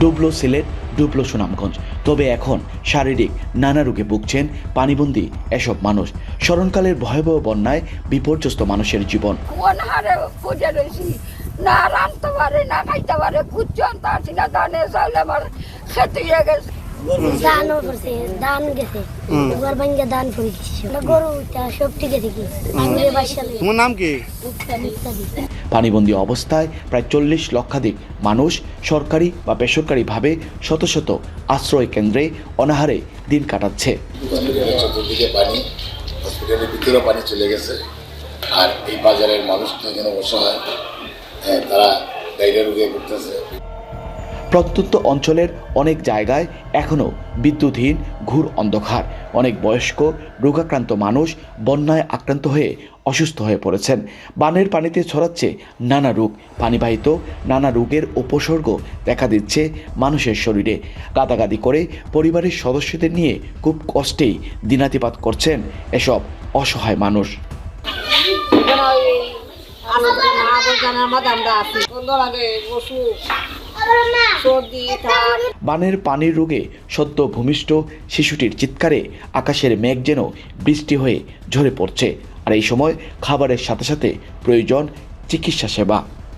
ডুবলো সিলেট, ডুবলো সুনামগঞ্জ। তবে এখন শারীরিক নানা রোগে ভুগছেন পানিবন্দী এসব মানুষ। স্মরণকালের ভয়াবহ বন্যায় বিপর্যস্ত মানুষের জীবন। না রাঁধতে পারে, না খাইতে পারে, কুচ্ছ আনতে আসি না, ধানে চাউলে আমার খেতে গেছে। ধানও করছে, ধান গেছে, ঘর ভাঙ্গে ধান করে দিচ্ছে, গরু সব টিকে থেকে। তোমার নাম কি? পানিবন্দী অবস্থায় প্রায় 40 লক্ষাধিক মানুষ সরকারি বা বেসরকারিভাবে শত শত আশ্রয় কেন্দ্রে অনাহারে দিন কাটাচ্ছে। চতুর্দিকে পানি, হসপিটালের ভিতরেও পানি চলে গেছে। আর এই বাজারের মানুষ তো এখানে অসহায়, তারা ডায়রিয়া রোগে ভুগতেছে। প্রত্যন্ত অঞ্চলের অনেক জায়গায় এখনও বিদ্যুৎহীন ঘোর অন্ধকার। অনেক বয়স্ক রোগাক্রান্ত মানুষ বন্যায় আক্রান্ত হয়ে অসুস্থ হয়ে পড়েছেন। বানের পানিতে ছড়াচ্ছে নানা রোগ। পানিবাহিত নানা রোগের উপসর্গ দেখা দিচ্ছে মানুষের শরীরে। গাদাগাদি করে পরিবারের সদস্যদের নিয়ে খুব কষ্টেই দিনাতিপাত করছেন এসব অসহায় মানুষ। বানের পানির রোগে সদ্য ভূমিষ্ঠ শিশুটির চিৎকারে আকাশের মেঘ যেন বৃষ্টি হয়ে ঝরে পড়ছে। আর এই সময় খাবারের সাথে সাথে প্রয়োজন চিকিৎসা সেবা।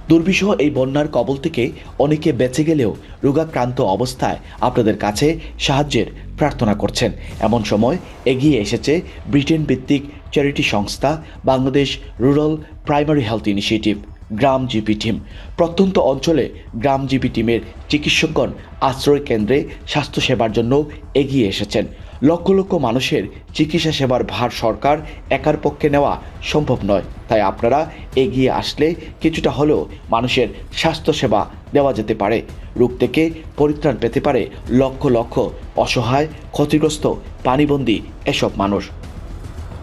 দুর্বিষহ এই বন্যার কবল থেকে অনেকে বেঁচে গেলেও রোগাক্রান্ত অবস্থায় আপনাদের কাছে সাহায্যের প্রার্থনা করছেন। এমন সময় এগিয়ে এসেছে ব্রিটেন ভিত্তিক চ্যারিটি সংস্থা Bangladesh rural primary health initiative Gram GP team. প্রত্যন্ত অঞ্চলে গ্রাম জিপি টিমের চিকিৎসকগণ আশ্রয় কেন্দ্রে স্বাস্থ্যসেবার জন্য এগিয়ে এসেছেন। লক্ষ লক্ষ মানুষের চিকিৎসা সেবার ভার সরকার একার পক্ষে নেওয়া সম্ভব নয়। তাই আপনারা এগিয়ে আসলে কিছুটা হলেও মানুষের স্বাস্থ্যসেবা দেওয়া যেতে পারে। রোগ থেকে পরিত্রাণ পেতে পারে লক্ষ লক্ষ অসহায় ক্ষতিগ্রস্ত পানিবন্দী এসব মানুষ।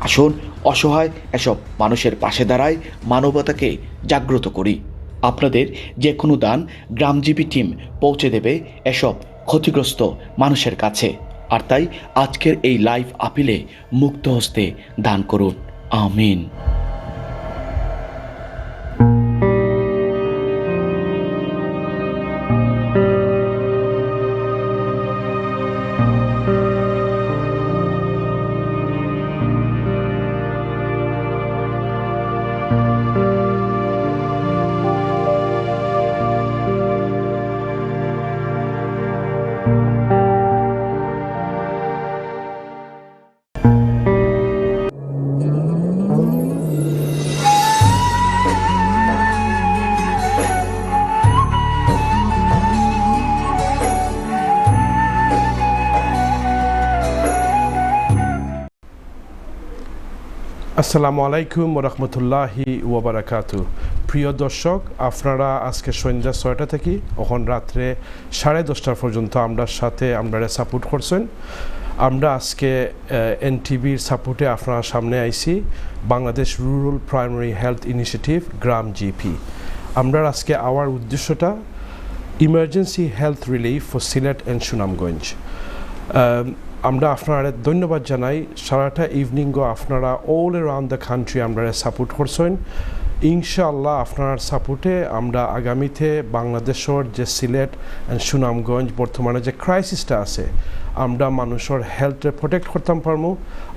আসুন অসহায় এসব মানুষের পাশে দাঁড়ায়, মানবতাকে জাগ্রত করি। আপনাদের যে কোনো দান গ্রামজীবী টিম পৌঁছে দেবে এসব ক্ষতিগ্রস্ত মানুষের কাছে। আর তাই আজকের এই লাইভ আপিলে মুক্ত হস্তে দান করুন। আমিন। আসসালামু আলাইকুম রহমতুল্লাহি ওয়াবারাকাতু। প্রিয় দর্শক, আপনারা আজকে সন্ধ্যা 6টা থেকে এখন রাত্রে 10:30 পর্যন্ত আমরা সাপোর্ট করছেন। আমরা আজকে এনটিভির সাপোর্টে আপনার সামনে আইছি Bangladesh rural primary health initiative Gram GP. আমরা আজকে আওয়ার উদ্দেশ্যটা emergency health relief for Sylhet and Sunamganj. আমরা আপনারা ধন্যবাদ জানাই। সারাটা ইভিনিংও আপনারা অল অ্যারাউন্ড দ্য কান্ট্রি আমরা সাপোর্ট করছেন। ইনশাআল্লাহ আপনার সাপোর্টে আমরা আগামীতে বাংলাদেশের যে সিলেট অ্যান্ড সুনামগঞ্জ বর্তমানে যে ক্রাইসিসটা আছে, আমরা মানুষের হেলথে প্রোটেক্ট করতাম পারবো।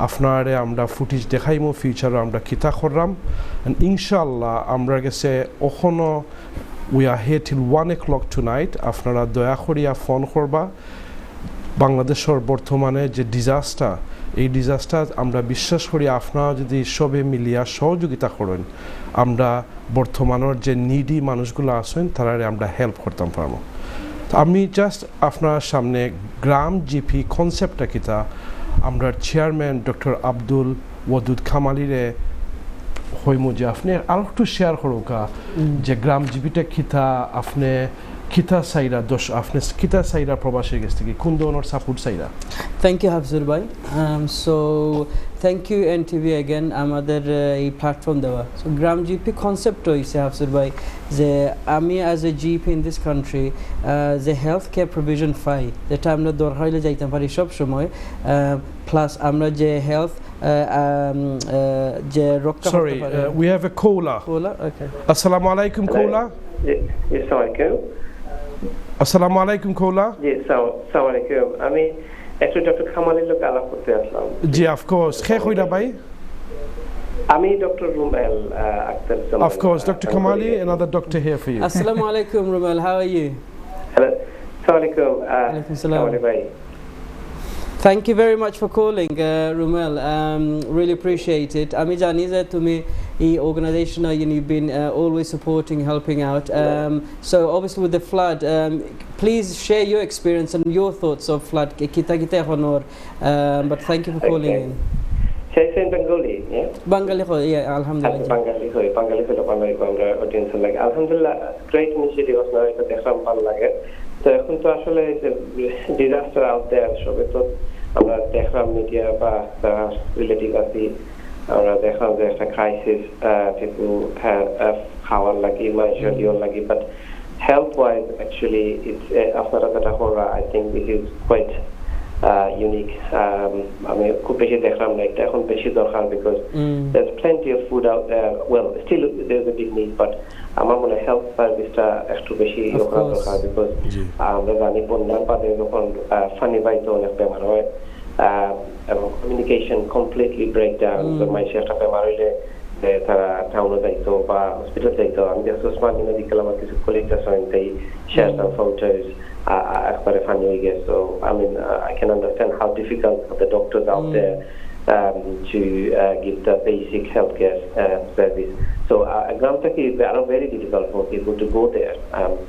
আপনারে আমরা ফুটেজ দেখাইমো ফিউচারে আমরা কিতা করলাম। অ্যান্ড ইনশাআল্লাহ আমরা গেছে ওখানো we are here till 1 o'clock tonight। আপনারা দয়া করিয়া ফোন করবা। বাংলাদেশের বর্তমানে যে ডিজাস্টার, এই ডিজাস্টার আমরা বিশ্বাস করি আপনারা যদি সবে মিলিয়া সহযোগিতা করেন, আমরা বর্তমানের যে নিডি মানুষগুলো আছেন তারা আমরা হেল্প করতাম পারবো। তো আমি জাস্ট আপনার সামনে গ্রাম জিপি কনসেপ্টটা কিতা আমরা চেয়ারম্যান ডক্টর আব্দুল ওয়াদুদ খামালিরে হইমু যে আপনি আর একটু শেয়ার করুকা যে গ্রাম জিপিটা কিতা আপনি কিতা সাইরা দোষ আপনি কিতা সাইরা প্রবাসী গেছে কি কোন ধরনের support Saira. Thank you Hafzur ভাই। So thank you NTV again আমাদের এই প্ল্যাটফর্ম দেওয়া। সো গ্রাম জিপি কনসেপ্ট হয়েছে হাফজুর ভাই যে আমি as a GP in this country যে হেলথ কেয়ার প্রভিশন পাই, যেটা আমরা দরকার হইলে যাইতে পারি সব সময়, প্লাস আমরা যে হেলথ যে রক্ষা করতে পারি। উই হ্যাভ এ কোলা। ওকে। আসসালামু আলাইকুম কোলা। Yes, I go. আসসালামু আলাইকুম খোলা জি আসসালামু আলাইকুম আমি একটু ডক্টর কামালের লোক আলাপ করতে আসলাম জি অফ কোর্স খে কইরা ভাই আমি doctor Rumel Aktar Of course, Dr. Kamali, another doctor here for you. Assalamu alaikum, Rumal. How are you? Hello আসসালামু আলাইকুম Alaikum salam. কামালি ভাই Thank you very much for calling, Rumel. Really appreciate it. Ami jani je tumi এই organization you've been always supporting, helping out. So obviously with the flood, please share your experience and your thoughts of flood. Kita honor. But thank you for calling in. She's in Bengali, yeah? Bengali, yeah, alhamdulillah. Bengali holo Bengali আমরা audience লাগে আলহামদুলিল্লাহ great initiative আপনারা এটা দেখলাম ভালো লাগে তো এখন তো আসলে disaster out there সবে তো আমরা দেখলাম মিডিয়া বা রিলেটিভ আছি আমরা দেখলাম যে একটা ক্রাইসিস people have খাওয়ার লাগি মানুষের দিওর লাগি but health wise actually it's আপনারা যেটা করা I think this is quite unique আমি খুব বেশি দেখলাম না এটা এখন বেশি দরকার because there's plenty of food out there well still there's a big need but আমার মনে হয় হেলথ সার্ভিসটা একটু বেশি দরকার because আমরা জানি বন্যার বাদে যখন ফানি বাইতে অনেক বেমার হয় এবং কমিউনিকেশন কমপ্লিটলি ব্রেক ডাউন তো মানুষের একটা বেমার হইলে তারা টাউনে যাইতো বা হসপিটাল যাইতো আমি ওসমান মেডিকেল আমার কিছু কলিগ আছেন তাই শেয়ার সাম ফটোস একবারে ফানি হয়ে গেছে so I mean I can understand how difficult for the doctors out there to give the basic healthcare service so গ্রাম থেকে are very difficult for people to go there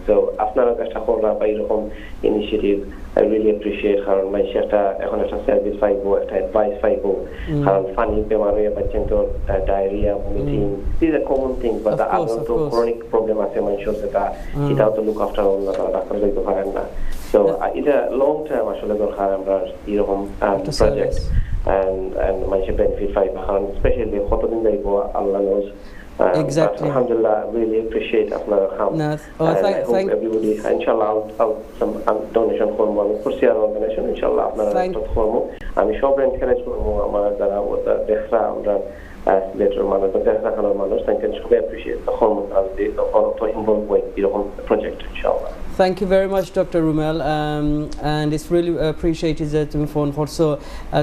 so আপনারা একটা করা বা এরকম initiative I really appreciate কারণ মানুষটা এখন একটা সার্ভিস পাইবো একটা অ্যাডভাইস পাইবো কারণ ফানি বেমার হয়ে বাচ্চেন তো diarrhoea vomiting these are common things but the other তো chronic problem আছে মানুষের সেটাও তো look after অন্য ডাক্তার যাইতে পারেন না so এটা long term আসলে দরকার আমরা এরকম প্রজেক্ট and মানুষের বেনিফিট পাইবো কারণ স্পেশালি কতদিন যাইবো আল্লাহ knows Exactly. Alhamdulillah, really appreciate আপনার help. Thank everybody. Inshallah, I'll some donation for one for CR organization. Inshallah, আপনারা platform. আমি সব encourage করবো আমার যারা দেখরা আমরা লেটার মানুষ দেখা খানোর মানুষ তাকে সবাই appreciate the whole of the involved with এরকম project. Inshallah. Thank you very much, Dr. Rumel, and it's really appreciated that you phone করছো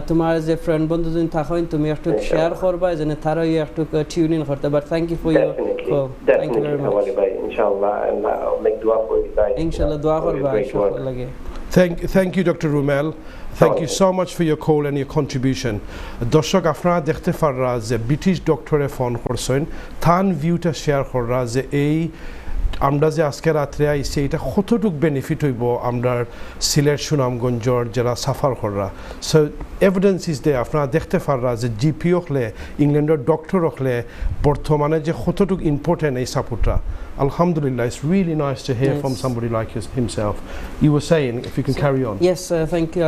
তোমার যে ফ্রেন্ড বন্ধুজন থাকেন তুমি একটু শেয়ার করবা যেন তারাও একটু টিউন ইন করতে but thank you for your call. Thank you very much. Inshallah, and I'll make dua for you guys. Inshallah, dua করবা ইনশাআল্লাহ লাগে. Thank you, Dr. Rumel. Thank you so much for your call and your contribution. দর্শক আপনারা দেখতে পাররা যে British ডক্টরে phone করছেন থান ভিউটা share কররা যে এই আমরা যে আজকে রাত্রে আইছি এটা কতটুক বেনিফিট হইব আমরা সিলেট সুনামগঞ্জর যারা suffer কররা so evidence is they আপনারা দেখতে পাররা যে জিপি হলে ইংল্যান্ডের ডক্টর হলে বর্তমানে যে কতটুক ইম্পর্টেন্ট এই সাপোর্টটা Alhamdulillah, it's really nice to hear from somebody like himself. You were saying, if you can carry on. Yes, thank you,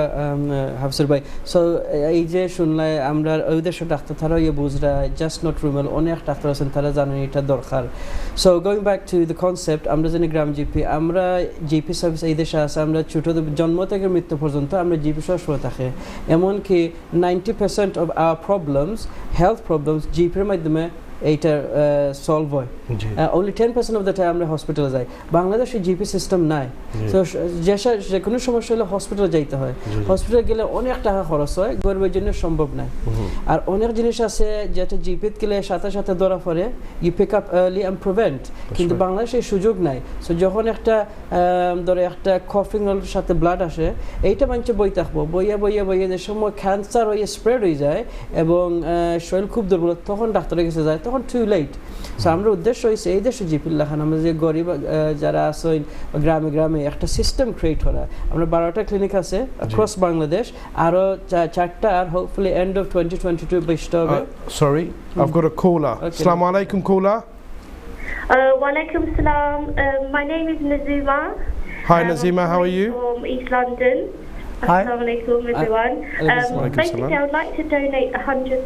Hafsir Bhai. So, এই যে শুনলে আমরা ওই দেশের ডাক্তার তারা বুঝরা just not Rumel অনেক ডাক্তার আছেন তারা জানেন এটা দরকার so going back to the concept আমরা জানি গ্রাম জিপি আমরা জিপি সার্ভিস এই দেশে আছে আমরা ছোট জন্ম থেকে মৃত্যু পর্যন্ত আমরা জিপি সবসময় থাকে এমনকি 90% of our problems health problems জিপির মাধ্যমে এইটা সলভ হয় only 10% of the time আমরা হসপিটালে যাই বাংলাদেশে জিপি সিস্টেম নাই তো যে কোনো সমস্যা হলে হসপিটালে যাইতে হয় হসপিটালে গেলে অনেক টাকা খরচ হয় গরিবের জন্য সম্ভব নাই আর অনেক জিনিস আছে যেটা জিপিতে গেলে সাথে সাথে ধরা পড়ে you pick up early and prevent কিন্তু বাংলাদেশে সুযোগ নাই সো যখন একটা ধরে একটা কফিং এর সাথে ব্লাড আসে এইটা মানছে বই থাকবো বইয়া যে সময় ক্যান্সার হয়ে স্প্রেড হয়ে যায় এবং শরীর খুব দুর্বল তখন ডাক্তারের কাছে যায় তখন টু লেট সো আমরা উদ্দেশ্য হয়েছে এই দেশে জিপি লাখান আমরা যে গরিব যারা আছেন গ্রামে গ্রামে একটা সিস্টেম ক্রিয়েট করা আমরা 12টা ক্লিনিক আছে অ্যাক্রস বাংলাদেশ আরো 4টা আর হোপফুলি এন্ড অফ 2022 বেস্ট হবে Sorry, I've got a caller. Assalamu alaikum caller. Wa alaikum salam. My name is Nazima. Hi Nazima, how are you? From East London. Assalamu alaikum everyone. Basically I would like to donate £100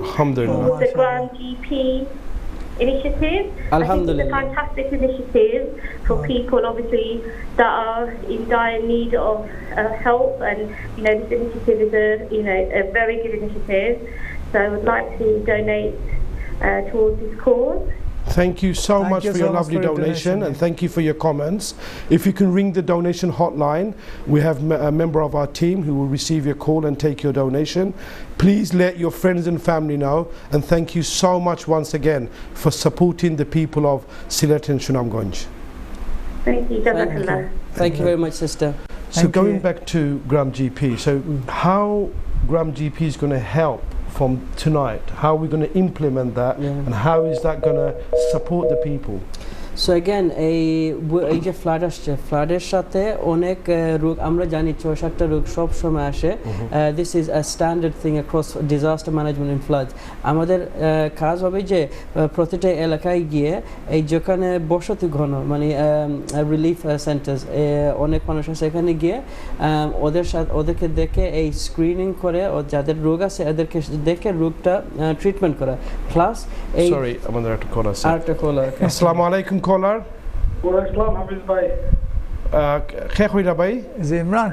Alhamdulillah. for the Grand GP initiative. Alhamdulillah. I think it's a fantastic initiative for people obviously that are in dire need of help and this initiative is a very good initiative. So I would like to donate towards this cause. Thank you so Thank much you for so your much lovely for your donation, donation, and thank you for your comments. If you can ring the donation hotline, we have a member of our team who will receive your call and take your donation. Please let your friends and family know, and thank you so much once again for supporting the people of Sylhet and Sunamganj. Thank you, Jazakallah. Thank you very much, sister. So Thank going you. back to Gram GP, so how Gram GP is going to help from tonight? How are we going to implement that, and how is that going to support the people? So again, এই যে flood আসছে, ফ্লাডের সাথে অনেক রোগ আমরা জানি ৬৪টা রোগ সব সময় আসে। This is a standard thing across disaster management in floods. আমাদের কাজ হবে যে প্রতিটা এলাকায় গিয়ে এই যেখানে বসতি ঘন মানে রিলিফ সেন্টার্স অনেক মানুষ আছে, এখানে গিয়ে ওদেরকে দেখে এই স্ক্রিনিং করে ও যাদের রোগ আছে এদেরকে দেখে রোগটা ট্রিটমেন্ট করা। প্লাস এই Sorry, আমাদের একটা কল আছে। আরেকটা কল। আসসালামু আলাইকুম caller. Waalaikumsalam, Hafiz bhai. Khe khoida bhai? Is it Imran?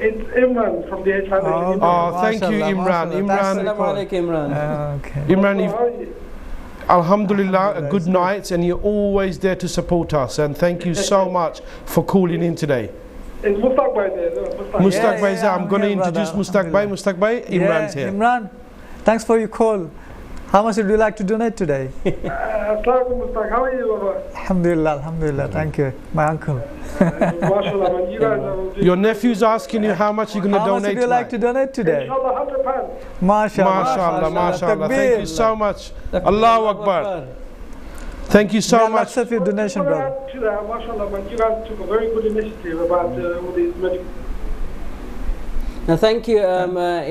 It's Imran from the H Foundation. Oh, thank you, Mashallah, Imran. mashallah. Imran, Assalamu alaikum, Imran. Okay. Imran, How are you? Alhamdulillah, good night, and you're always there to support us. And thank you so much for calling in today. Is Mustaq bhai there? No, Mustaq bhai, yeah, I'm going to here, introduce brother. Mustaq bhai. Mustaq bhai, Imran's here. Imran, thanks for your call. How much would you like to donate today? Assalamualaikum Mustaq. How are you, Baba? Alhamdulillah, alhamdulillah. Thank you, my uncle. Mashallah, man. You guys are. Your nephew's asking you how much you're going to How much donate would you like to tonight. donate today? Inshallah, £100. Mashallah, MashaAllah, MashaAllah. Thank you so much. Takbir. Allahu Akbar. Thank you May so Allah much. accept your donation, To brother. add to that, mashallah, man, you guys took a very good initiative about all these medical. Now, thank you,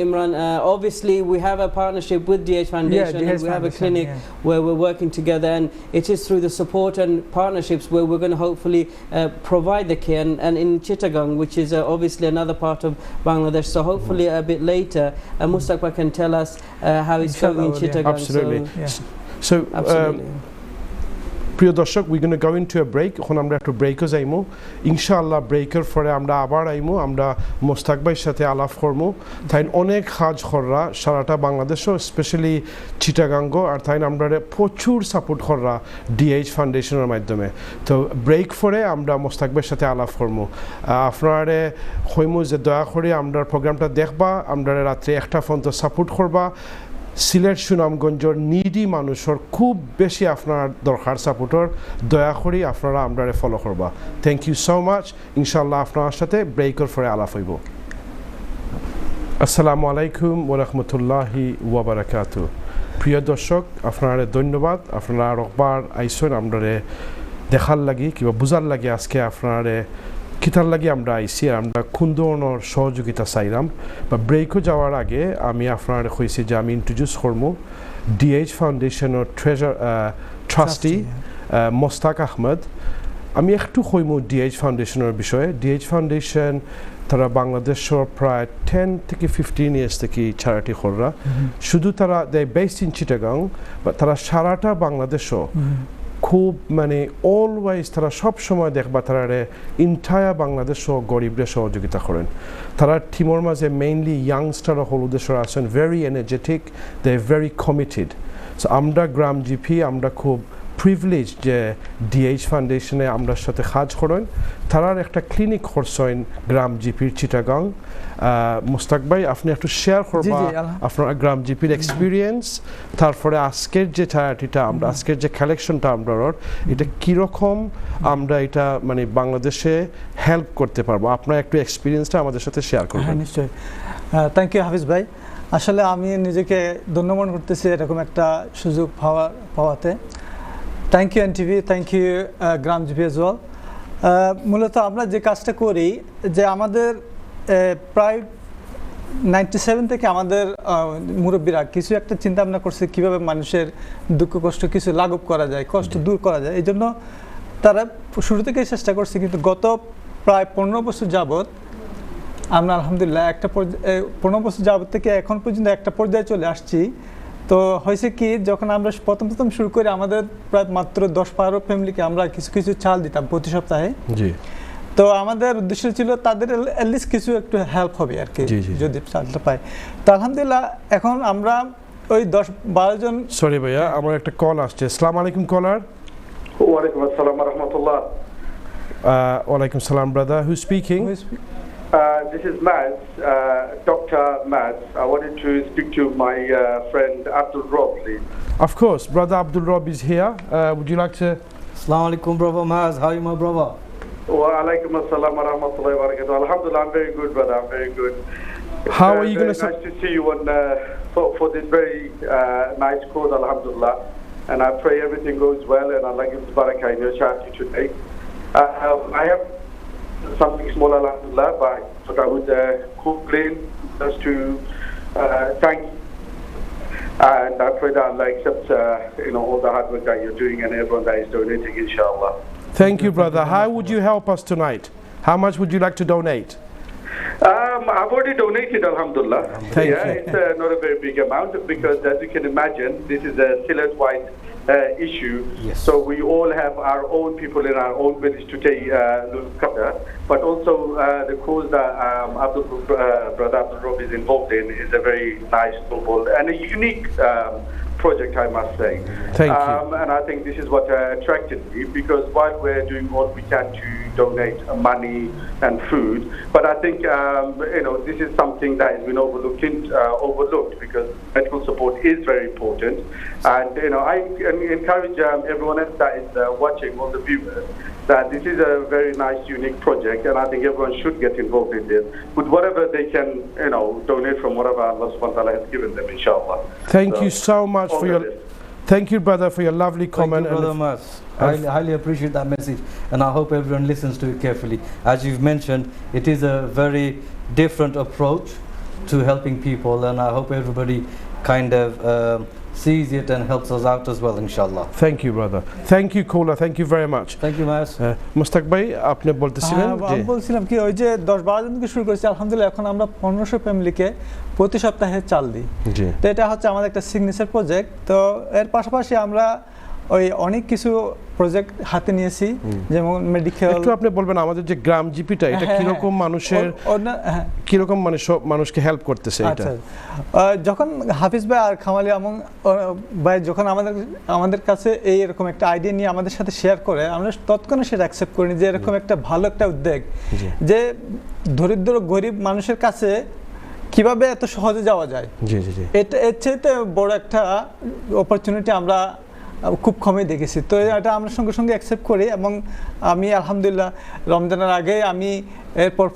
Imran. Obviously, we have a partnership with DH Foundation, DH and we have a Foundation, clinic yeah. where we're working together, and it is through the support and partnerships where we're going to hopefully provide the care. And in Chittagong, which is obviously another part of Bangladesh, so hopefully a bit later, Mustaqbal can tell us how it's going in Inshallah, Chittagong. Absolutely. So, So, absolutely. প্রিয় দর্শক, we gonna go into a break. এখন আমরা একটু ব্রেকও যাইমু, ইনশাআল্লাহ ব্রেকের পরে আমরা আবার আইমু, আমরা মোস্তাক ভাইয়ের সাথে আলাপ করবো। তাই অনেক কাজ কররা সারাটা বাংলাদেশও, স্পেশালি চিটাগাঙ্গ, আর তাই আমরা প্রচুর সাপোর্ট কররা ডিএইচ ফাউন্ডেশনের মাধ্যমে। তো ব্রেক পরে আমরা মোস্তাক ভাইয়ের সাথে আলাপ করবো। আপনারা হইমু যে দয়া করে আমরা প্রোগ্রামটা দেখবা, আমরা রাত্রে 1টা পর্যন্ত সাপোর্ট করবা। সিলেট সুনামগঞ্জের নিডি মানুষের খুব বেশি আপনার দরকার সাপোর্টর, দয়া করে আপনারা আমরা ফলো করবা। Thank you so much. ইনশাল্লাহ আপনার সাথে ব্রেকের পরে আলাপ হইব। আসসালামু আলাইকুম ওয়া রাহমাতুল্লাহি ওয়া বারাকাতুহু। প্রিয় দর্শক, আপনারা ধন্যবাদ। আপনারা আরেকবার আইসেন আমরা দেখার লাগি কিংবা বুঝার লাগি আজকে আপনারা কিতার লাগি আমরা আইসি, আমরা কোন ধরনের সহযোগিতা চাইলাম। বা ব্রেকও যাওয়ার আগে আমি আপনারা কইছি যে আমি ইন্ট্রোডিউস করবো ডিএইচ ফাউন্ডেশনের ট্রাস্টি মোস্তাক আহমদ। আমি একটু কইমু ডিএইচ ফাউন্ডেশনের বিষয়ে। ডিএইচ ফাউন্ডেশন তারা বাংলাদেশের প্রায় 10 থেকে 15 ইয়ার্স থেকে চ্যারিটি কররা। শুধু তারা দে বেসড ইন চিটাগাং, বা তারা সারাটা বাংলাদেশও খুব মানে অলওয়েজ তারা সব সময় দেখবা তারা ইন্টায়ার বাংলাদেশ গরিবরে সহযোগিতা করেন। তারা টিমের মাঝে মেইনলি ইয়াংস্টার হলুদেশ্বর আছেন, very energetic, they very committed. So আমরা গ্রাম জিপি আমরা খুব প্রিভিলেজ যে ডিএইচ ফাউন্ডেশনে আমরা সাথে কাজ করেন। তারার একটা ক্লিনিক করছেন গ্রাম জিপির চিটাগাং। মুস্তাক ভাই, আপনি একটু শেয়ার করবা আপনার গ্রাম জিপির এক্সপিরিয়েন্স, তারপরে আজকের যে চ্যারিটিটা আমরা আজকের যে কালেকশনটা আমরা এটা কীরকম আমরা এটা মানে বাংলাদেশে হেল্প করতে পারবো, আপনার একটু এক্সপিরিয়েন্সটা আমাদের সাথে শেয়ার করবেন। নিশ্চয়ই। থ্যাংক ইউ হাফিজ ভাই। আসলে আমি নিজেকে ধন্য মনে করতেছি এরকম একটা সুযোগ পাওয়াতে। Thank you NTV, thank you গ্রাম জিপি এজ ওয়েল। মূলত আমরা যে কাজটা করি যে আমাদের প্রায় 97 থেকে আমাদের মুরব্বীরা কিছু একটা চিন্তা ভাবনা করছে কীভাবে মানুষের দুঃখ কষ্ট কিছু লাঘব করা যায়, কষ্ট দূর করা যায়। এই জন্য তারা শুরু থেকেই চেষ্টা করছে, কিন্তু গত প্রায় 15 বছর যাবৎ আমরা আলহামদুলিল্লাহ 15 বছর যাবৎ থেকে এখন পর্যন্ত একটা পর্যায়ে চলে আসছি। তো হয়েছে কি, যখন আমরা প্রথম শুরু করি আমাদের প্রায় মাত্র 10-12 ফ্যামিলিকে আমরা কিছু কিছু চাল দিতাম প্রতি সপ্তাহে। জি। তো আমাদের উদ্দেশ্য ছিল তাদের অ্যাটলিস্ট কিছু একটু হেল্প হবে আর কি, যদি চালটা পাই। তো আলহামদুলিল্লাহ এখন আমরা ওই 10-12 জন। সরি ভাইয়া, আমার একটা কল আসছে। আসসালামু আলাইকুম কলার। ওয়ালাইকুম আসসালাম ওয়া রাহমাতুল্লাহ। ওয়ালাইকুম সালাম brother, who speaking? This is Mads, Dr. Mads. I wanted to speak to my friend Abdul Rob, please. Of course, brother Abdul Rob is here. Would you like to? Assalamu alaikum, brother Mads. How are you, my brother? Wa alaikum assalam wa rahmatullahi wa barakatuh. Alhamdulillah, I'm very good, brother. I'm very good. How are you going to? Nice to see you on for this very nice cause, alhamdulillah. And I pray everything goes well, and Allah gives barakah in your charity today. I have something small, alhamdulillah, but I thought I would complain just to thank you. And I pray that Allah accepts all the hard work that you're doing and everyone that is donating, inshallah. Thank you, brother. How would you help us tonight? How much would you like to donate? I've already donated, alhamdulillah. Thank you. It's not a very big amount because, as you can imagine, this is a Sylhet-wide issue. Yes. So we all have our own people in our own village to take look after. But also the cause that Brother Abdul Rob is involved in is a very nice, noble, and a unique project, I must say. Thank you. And I think this is what attracted me, because while we're doing all we can to donate money and food, but I think this is something that has been overlooked because medical support is very important. And I encourage everyone else that is watching, all the viewers, that this is a very nice, unique project, and I think everyone should get involved in this with whatever they can, donate from whatever Allah subhanahu wa ta'ala has given them, inshallah. Thank you so much for your. Thank you, brother, for your lovely comment. Thank you, brother Mads. I highly appreciate that message, and I hope everyone listens to it carefully. As you've mentioned, it is a very different approach to helping people, and I hope everybody kind of sees it and helps us out as well, inshallah. Thank you, brother. Thank you, Kola. Thank you very much. Thank you, Mads. Mustak ভাই, আপনি বলতেছিলেন যে আমি বলছিলাম কি ওই যে 10-12 জন থেকে শুরু করেছি, আলহামদুলিল্লাহ এখন আমরা 1500 ফ্যামিলিকে প্রতি সপ্তাহে চাল দিই। তো এটা হচ্ছে আমাদের একটা সিগনেচার প্রজেক্ট। তো এর পাশাপাশি আমরা ওই অনেক কিছু প্রজেক্ট হাতে নিয়েছি, যেমন মেডিকেল। একটু আপনি বলবেন আমাদের যে গ্রাম জিপিটা এটা কিরকম মানুষের কিরকম মানুষকে হেল্প করতেছে এটা? যখন হাফিজ ভাই আর খামালি ভাই যখন আমাদের কাছে এরকম একটা আইডিয়া নিয়ে আমাদের সাথে শেয়ার করে, আমরা তৎক্ষণাৎ সেটা অ্যাকসেপ্ট করিনি যে এরকম একটা ভালো একটা উদ্যোগ, যে দরিদ্র গরিব মানুষের কাছে কিভাবে এত সহজে যাওয়া যায়। এটা এর চাইতে বড় একটা অপরচুনিটি আমরা খুব কমই দেখেছি। তো এটা আমরা সঙ্গে সঙ্গে অ্যাকসেপ্ট করি, এবং আমি আলহামদুলিল্লাহ রমজানের আগে আমি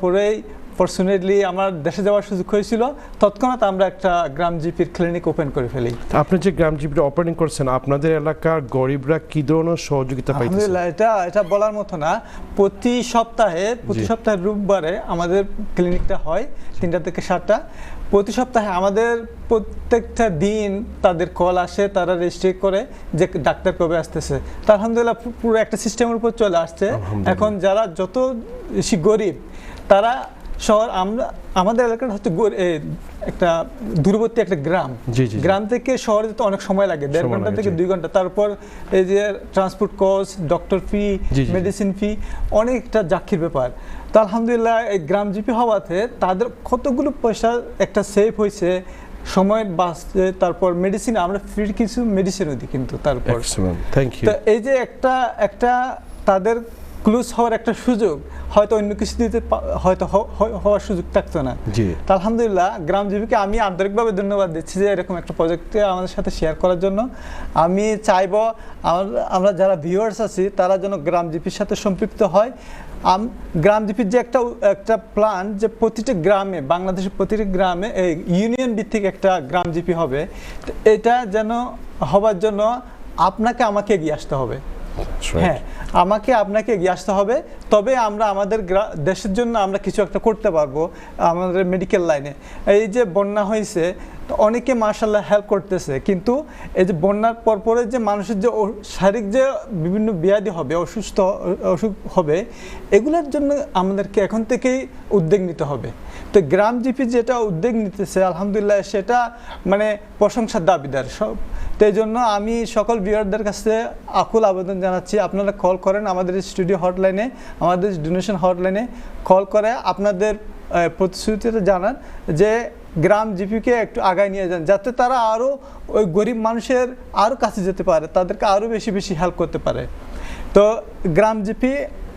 পরেই ফরচুনেটলি আমার দেশে যাওয়ার সুযোগ হয়েছিল, তৎক্ষণাৎ আমরা একটা গ্রাম জিপির ক্লিনিক ওপেন করে ফেলি। আপনি যে গ্রাম জিপিটা ওপেনিং করছেন, আপনাদের এলাকার গরিবরা কি ধরনের সহযোগিতা পাইতেছে? আলহামদুলিল্লাহ এটা বলার মতো না। প্রতি সপ্তাহে রোববারে আমাদের ক্লিনিকটা হয় 3টা থেকে 7টা। প্রতি সপ্তাহে আমাদের প্রত্যেকটা দিন তাদের কল আসে, তারা রেজিস্ট্রি করে যে ডাক্তার কবে আসতেছে। তা আলহামদুলিল্লাহ পুরো একটা সিস্টেমের উপর চলে আসছে। এখন যারা যত বেশি গরিব তারা শহর, আমাদের এলাকাটা হচ্ছে একটা দূরবর্তী একটা গ্রাম থেকে শহরে যেতে অনেক সময় লাগে, 1.5 ঘন্টা থেকে 2 ঘন্টা। তারপর এই যে ট্রান্সপোর্ট কস্ট, ডক্টর ফি, মেডিসিন ফি, অনেকটা ঝাঁকির ব্যাপার। তো আলহামদুলিল্লাহ এই গ্রাম জিপি হওয়াতে তাদের কতগুলো পয়সা একটা সেভ হয়েছে, সময় বাঁচছে। তারপর মেডিসিন আমরা ফ্রি কিছু মেডিসিনও দিই কিন্তু। তারপর তো এই যে একটা তাদের ক্লোজ হওয়ার একটা সুযোগ, হয়তো অন্য কিছু দিতে হয়তো হওয়ার সুযোগ থাকতো না। তো আলহামদুলিল্লাহ গ্রাম জিপিকে আমি আন্তরিকভাবে ধন্যবাদ দিচ্ছি যে এরকম একটা প্রজেক্টে আমাদের সাথে শেয়ার করার জন্য। আমি চাইবো আমরা যারা ভিউয়ার্স আছি তারা যেন গ্রাম জিপির সাথে সম্পৃক্ত হয়। গ্রাম জিপির যে একটা প্ল্যান, যে প্রতিটা গ্রামে, বাংলাদেশের প্রতিটি গ্রামে এই ইউনিয়ন ভিত্তিক একটা গ্রাম জিপি হবে, এটা যেন হবার জন্য আমাকে এগিয়ে আসতে হবে। হ্যাঁ, আপনাকে এগিয়ে আসতে হবে, তবে আমরা আমাদের দেশের জন্য আমরা কিছু একটা করতে পারবো। আমাদের মেডিকেল লাইনে এই যে বন্যা হয়েছে, অনেকে মাশাআল্লাহ হেল্প করতেছে, কিন্তু এই যে বন্যার পরে যে মানুষের যে শারীরিক যে বিভিন্ন ব্যাধি হবে, অসুখ হবে, এগুলোর জন্য আমাদেরকে এখন থেকেই উদ্যোগ নিতে হবে। তো গ্রাম জিপি যেটা উদ্যোগ নিতেছে আলহামদুলিল্লাহ সেটা মানে প্রশংসার দাবিদার সব। তো এই জন্য আমি সকল ভিউয়ারদের কাছে আকুল আবেদন জানাচ্ছি, আপনারা কল করেন আমাদের স্টুডিও হটলাইনে, আমাদের ডোনেশন হটলাইনে কল করে আপনাদের প্রতিশ্রুতিটা জানান যে গ্রাম জিপিকে একটু আগায় নিয়ে যান, যাতে তারা আরও ওই গরিব মানুষের আরও কাছে যেতে পারে, তাদেরকে আরও বেশি বেশি হেল্প করতে পারে। তো গ্রাম জিপি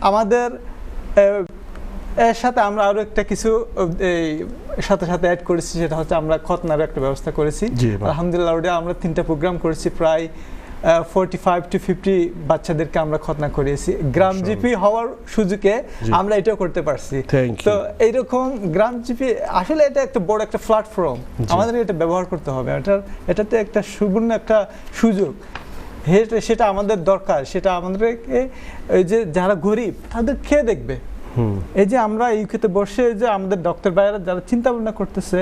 আমাদের এর সাথে আমরা আরও একটা কিছু এই সাথে সাথে অ্যাড করেছি, সেটা হচ্ছে আমরা খতনার একটা ব্যবস্থা করেছি। আলহামদুলিল্লাহ আমরা 3টা প্রোগ্রাম করেছি, প্রায় 45 to 50 বাচ্চাদেরকে আমরা খতনা করিয়েছি। গ্রাম জিপি হওয়ার সুযোগে আমরা এটাও করতে পারছি। তো এইরকম গ্রাম জিপি আসলে এটা একটা বড় একটা প্ল্যাটফর্ম, আমাদের এটা ব্যবহার করতে হবে। এটাতে একটা সুবর্ণ একটা সুযোগ, সেটা আমাদের দরকার। সেটা আমাদেরকে এই যে যারা গরিব তাদের খেয়ে দেখবে। এই যে আমরা ইউকেতে বসে যে আমাদের ডক্টর ভাইয়েরা যারা চিন্তা ভাবনা করতেছে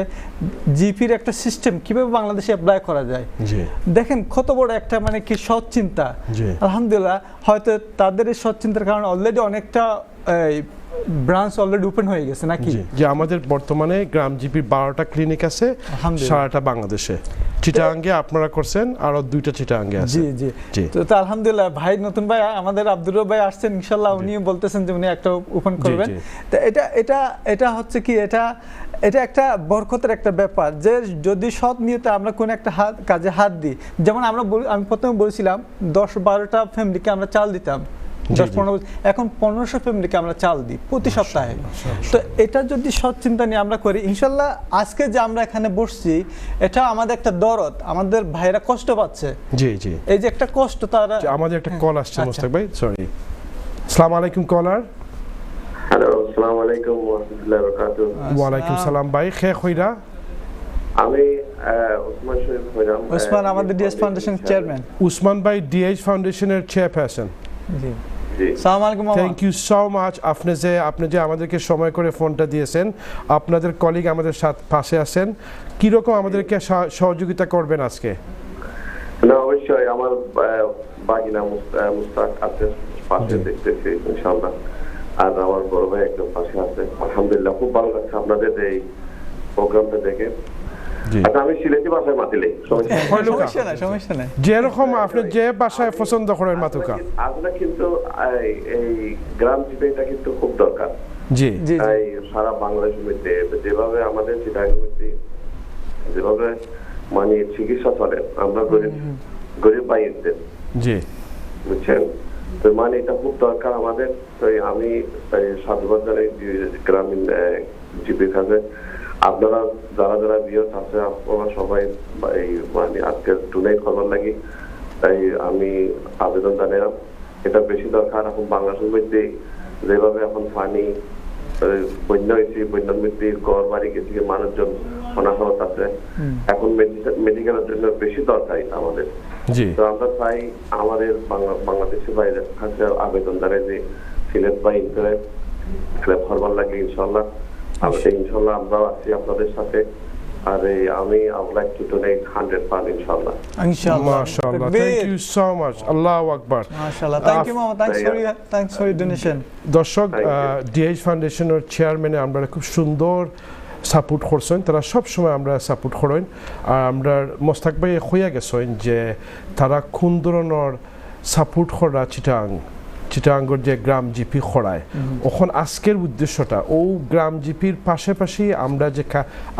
জিপির একটা সিস্টেম কিভাবে বাংলাদেশে অ্যাপ্লাই করা যায়, দেখেন কত বড় একটা মানে কি সৎ চিন্তা। আলহামদুলিল্লাহ হয়তো তাদের এই সৎ চিন্তার কারণে অলরেডি অনেকটা ব্রাঞ্চ অলরেডি ওপেন হয়ে গেছে নাকি, যে আমাদের বর্তমানে গ্রাম জিপির 12টা ক্লিনিক আছে সারাটা বাংলাদেশে। চিটাগাঙ্গে আপনারা করছেন, আরো 2টা চিটাগাঙ্গে আছে। জি জি। তো আলহামদুলিল্লাহ ভাই, নতুন ভাই আমাদের আব্দুর রব ভাই আসছেন, ইনশাআল্লাহ উনিও বলতেছেন যে উনি একটা ওপেন করবেন। তো এটা হচ্ছে কি, এটা একটা বরকতের একটা ব্যাপার, যে যদি সৎ নিয়তে আমরা কোন একটা কাজে হাত দিই। যেমন আমি প্রথমে বলেছিলাম 10-12টা ফ্যামিলিকে আমরা চাল দিতাম, 10-15, এখন 1500 ফ্যামিলিকে আমরা চাল দিই প্রতি সপ্তাহে। তো এটা যদি সৎ চিন্তা নিয়ে আমরা করি, ইনশাল্লাহ আজকে যে আমরা এখানে বসছি এটা আমাদের একটা দরদ, আমাদের ভাইরা কষ্ট পাচ্ছে। জি জি, এই যে একটা কষ্ট তারা। আমাদের একটা কল আসছে মোস্তাক ভাই, সরি। আসসালামু আলাইকুম কলার। হ্যালো, আসসালামু আলাইকুম ওয়া রাহমাতুল্লাহি ওয়া বারাকাতুহু। ওয়া আলাইকুম সালাম ভাই, খে কইরা? আমি ওসমান শরীফ কইরাম। ওসমান আমাদের ডিএস ফাউন্ডেশন চেয়ারম্যান। ওসমান ভাই ডিএস ফাউন্ডেশনের চেয়ারপারসন। জি। আসসালামু আলাইকুম। Thank you so much. আপনি যে আমাদেরকে সময় করে ফোনটা দিয়েছেন, আপনাদের কলিগ আমাদের সাথে পাশে আছেন, কি রকম আমাদেরকে সহযোগিতা করবেন আজকে? না, অবশ্যই আমার বাগিনা মুস্তাক আছে পাশে, দেখতেছি ইনশাআল্লাহ। আর আমার বড় ভাই একদম পাশে আছে। আলহামদুলিল্লাহ খুব ভালো লাগছে আপনাদের এই প্রোগ্রামটা দেখে। আচ্ছা, আমি সিলেটি ভাষায় মাতিলে সমস্যা নাই, যেরকম আপনি যে ভাষায় পছন্দ করেন মাতুকা। আপনার কিন্তু এই গ্রাম জিপিটা কিন্তু খুব দরকার। জি জি। সারা বাংলাদেশের মধ্যে যেভাবে আমাদের চিটাগাং মধ্যে যেভাবে মানে চিকিৎসা চলে, আমরা গরিব ভাইদের, জি বুঝছেন, তো মানে এটা খুব দরকার আমাদের। তো আমি সাধুবাদ জানাই গ্রামীণ জিপির কাছে। আপনারা যারা যারা ভিউয়ার্স আছে, আপনারা সবাই এই মানে আজকে ডোনেট করবার লাগি, তাই আমি আবেদন জানালাম। এটা বেশি দরকার এখন বাংলাদেশের মধ্যে, যেভাবে এখন পানি বন্যা হয়েছে, বন্যার মধ্যে ঘর বাড়ি গেছে, মানুষজন অনাহত আছে, এখন মেডিকেলের জন্য বেশি দরকার আমাদের। তো আমরা চাই আমাদের বাংলাদেশের বাইরে কাছে আবেদন জানাই যে সিলেট বা ইন্টারে করবার লাগে ইনশাল্লাহ। ইনশাল্লাহ আমরা আছি আপনাদের সাথে। আর আমি I would like to donate 100 pounds ইনশাআল্লাহ। মাশাআল্লাহ, থ্যাংক ইউ সো মাচ। আল্লাহু আকবার। মাশাআল্লাহ, থ্যাংক ইউ মামা, থ্যাঙ্কস ফর ইউর ডোনেশন। দর্শক, ডিএইচ ফাউন্ডেশনের চেয়ারম্যানে আমরা খুব সুন্দর সাপোর্ট করছেন, তারা সব সময় আমরা সাপোর্ট করেন। আর আমরা মোস্তাক ভাই হইয়া গেছেন যে তারা কোন ধরনের সাপোর্ট করা চিটাগাঙ্গের যে গ্রাম জিপি খড়ায়। এখন আজকের উদ্দেশ্যটা ও গ্রাম জিপির পাশাপাশি আমরা যে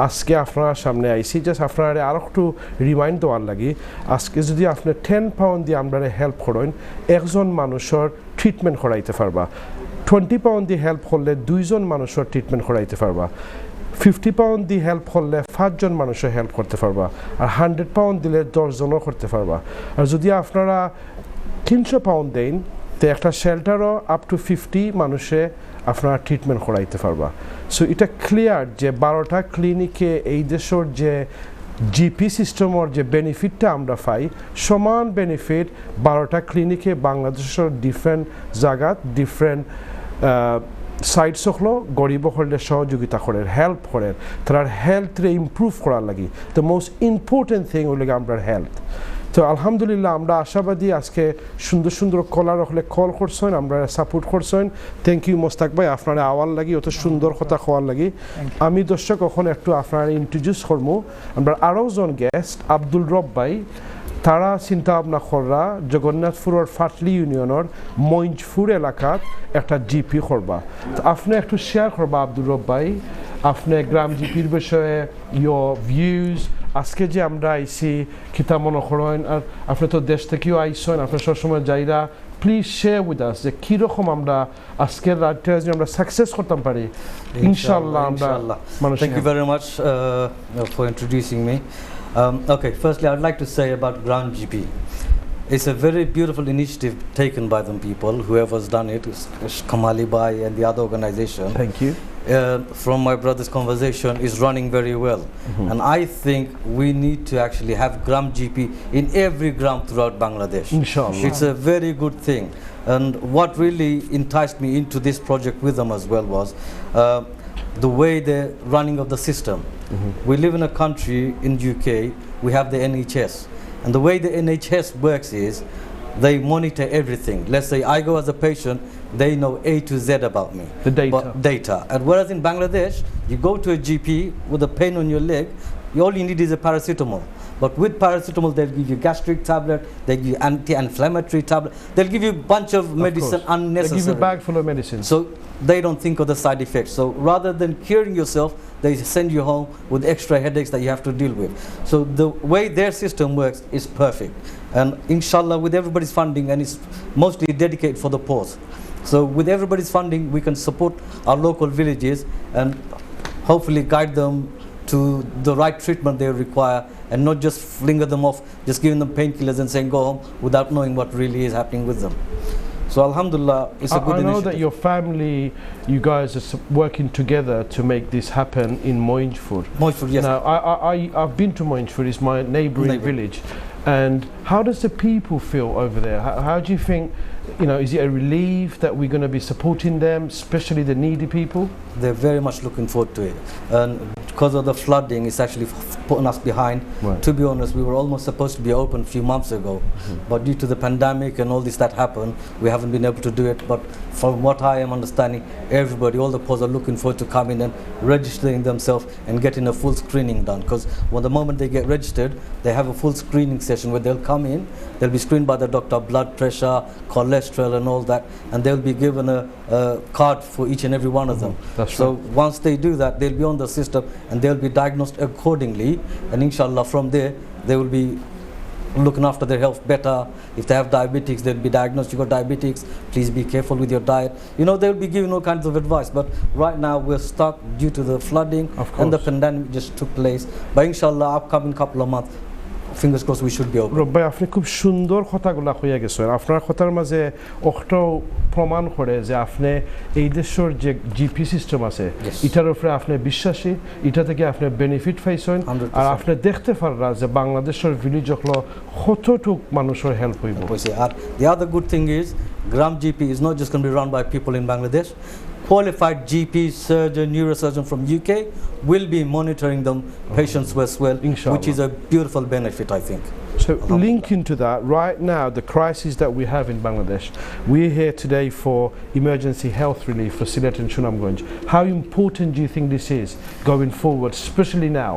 আজকে আপনার সামনে আইসি, জাস্ট আপনারা আর একটু রিমাইন্ড দেওয়ার লাগে, আজকে যদি আপনি 10 পাউন্ড দিয়ে আমরা হেল্প করেন, একজন মানুষের ট্রিটমেন্ট করাইতে পারবা। 20 পাউন্ড দিয়ে হেল্প করলে 2জন মানুষের ট্রিটমেন্ট করাইতে পারবা। 50 পাউন্ড দিয়ে হেল্প করলে 5জন মানুষের হেল্প করতে পারবা। আর 100 পাউন্ড দিলে 10জনও করতে পারবা। আর যদি আপনারা 300 পাউন্ড দেন, তো একটা শেল্টারও আপ টু 50 মানুষে আপনারা ট্রিটমেন্ট করাইতে পারবা। সো এটা ক্লিয়ার যে 12টা ক্লিনিকে এই দেশের যে জিপি সিস্টেমের যে বেনিফিটটা আমরা পাই, সমান বেনিফিট 12টা ক্লিনিকে বাংলাদেশের ডিফারেন্ট জায়গাত ডিফারেন্ট সাইডস হলো গরিব হলে সহযোগিতা করেন, হেল্প করেন, তার হেলথরে ইমপ্রুভ করার লাগি। দ্য মোস্ট ইম্পর্টেন্ট থিং হলো আমরা হেলথ। তো আলহামদুলিল্লাহ আমরা আশাবাদী, আজকে সুন্দর সুন্দর কলার হলে কল করছেন, আমরা সাপোর্ট করছেন। থ্যাংক ইউ মোস্তাক ভাই, আপনারা আওয়ার লাগি, অত সুন্দর কথা খাওয়ার লাগি। আমি দর্শক এখন একটু আপনারা ইন্ট্রোডিউস করবো। আমরা আরও জন গেস্ট আব্দুল রব ভাই, তারা চিন্তা ভাবনা কররা জগন্নাথপুরের ফাটলি ইউনিয়নের মইঞ্জপুর এলাকাত একটা জিপি করবা। তো আপনি একটু শেয়ার করবা আব্দুল রব ভাই, আপনি গ্রাম জিপির বিষয়ে your views আজকে যে আমরা আইছি কিতা মনে করেন আর আপনি তো দেশ থেকেও আইছেন আপনি সবসময় যাইরা প্লিজ শেয়ার উইথ আস যে কীরকম আমরা আজকের রাতটা যে আমরা সাকসেস করতে পারি ইনশাআল্লাহ আমরা মানুষ Thank you very much for introducing me. Okay, firstly I'd like to say about Ground GP. It's a very beautiful initiative taken by the people, whoever's done it, Kamali Bai and the other organization. Thank you. From my brother's conversation is running very well, and I think we need to actually have Gram GP in every gram throughout Bangladesh. Inshallah. It's a very good thing, and what really enticed me into this project with them as well was the way the running of the system. We live in a country in UK, we have the NHS, and the way the NHS works is they monitor everything. Let's say I go as a patient, they know A to Z about me. The data. Data. And whereas in Bangladesh, you go to a GP with a pain on your leg, all you need is a paracetamol. But with paracetamol, they'll give you gastric tablet, they give you anti-inflammatory tablet, they'll give you a bunch of medicine unnecessary. They give you a bag full of medicine. So they don't think of the side effects. So rather than curing yourself, they send you home with extra headaches that you have to deal with. So the way their system works is perfect. And inshallah, with everybody's funding, and it's mostly dedicated for the poor. So with everybody's funding, we can support our local villages and hopefully guide them to the right treatment they require, and not just flinger them off, just giving them painkillers and saying go home without knowing what really is happening with them. So alhamdulillah, it's a good initiative. I know that your family, you guys are working together to make this happen in Moinjfur. Moinjfur, yes. Now, I've been to Moinjfur, it's my neighbouring village. And how does the people feel over there? How do you think, you know, is it a relief that we're going to be supporting them, especially the needy people? They're very much looking forward to it. And because of the flooding, it's actually putting us behind. Right. To be honest, we were almost supposed to be open a few months ago. But due to the pandemic and all this that happened, we haven't been able to do it. But from what I am understanding, everybody, all the posts are looking forward to coming and registering themselves and getting a full screening done. Because when the moment they get registered, they have a full screening session where they'll come in, they'll be screened by the doctor, blood pressure, cholesterol and all that, and they'll be given a card for each and every one of them. That's so right. once they do that, they'll be on the system and they'll be diagnosed accordingly, and inshallah from there they will be looking after their health better. If they have diabetics, they'll be diagnosed, you got diabetics, please be careful with your diet. You know, they'll be giving all kinds of advice, but right now we're stuck due to the flooding and the pandemic just took place. But inshallah, upcoming couple of months, fingers crossed, we should be open. রব্বাই আপনি খুব সুন্দর কথাগুলা কইয়া গেছেন আপনার কথার মাঝে অক্টাও প্রমাণ করে যে আপনি এই দেশের যে জিপি সিস্টেম আছে এটার উপরে আপনি বিশ্বাসী এটা থেকে আপনি বেনিফিট পাইছেন আর আপনি দেখতে পাররা যে বাংলাদেশের ভিলেজ হলো কতটুক মানুষের হেল্প হইব আর the other good thing is Gram GP is not just going to be run by people in Bangladesh. Qualified GP, surgeon, neurosurgeon from UK will be monitoring them patients as well, Inshallah. which is a beautiful benefit, I think. So linking to that, right now the crisis that we have in Bangladesh, we're here today for emergency health relief for Sylhet and Sunamganj. How important do you think this is going forward, especially now?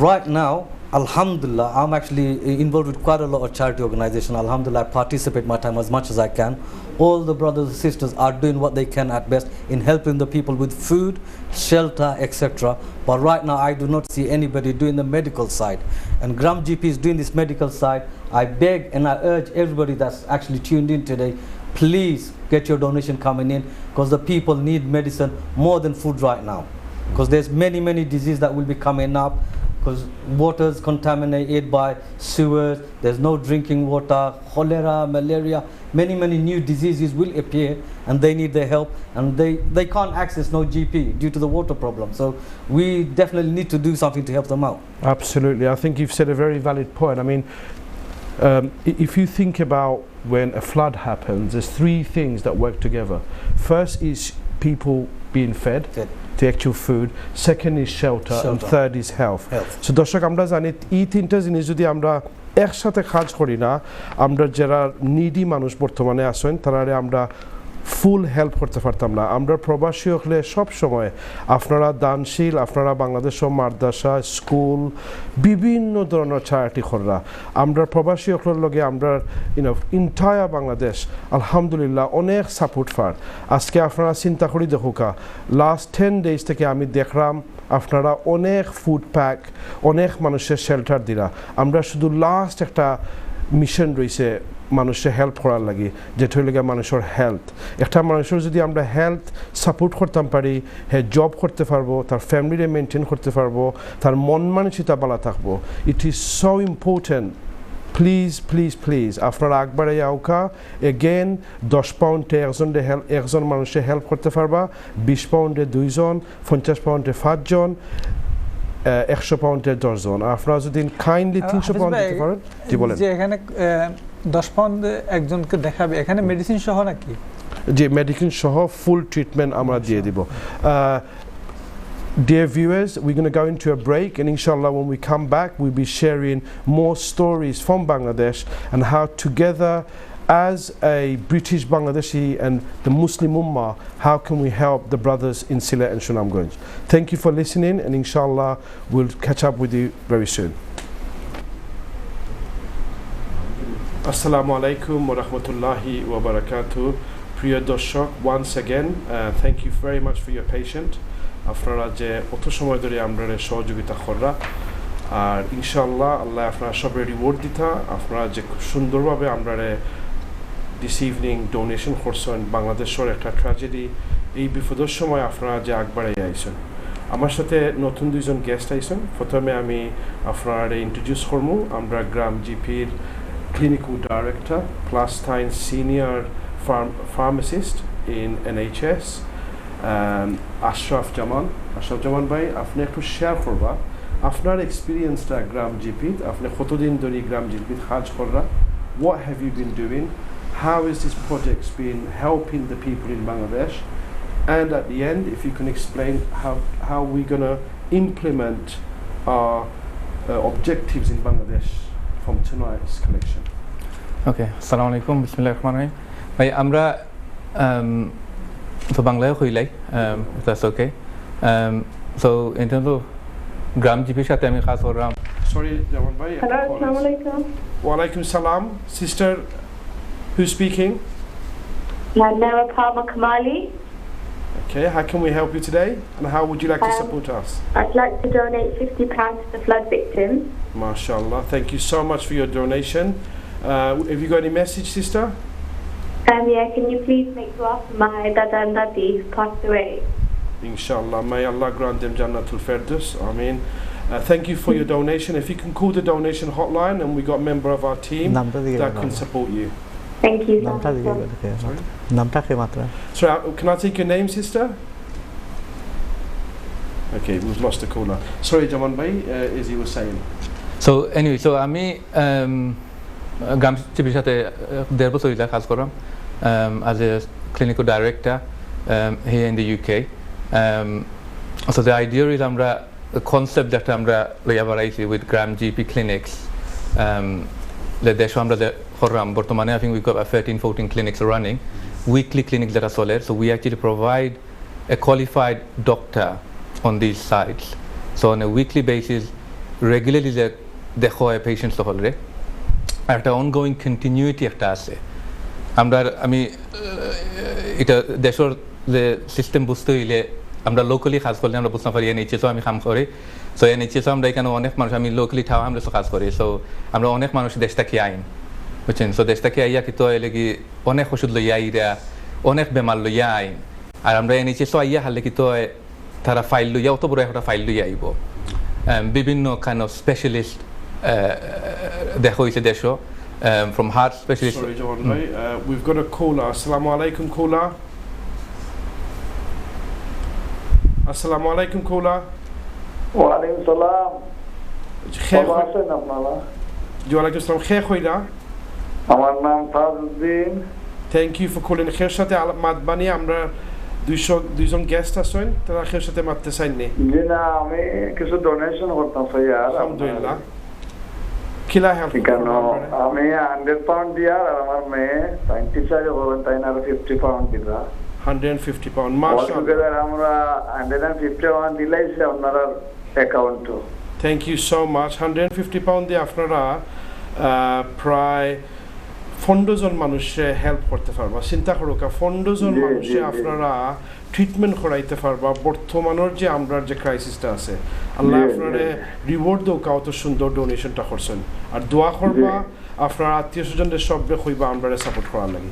Right now, alhamdulillah, I'm actually involved with quite a lot of charity organizations. Alhamdulillah, I participate my time as much as I can. All the brothers and sisters are doing what they can at best in helping the people with food, shelter, etc. But right now, I do not see anybody doing the medical side. And Gram GP is doing this medical side. I beg and I urge everybody that's actually tuned in today, please get your donation coming in, because the people need medicine more than food right now. Because there's many diseases that will be coming up, because water is contaminated by sewers, there's no drinking water, cholera, malaria, many new diseases will appear, and they need their help, and they can't access no GP due to the water problem. So we definitely need to do something to help them out. Absolutely, I think you've said a very valid point. I mean, if you think about when a flood happens, there's three things that work together. First is people being fed. The actual food, second is shelter, and third is health. So দর্শক আমরা জানি এই তিনটা জিনিস যদি আমরা একসাথে কাজ করি না আমরা যারা নিডি মানুষ বর্তমানে আছেন তারারে আমরা ফুল হেল্প করতে পারতাম না আমরা প্রবাসী হলে সব সময় আপনারা দানশীল আপনারা বাংলাদেশ মাদ্রাসা স্কুল বিভিন্ন ধরনের চ্যারিটি কররা আমরা প্রবাসী হলের লগে আমরা ইন্টায়ার বাংলাদেশ আলহামদুলিল্লাহ অনেক সাপোর্ট ফার আজকে আপনারা চিন্তা করি দেখুকা লাস্ট 10 days থেকে আমি দেখলাম আপনারা অনেক ফুড প্যাক অনেক মানুষের শেল্টার দিলা আমরা শুধু লাস্ট একটা মিশন রয়েছে মানুষের হেল্প করার লাগে যেটা হইলে মানুষের হেলথ একটা মানুষের যদি আমরা হেলথ সাপোর্ট করতাম পারি হ্যাঁ জব করতে পারবো তার ফ্যামিলিরে মেনটেন করতে পারবো তার মন মানসিকতা ভালো থাকবো it is so important please please please আপনারা একবারে আউকা এগেন 10 পাউন্ডে একজন মানুষের হেল্প করতে পারবা 20 পাউন্ডে 2 জন 50 পাউন্ডে 5 জন 100 পাউন্ডে 10 জন আপনারা যদি কাইন্ডলি 300 পাউন্ড দিতে পারেন জি বলেন যে এখানে 10 পাউন্ডে একজনকে দেখাবে এখানে মেডিসিন সহ নাকি যে মেডিসিন সহ ফুল ট্রিটমেন্ট আমরা দিয়ে দিব Dear viewers, we're going to go into a break and inshallah when we come back we'll be sharing more stories from Bangladesh and how together as a British Bangladeshi and the Muslim Ummah how can we help the brothers in Sylhet and Sunamganj. Thank you for listening and inshallah we'll catch up with you very soon. Assalamu alaikum wa rahmatullahi wa barakatuh. Priya Doshok, once again thank you very much for your patience. আপনারা যে অত সময় ধরে আমরা সহযোগিতা কররা আর ইনশাআল্লাহ আল্লাহ আপনারা সবাই রিওয়ার্ড দিতা আপনারা যে খুব সুন্দরভাবে আমরা দিস ইভিনিং ডোনেশন করছেন বাংলাদেশের একটা ট্র্যাজেডি এই বিপদের সময় আপনারা যে আগবাড়াই আইছেন আমার সাথে নতুন দুইজন গেস্ট আইছেন প্রথমে আমি আপনারা ইন্ট্রোডিউস করবো আমরা গ্রাম জিপির clinical director plus time senior pharmacist in NHS Ashraf Zaman ভাই আপনি একটু শেয়ার করবা আপনার এক্সপিরিয়েন্সটা গ্রাম জিপিত আপনি কতদিন ধরে গ্রাম জিপিত কাজ কররা what have you been doing how is this project been helping the people in Bangladesh and at the end if you can explain how we're going to implement our objectives in Bangladesh from tonight's collection. Okay, assalamu alaikum, bismillahir rahmanir rahim. Bhai আমরা তো বাংলায় কইলাই if that's okay. So in terms of গ্রাম জিপির সাথে আমি কাজ করলাম Sorry, Jawan bhai. Hello, assalamu alaikum. Wa alaikum salam. Sister, who's speaking? Nara Palma Kamali. Okay, how can we help you today? And how would you like to support us? I'd like to donate £50 to the flood victims. MashaAllah. Thank you so much for your donation. Have you got any message, sister? Yeah, can you please make dua for my dada and dadi who passed away? Inshallah. May Allah grant them Jannatul Firdaus. Ameen. Thank you for your donation. If you can call the donation hotline and we got a member of our team that can support you. Thank you. Sorry, can I take your name, sister? Okay, we've lost the caller. Sorry, Jaman bhai, as you were saying. So anyway, so আমি গ্রাম জিপির সাথে 1.5 বছর ধরে কাজ করলাম as a clinical director here in the UK. So the idea is আমরা the concept that আমরা লইয়া বাড়াইছি with Gram GP clinics দেশে আমরা করলাম বর্তমানে I think we've got about 13-14 clinics running weekly clinics that are solid so we actually provide a qualified doctor on these sites so on a weekly basis regularly দেখো patients হলে একটা ongoing continuity একটা আছে আমি এটা দেশের যে system বুঝতে হইলে আমরা লোকালি কাজ করলে আমরা বুঝতে পারি NHS আমি কাম করি সো NHS আমরা এখানে অনেক মানুষ আমি লোকালি ঠাও আমরা কাজ করি সো আমরা অনেক মানুষ দেশ থেকে আইন বুঝছেন সো দেশ থেকে আইয়া কিন্তু এলে কি অনেক ওষুধ লইয়া আইরা অনেক বেমার লইয়া আইন আর আমরা NHS আইয়া হালে কি তো তারা ফাইল লইয়া অত বড় একটা ফাইল লইয়া আইব বিভিন্ন kind of specialist দেখো হইছে দেশো from heart specialist. Sorry, Jawan bhai, we've got a caller. Assalamu alaikum caller. Assalamu alaikum caller. Wa alaikum salam. Khair aছেন আপনারা? জি ওয়ালাইকুম আসসালাম khair কইলা? আমার নাম Tajuddin. Thank you for calling. khair সাথে মাত বানিয়ে আমরা 200 গেস্ট আছেন তারা khair সাথে মারতে চাইনি। জি না আমি কিছু ডোনেশন করতাম স্যার। আলহামদুলিল্লাহ। কিলা হেল্প কেন আমি 100 পাউন্ড দিয়া আর আমার মেয়ে 24 হবেন তাই না 50 পাউন্ড দিবা 150 পাউন্ড মাশাআল্লাহ অলটুগেদার আমরা 150 পাউন্ড দিলাইছে আপনার অ্যাকাউন্টে thank you so much 150 pound দিয়ে আপনারা প্রায় 15 জন মানুষে হেল্প করতে পারবা চিন্তা করো 15 জন মানুষে আপনারা ট্রিটমেন্ট করাইতে পারবা বর্তমানের যে আমরার যে ক্রাইসিসটা আছে আল্লাহ আপনারে রিওয়ার্ড দাও কত সুন্দর ডোনেশনটা করছেন আর দোয়া করবা আপনার আত্মীয়স্বজনদের সববে কইবা আমরারে সাপোর্ট করার লাগি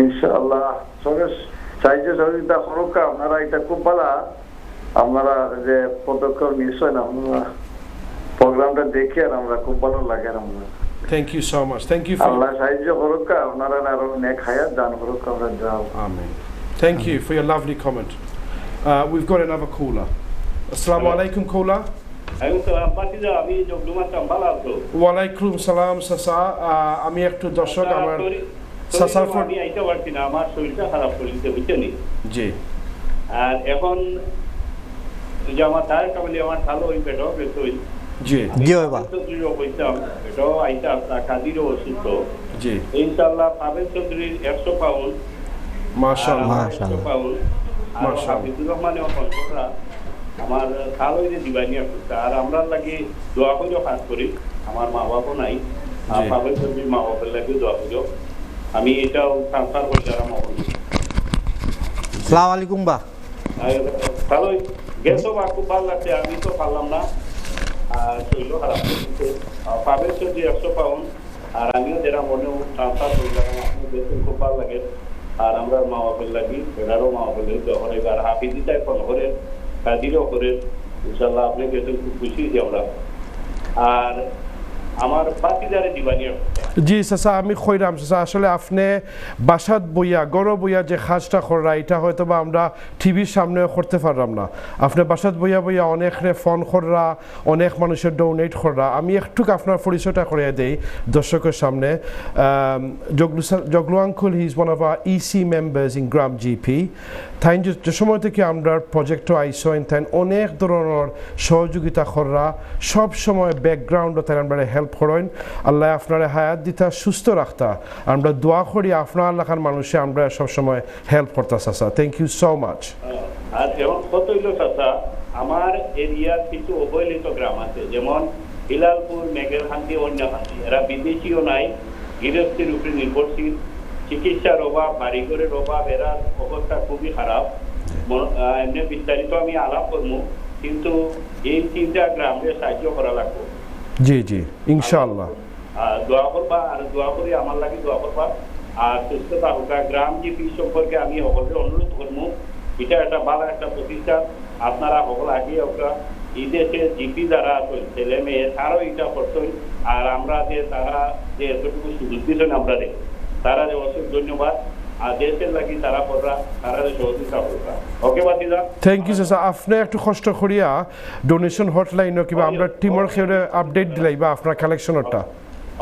ইনশাআল্লাহ সবে সাহায্য সহযোগিতা করুক আপনারা এটা খুব ভালো আপনারা যে পদক্ষেপ নিশ্চয় না আমরা প্রোগ্রামটা দেখে আর আমরা খুব ভালো লাগে আমরা thank you so much thank you for আল্লাহ সাহায্য করুক আপনারা আরো নেক হায়াত দান করুক আমরা যাও আমিন thank you for your lovely comment we've got another caller আসসালামু আলাইকুম caller আমি জগলুমা চাম্বালা আছো ওয়ালাইকুম সালাম সাসা আমি একটু দর্শক আমার সাসার ফোন আমি আইতে পারছি না আমার শরীরটা খারাপ হইছে বুঝছেনি জি আর এখন যে আমার তার কাবলি আমার ভালো হই পেটো বেতই জি জি বাবা তো জিরো কইতাম পেটো আইতা আপনার কাদিরও অসুস্থ জি ইনশাআল্লাহ পাবেন চৌধুরীর 100 পাউন্ড মাশাআল্লাহ মাশাআল্লাহ মাশাআল্লাহ বিদুর রহমানের কন্ট্রোলরা আমার ভালো হইতে দিবানি আর আমরা লাগি দোয়া করিও কাজ করি আমার মা বাবা নাই আর পাবেন চৌধুরীর মা বাবার লাগি দোয়া করিও আমি এটাও ট্রান্সফার করে দিলাম আসসালামু আলাইকুম বা ভালো গেছো বা খুব ভালো লাগছে আমি তো পারলাম না আর শরীরও খারাপ হয়েছে পাবেন যদি 100 পাউন্ড আর আমিও যেটা মনেও ট্রান্সফার করে দিলাম আপনি বেতন খুব ভালো লাগে আর আমরা মা বাবার লাগি এরারও মা বাবার লাগি যখন এবার হাফিজিটাই ফোন করে কাদিরও করে ইনশাল্লাহ আপনি বেতন খুব খুশি হয়েছি আমরা আর আমার বাকিদারে দিবানি জি সাসা আমি কইরাম সাসা আসলে আপনি বাসাত বইয়া গড় বইয়া যে কাজটা করা এটা হয়তো বা আমরা টিভির সামনে করতে পারলাম না আপনি বাসাত বইয়া বইয়া অনেকরে ফোন করা অনেক মানুষের ডোনেট করা আমি একটু আপনার পরিচয়টা করে দেই দর্শকের সামনে Joglu uncle he is one of our EC members in Gram GP তাই যে সময় থেকে আমরা প্রজেক্ট আইসেন তাই অনেক ধরনের সহযোগিতা করা সব সময় ব্যাকগ্রাউন্ডে তাই আমরা হেল্প করেন আল্লাহ আপনার হায়াত দিতা সুস্থ রাখতা আমরা দোয়া করি আপনার এলাকার মানুষে আমরা সবসময় হেল্প করতে চাচা থ্যাংক ইউ সো মাচ আর এবং কত হইল চাচা আমার এরিয়ার কিছু অবহেলিত গ্রাম আছে যেমন হিলালপুর মেঘেরহান্দি অন্যহান্দি এরা বিদেশিও নাই গৃহস্থির উপরে নির্ভরশীল চিকিৎসার অভাব বাড়িঘরের অভাব এরা অবস্থা খুবই খারাপ এমনি বিস্তারিত আমি আলাপ করবো কিন্তু এই 3টা গ্রামে সাহায্য করা লাগবে জি জি ইনশাআল্লাহ দোয়া করবা আর দোয়া করি আমার লাগে দোয়া করবা আর সুস্থতা হোক গ্রাম জিপি সম্পর্কে আমি সকলকে অনুরোধ করবো এটা একটা ভালো একটা প্রতিষ্ঠান আপনারা সকল আগিয়ে ওরা এই দেশে জিপি যারা আছেন ছেলে মেয়ে তারাও এটা করছেন আর আমরা যে তারা যে এতটুকু সুযোগ দিচ্ছেন আমরা তারা যে অসংখ্য ধন্যবাদ আর দেশের লাগি তারা কররা তারা সহযোগিতা কররা ওকে বাতিদা থ্যাংক ইউ স্যার আপনি একটু কষ্ট করিয়া ডোনেশন হটলাইনও কিংবা আমরা টিমর খেয়ে আপডেট দিলাইবা আপনার কালেকশনটা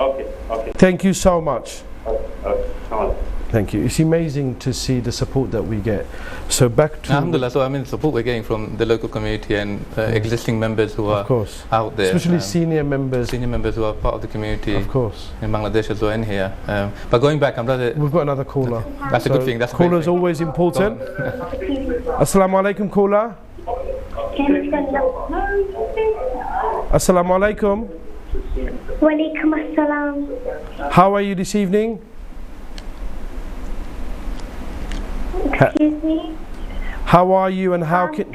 okay okay thank you so much okay Thank you. It's amazing to see the support that we get. So back to Alhamdulillah. So I mean, support we're getting from the local community and existing members who are out there, especially senior members who are part of the community. Of course, in Bangladesh as well in here. But going back, we've got another caller. That's a good thing. That's a caller is always important. Assalamu alaikum, caller. Assalamu alaikum. Wa alaikum assalam. How are you this evening? Excuse me? How are you and how can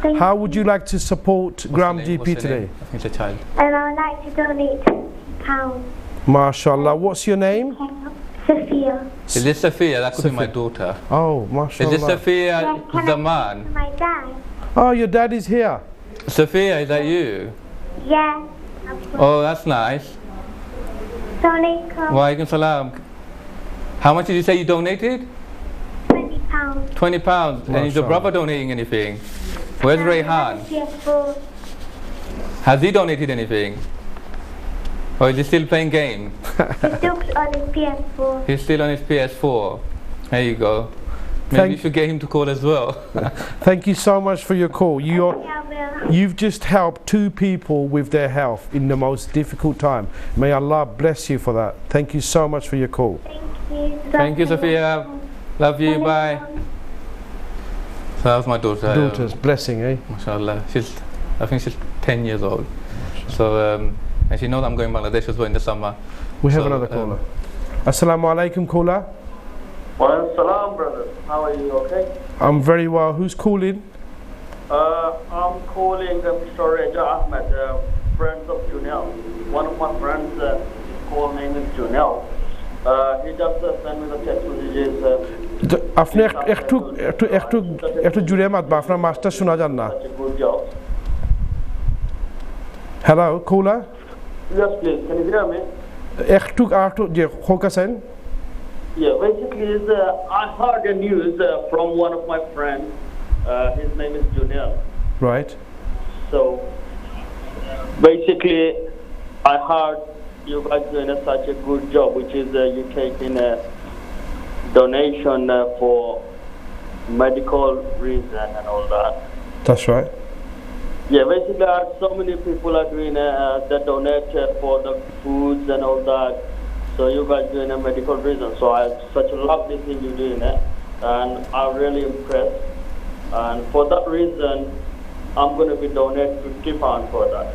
good. how would you like to support Gram GP today? He's a child. And I would like to donate £10. MashaAllah. What's your name? Sophia. Is this Sophia? That could be my daughter. Oh, MashaAllah. Is this Sophia Zaman? My dad. Oh, your dad is here. Sophia, is that you? Yeah. Oh, that's nice. Assalamualaikum. Wa alaikum salam. How much did you say you donated? £20. And is your brother donating anything? Where's Rayhan? Has he donated anything? Or is he still playing game? He's still on his PS4. He's still on his PS4. There you go. Maybe you should get him to call as well. Thank you so much for your call. You've just helped 2 people with their health in the most difficult time. May Allah bless you for that. Thank you so much for your call. Thank you, Sophia. Love you. Bye. So that was my daughter. Daughter's blessing, eh? MashaAllah. I think she's 10 years old. So, and she knows I'm going to Bangladesh as well in the summer. We have another caller. Assalamu alaikum, caller. Well, salam, brother. How are you? Okay. I'm very well. Who's calling? I'm calling Mr. Raja Ahmed, friends of Junel. One of my friends, call name is Junel. He just sent me the text messages. আপনি একটু একটু একটু একটু জুড়ে মাতবা আপনার master শোনা যান না হ্যালো কোলা Yes, please. Can you hear me? একটু একটু যে হোক আছেন Yeah, basically, I heard the news from one of my friends. His name is Junel. Right. So, basically, I heard you guys doing such a good job, which is you taking a donation for medical reason and all that. That's right. Yeah, basically, so many people are doing that donate for the foods and all that. So you guys doing a medical reason. So I such a lovely thing you're doing it, and I'm really impressed. And for that reason, I'm going to be donating £50 for that.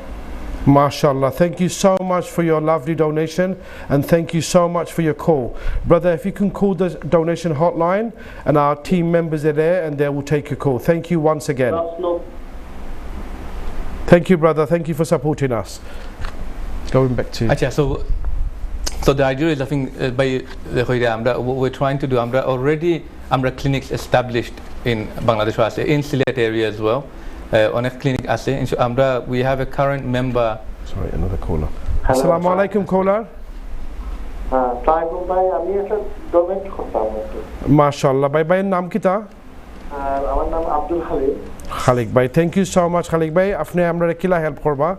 MashaAllah. Thank you so much for your lovely donation, and thank you so much for your call. Brother, if you can call the donation hotline, and our team members are there and they will take your call. Thank you once again. Thank you, brother. Thank you for supporting us. Going back to... Achha, so the idea is, I think, by what we're trying to do, already clinics established in Bangladesh, in Sylhet area as well. অনেক clinic আছে আমরা we have a current member. Sorry, another caller. Assalamu alaikum, caller. আসসালামু ভাই, আমি একটা donate করতাম। মাশাআল্লাহ ভাই, ভাইয়ের নাম কি তা? আমার নাম আব্দুল খালিক। খালিক ভাই, থ্যাংক ইউ সো মাচ খালিক ভাই, আপনি আমরা কিলা হেল্প করবা?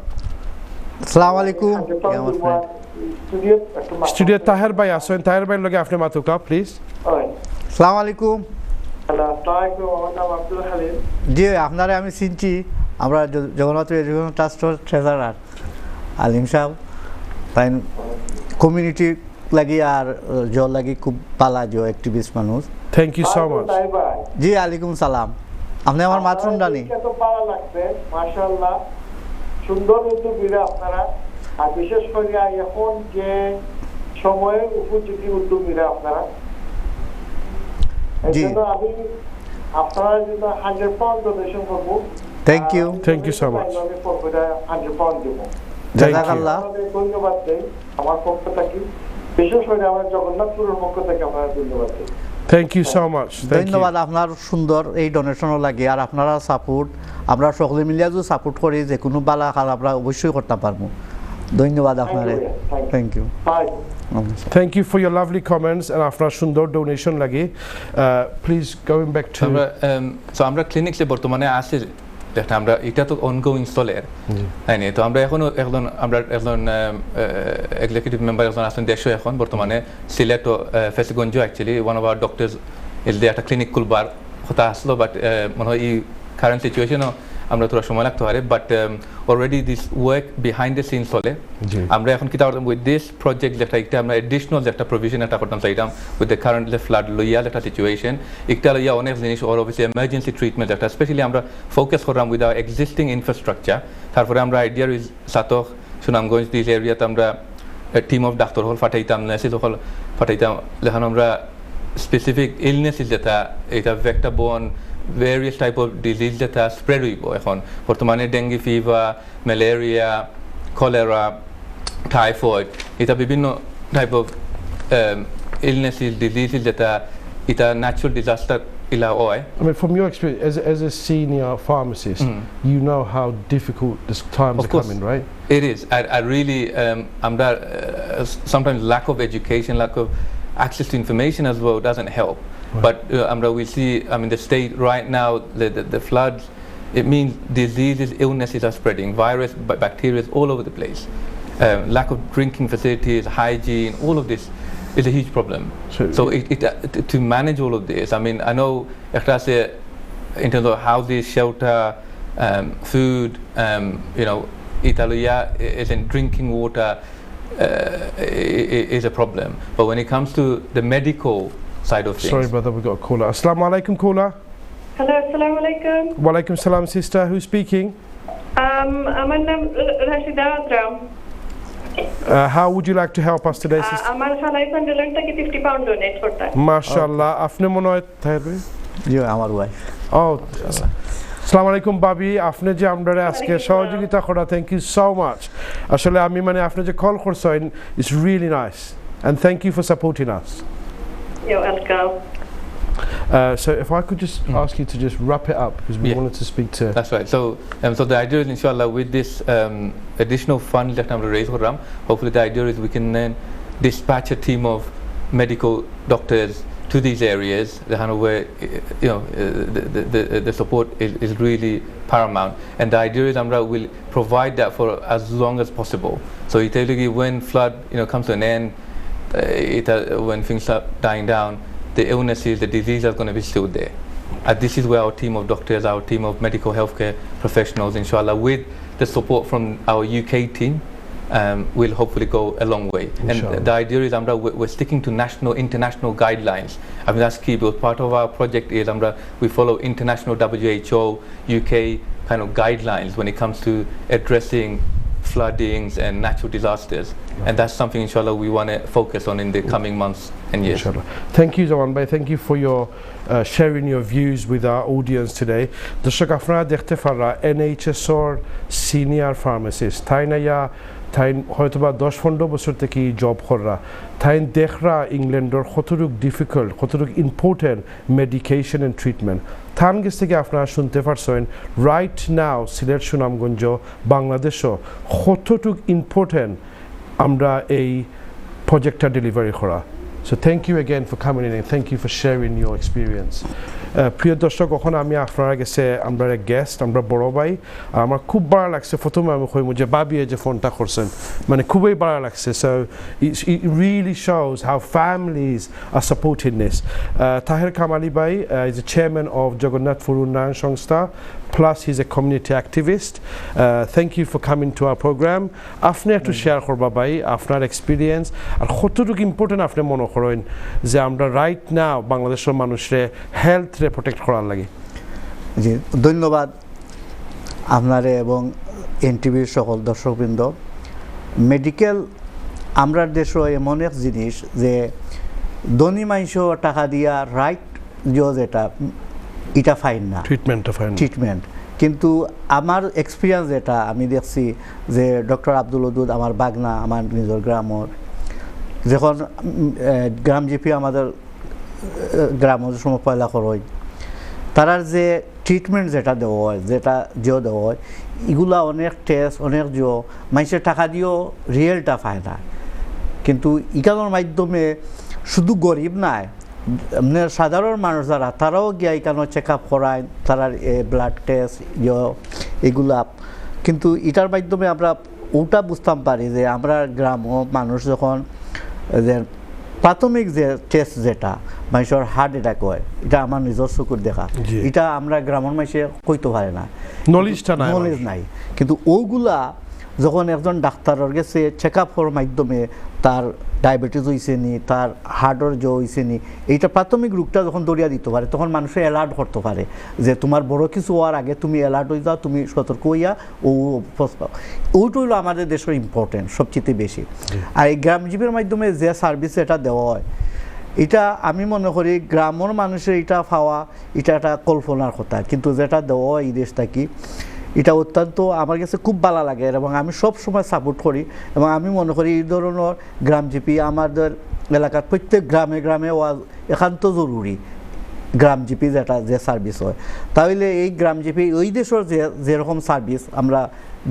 আসসালামু আলাইকুম। আমার ফ্রেন্ড স্টুডিও তাহের ভাই আছেন, তাহের ভাইয়ের লগে আপনি মাতুকা প্লিজ। আসসালামু আলাইকুম। জি, আপনারে আমি চিনছি, আমরা জগন্নাথ এডুকেশন ট্রাস্টের ট্রেজারার আলিম সাহেব, তাই কমিউনিটি লাগি আর জল লাগি খুব পালা জো অ্যাক্টিভিস্ট মানুষ। Thank you so much. জি, আলাইকুম সালাম। আপনি আমার মাতরুম জানি এত ভালো লাগছে, মাশাআল্লাহ, সুন্দর উদ্যোগীরা আপনারা, আর বিশেষ করে এখন যে সময়ে উপযোগী উদ্যোগীরা আপনারা। জি, আমি আপনারা যদি 100 পাউন্ড ডোনেশন করব। Thank you so much. আমি 100 পাউন্ড দেব। জাযাকাল্লাহ। ধন্যবাদ দেই আমার পক্ষ থেকে, বিশেষ করে আমার জগন্নাথপুরের পক্ষ থেকে আপনারা ধন্যবাদ দেই। Thank you so much. ধন্যবাদ আপনার সুন্দর এই ডোনেশনও লাগে, আর আপনারা সাপোর্ট আমরা সকলে মিলিয়া যদি সাপোর্ট করি যে কোনো বালা খারাপ আমরা অবশ্যই করতে পারবো। ধন্যবাদ আপনারে। Thank you. Thank you for your lovely comments and after সুন্দর donation লাগে। Please going back to so আমরা ক্লিনিক্সে বর্তমানে আছে, আমরা এটা তো অনগোয়িং চলে, তাই না? তো আমরা এখনো আমরা একজন এক্সিকিউটিভ মেম্বার একজন আছেন দেশে এখন বর্তমানে সিলেট ও Fenchuganj, actually one of our doctors এলদে একটা ক্লিনিক খুলবার কথা আসলো, বাট মনে হয় এই কারেন্ট সিচুয়েশনও আমরা তোরা সময় লাগতে পারে, but already this work behind the scene চলে। আমরা এখন কিতা করতাম উইথ দিস প্রজেক্ট, যেটা আমরা এডিশনাল যেটা প্রভিশন একটা করতাম চাইতাম উইথ দ্য কারেন্ট ফ্লাড লইয়া একটা সিচুয়েশন, একটা লইয়া অনেক জিনিস ওর অবভিয়াসলি এমার্জেন্সি ট্রিটমেন্ট একটা স্পেশালি আমরা ফোকাস করলাম উইথ আওয়ার এক্সিস্টিং ইনফ্রাস্ট্রাকচার। তারপরে আমরা আইডিয়া সাতক সুনামগঞ্জ দিস এরিয়াতে আমরা টিম অফ ডাক্তার হল ফাটাইতাম, নার্সিস হল ফাটাইতাম, যেখানে আমরা স্পেসিফিক ইলনেসিস যেটা এটা ভেক্টর বোন various type of disease যেটা স্প্রেড হইব এখন বর্তমানে, dengue fever, malaria, cholera, typhoid, এটা বিভিন্ন টাইপ অফ ইলনেসিস ডিজিজেস যেটা এটা ন্যাচারাল ডিজাস্টার ইলা হয়। I mean, from your experience as a senior pharmacist, you know how difficult this times are coming, right? It is. I really আমরা sometimes lack of education, lack of access to information as well doesn't help. Right. But we see, I mean, the state right now, the floods, it means diseases, illnesses are spreading, virus, bacteria all over the place. Lack of drinking facilities, hygiene, all of this is a huge problem. So to manage all of this, I mean, I know in terms of houses, shelter, food, you know, Italia is in drinking water is a problem. But when it comes to the medical side of things. Sorry, brother, we got a caller. Assalamu alaikum, caller. Hello, assalamu alaikum. Wa alaikum salam, sister. Who's speaking? আমার নাম Rashida আদ্রাম। How would you like to help us today, sister? আমার খালাই ফান্ডুলেন থেকে 50 pound donate করতে। মাশাআল্লাহ, আপনি মনে হয় থাকবে? জি, আমার ওয়াইফ। Oh, আসসালামু আলাইকুম বাবি, আপনি যে আমরারে আজকে সহযোগিতা করা, থ্যাংক ইউ সো মাচ। আসলে আমি মানে আপনি যে কল করছেন, it's really nice and thank you for supporting us. You're welcome. So if I could just ask you to just wrap it up, because we wanted to speak to... That's right. So the idea is, inshallah, with this additional funds that I'm raise, hopefully the idea is we can then dispatch a team of medical doctors to these areas, where you know the support is really paramount. And the idea is Amra will provide that for as long as possible. So when flood comes to an end, when things start dying down, the illnesses, the disease are going to be still there. And this is where our team of doctors, our team of medical healthcare professionals, inshallah, with the support from our UK team, will hopefully go a long way. Inshallah. And the idea is, we're sticking to national, international guidelines. I mean, that's key, because part of our project is, we follow international WHO, UK kind of guidelines when it comes to addressing floodings and natural disasters. And that's something, inshallah, we want to focus on in the coming months and years. Inshallah. Thank you, Zaman Bhai. Thank you for your sharing your views with our audience today. Darshak আপনারা দেখতে পাররা NHS or senior pharmacist তাইনায়া তাই হয়তোবা 10-15 বছর থেকে job কররা তাই দেখরা ইংল্যান্ডের কতটুক difficult কতটুক ইম্পর্টেন্ট মেডিকেশন এন্ড ট্রিটমেন্ট থান গেছ থেকে আপনারা শুনতে পারছেন রাইট নাও সিলেট সুনামগঞ্জ বাংলাদেশও কতটুক ইম্পর্টেন্ট আমরা এই প্রজেক্টটা ডেলিভারি করা So thank you again for coming in and thank you for sharing your experience. প্রিয় দর্শক, এখন আমি আপনারা কাছে আমরা গেস্ট, আমরা বড় ভাই, আমার খুব ভালো লাগছে। প্রথমে আমি কইম যে বাবিয়ে যে ফোনটা করছেন, মানে খুবই ভালো লাগছে। So it really shows how families are supporting this. Tahir Kamali Bhai is the chairman of Jagannath Furunnayan Sangstha, plus he's a community activist. Thank you for coming to our program. আপনি একটু share করবা ভাই আপনার experience আর কতটুকু important আপনি মনে করেন যে আমরা রাইট নাও বাংলাদেশের মানুষরে হেলথ রে প্রোটেক্ট করার লাগে। জি, ধন্যবাদ আপনারে এবং এনটিভির সকল দর্শকবৃন্দ। মেডিকেল আমরা দেশে এমন এক জিনিস যে ধনী মানুষ টাকা দিয়া রাইট যেটা এটা ফাইন না, ট্রিটমেন্ট। কিন্তু আমার এক্সপিরিয়েন্স যেটা আমি দেখছি যে ডক্টর আব্দুল ওদুদ আমার বাগনা, আমার নিজের গ্রামর, যখন গ্রাম জিপি আমাদের গ্রামের সময় পয়লা করই, তারার যে ট্রিটমেন্ট যেটা দেওয়া হয়, যেটা দেওয়া হয়, এগুলা অনেক টেস্ট অনেক মানুষের টাকা দিয়েও রিয়েলটা পায় না। কিন্তু ইকানোর মাধ্যমে শুধু গরিব নাই, সাধারণ মানুষ যারা তারাও গিয়ে এখানে চেক আপ করায়, তারার ব্লাড টেস্ট এগুলা। কিন্তু এটার মাধ্যমে আমরা ওটা বুঝতাম পারি যে আমরা গ্রাম মানুষ যখন যে প্রাথমিক যে টেস্ট যেটা মানুষের হার্ট অ্যাটাক হয়, এটা আমার নিজের চকুর দেখা, এটা আমরা গ্রামের মানুষে কইতে পারে না, নলেজ নাই। কিন্তু ওগুলা যখন একজন ডাক্তারের গেছে চেক আপ করার মাধ্যমে তার ডায়াবেটিস হয়েছে নি, তার হার্টের হয়েছে নি, এইটা প্রাথমিক রোগটা যখন দরিয়া দিতে পারে, তখন মানুষের অ্যালার্ট করতে পারে যে তোমার বড় কিছু হওয়ার আগে তুমি অ্যালার্ট হয়ে যাও, তুমি সতর্ক হইয়া পাও। ওইটা হলো আমাদের দেশের ইম্পর্টেন্ট সবচেয়ে বেশি। আর এই গ্রামজীবীর মাধ্যমে যে সার্ভিস এটা দেওয়া হয়, এটা আমি মনে করি গ্রামের মানুষের এটা পাওয়া এটা একটা কল্পনার কথা, কিন্তু যেটা দেওয়া হয় এই দেশটা কি, এটা অত্যন্ত আমার কাছে খুব ভালো লাগে এবং আমি সব সময় সাপোর্ট করি। এবং আমি মনে করি এই ধরনের গ্রামজীবী আমাদের এলাকার প্রত্যেক গ্রামে গ্রামে একান্ত জরুরি। গ্রামজীবী যেটা যে সার্ভিস হয়, তাহলে এই গ্রামজীবী ওই দেশের যেরকম সার্ভিস আমরা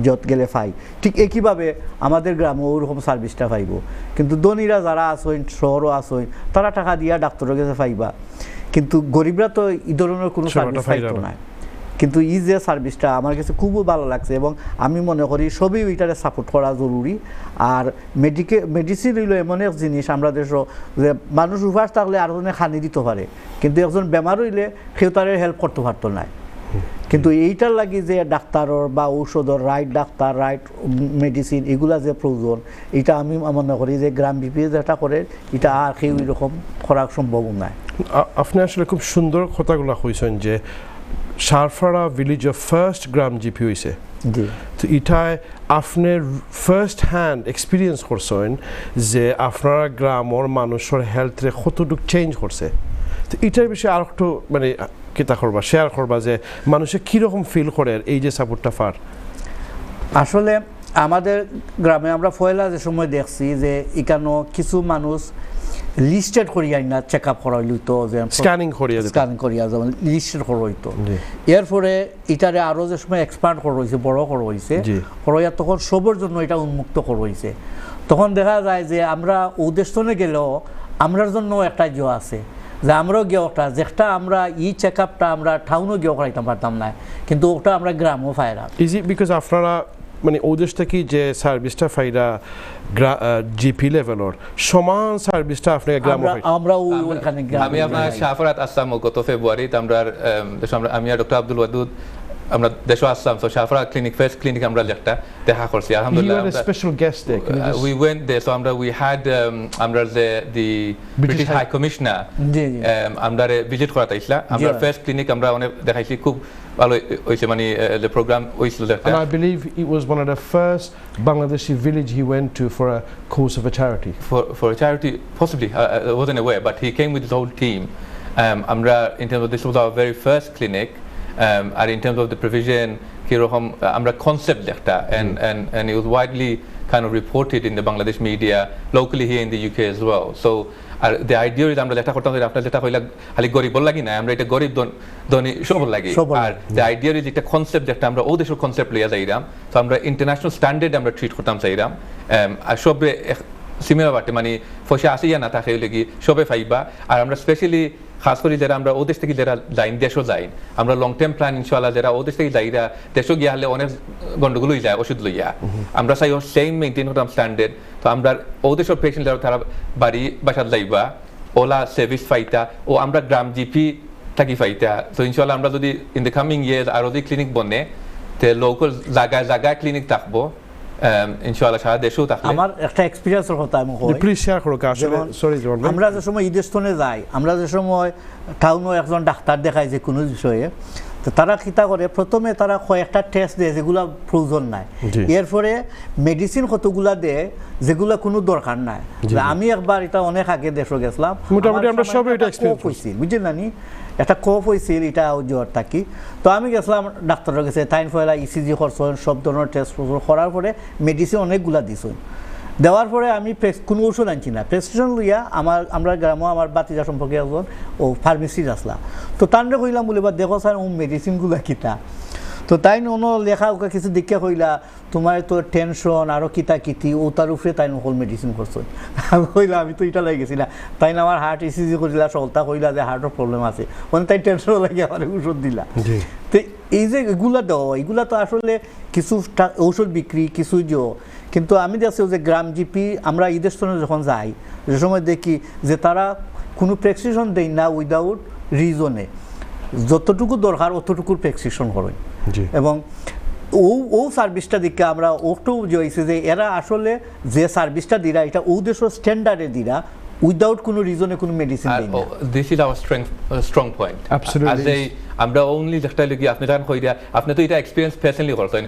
যত গেলে পাই, ঠিক একইভাবে আমাদের গ্রামে ওরকম সার্ভিসটা পাইব। কিন্তু ধনীরা যারা আসেন, শহরও আসেন, তারা টাকা দিয়া ডাক্তারের কাছে পাইবা, কিন্তু গরিবরা তো এই ধরনের কোনো সার্ভিস পাইতো না। কিন্তু এই যে সার্ভিসটা আমার কাছে খুবই ভালো লাগছে এবং আমি মনে করি সবই ওইটারে সাপোর্ট করা জরুরি। আর মেডিসিন হইল এমন এক জিনিস আমরা দেশ যে মানুষ উপাস থাকলে আরো জনে খানি দিতে পারে, কিন্তু একজন বেমার হইলে কেউ তার হেল্প করতে পারতো না। কিন্তু এইটার লাগি যে ডাক্তারের বা ঔষধের রাইট ডাক্তার রাইট মেডিসিন এগুলা যে প্রয়োজন, এটা আমি মনে করি যে গ্রাম জিপি যেটা করে এটা আর কেউ এরকম করা সম্ভব নয়। আপনি আসলে খুব সুন্দর কথাগুলো কইছেন যে সারফাড়া ভিলেজের ফার্স্ট গ্রাম জিপি হয়েছে, তো এটাই আপনার ফার্স্ট হ্যান্ড এক্সপিরিয়েন্স করছেন যে আপনারা গ্রামের মানুষের হেলথে কতটুকু চেঞ্জ করছে। তো এটার বিষয়ে আর একটু মানে কিতা করবা শেয়ার করবা যে মানুষে কীরকম ফিল করে এই যে সাপোর্টটা পার। আসলে আমাদের গ্রামে আমরা পয়লা যে সময় দেখছি যে এখানে কিছু মানুষ লিস্টেড করিয়া না চেক আপ করা হইতো, যে স্ক্যানিং করিয়া যেমন লিস্টেড করা হইতো। এরপরে এটারে আরও যে সময় এক্সপান্ড করা হয়েছে, বড় করা হয়েছে, করাইয়া তখন সবার জন্য এটা উন্মুক্ত করা হয়েছে। তখন দেখা যায় যে আমরা উদ্দেশ্যনে গেলেও আমরার জন্য একটা জো আছে যে আমরাও গিয়ে ওটা যেটা আমরা চেক আপটা আমরা টাউনও গিয়ে করাইতে পারতাম না, কিন্তু ওটা আমরা গ্রামও ফায়রা। ইজ ইট বিকজ আপনারা মানে ওদের থেকে যে সার্ভিসটা ফাইরা জিপি লেভেলের সমান সার্ভিসটা আপনি গ্রামে আমরা ওইখানে আমি আপনার শাহফরাত আসলাম গত ফেব্রুয়ারিতে আমি আর ডক্টর আব্দুল ওয়াদুদ আমরা দেশে আসলাম, তো শাহফরা ক্লিনিক ফার্স্ট ক্লিনিক আমরা একটা দেখা করছি আলহামদুলিল্লাহ। Special guest we went there, so we had আমরা the British High Commissioner আমরা ভিজিট করাতে আইছিলা। আমরা ফার্স্ট ক্লিনিক আমরা অনেক দেখাইছি, খুব ভালো হইছে, মানে the program হইছিল দেখতে। And I believe it was one of the first Bangladeshi village he went to for a cause of a charity. For a charity, possibly. I wasn't aware, but he came with his whole team. আমরা in terms of this was our very first clinic. And in terms of the provision, আমরা concept দেখটা, and it was widely kind of reported in the Bangladesh media, locally here in the UK as well. So the idea is আমরা যেটা করতাম আপনার যেটা হইলা খালি গরিব লাগি না, আমরা এটা গরিব ধনী সব লাগি। আর the idea is একটা concept যেটা আমরা ও দেশের concept লইয়া যাইরাম, তো আমরা international standard আমরা ট্রিট করতাম চাইরাম। আর সবে সিমিলার বাটে মানে পয়সা আসিয়া না থাকে লাগি সবে ফাইবা। আর আমরা স্পেশালি খাস করে যারা আমরা ও দেশ থেকে যারা যাইন দেশও যাইন, আমরা লং টার্ম প্ল্যান ইনশাআল্লাহ যারা ও দেশ থেকে যাইরা দেশও গিয়া হলে অনেক গন্ডগোল হয়ে যায় ওষুধ লইয়া, আমরা চাই সেম মেনটেন করতাম স্ট্যান্ডার্ড। তো আমরা ও দেশের পেশেন্ট যারা তারা বাড়ি বাসাত যাইবা ওলা সার্ভিস পাইতা ও আমরা গ্রাম জিপি থাকি পাইতা। তো ইনশাআল্লাহ আমরা যদি ইন দ্য কামিং ইয়ার্স আরও যদি ক্লিনিক বনে তে লোকাল জায়গায় ক্লিনিক থাকবো ইনশাআল্লাহ সারা দেশেও থাকবে। আমার একটা এক্সপেরিয়েন্সের কথা আমি কই, প্লিজ শেয়ার করো। আসলে সরি জন, আমরা যে সময় ঈদস্থানে যাই, আমরা যে সময় টাউনও একজন ডাক্তার দেখাই যে কোনো বিষয়ে, তো তারা কিতা করে প্রথমে তারা কয়েকটা টেস্ট দেয় যেগুলো প্রয়োজন নাই, এরপরে মেডিসিন কতগুলা দেয় যেগুলো কোনো দরকার নাই। আমি একবার এটা অনেক আগে দেশে গেছিলাম, মোটামুটি আমরা সবাই এটা এক্সপেরিয়েন্স হইছি, বুঝলেন না, একটা কফ হয়েছিল এটা জ্বর থাকি। তো আমি গেছিলাম ডাক্তারের কাছে, তাই পয়লা ইসিজি করছেন, সব ধরনের টেস্ট করার পরে মেডিসিন অনেকগুলা দিছেন। দেওয়ার পরে আমি কোনো ওষুধ আনছি না, প্রেসক্রিপশন লইয়া আমরা গ্রামও আমার বাতিজা সম্পর্কে একজন ও ফার্মেসির আসলা, তো তান্ডে কইলাম বলে বা দেখো স্যার ও মেডিসিনগুলা কিতা। তো তাই অন্য লেখা ওকে কিছু দেখে কইলা তোমার তো টেনশন আরও কিতা কিতি ও তার উপরে তাই নকল মেডিসিন করছো। আমি কইলাম আমি তো এটা লাগে গেছি না, তাই না আমার হার্ট ইসিজি করিলা সলতা কইলা যে হার্টের প্রবলেম আছে, মানে তাই টেনশন লাগে আমার ওষুধ দিলা। তো এই যে এগুলা দেওয়া এগুলা তো আসলে কিছু ঔষধ বিক্রি কিছু কিন্তু আমি দেখছি যে গ্রাম জিপি আমরা ঈদের সময় যখন যাই যে সময় দেখি যে তারা কোনো প্রেসক্রিপশন দেয় না উইদাউট রিজনে, যতটুকু দরকার অতটুকুর প্রেসক্রিপশন করেন। এবং ও সার্ভিসটা দেখে আমরা ওটু হয়েছে যে এরা আসলে যে সার্ভিসটা দিরা এটা ও দেশের স্ট্যান্ডার্ডে দিরা উইদাউট কোনো রিজনে কোনো মেডিসিন দেয় না। This is our strong point. Absolutely আমরা অনলি যেটা লাগি আপনি তান কইরা আপনি তো এটা এক্সপেরিয়েন্স পার্সোনালি করতেন,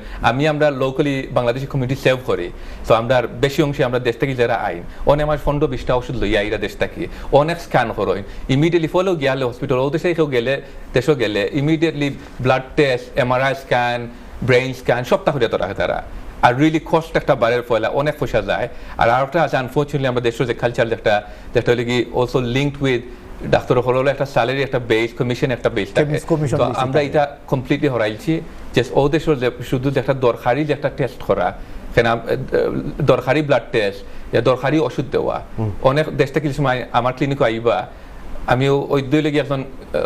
আমরা লোকালি বাংলাদেশি কমিউনিটি সেভ করি, তো আমরা বেশি অংশে আমরা দেশ থেকে যারা আইন অনেক আমার 15-20টা ওষুধ লইয়া আইরা দেশ থেকে অনেক স্ক্যান করেন ইমিডিয়েটলি ফলো গিয়ালে হসপিটাল ও দেশে কেউ গেলে দেশও গেলে immediately blood test MRI scan brain scan সবটা করে তো রাখে তারা। আর রিয়েলি কস্ট একটা বাড়ের ফলে অনেক পয়সা যায়। আর আরেকটা আছে আনফর্চুনেটলি আমরা দেশের যে কালচার যেটা হলে কি অলসো লিঙ্কড উইথ ডাক্তার হলো একটা স্যালারি একটা বেস কমিশন একটা বেস থাকে, তো আমরা এটা কমপ্লিটলি হরাইছি যে ও দেশের শুধু একটা দরকারি যে একটা টেস্ট করা দরকারি ব্লাড টেস্ট দরকারি ওষুধ দেওয়া। অনেক দেশ থেকে সময় আমার ক্লিনিকে আইবা আমিও ওই দুই লেগে একজন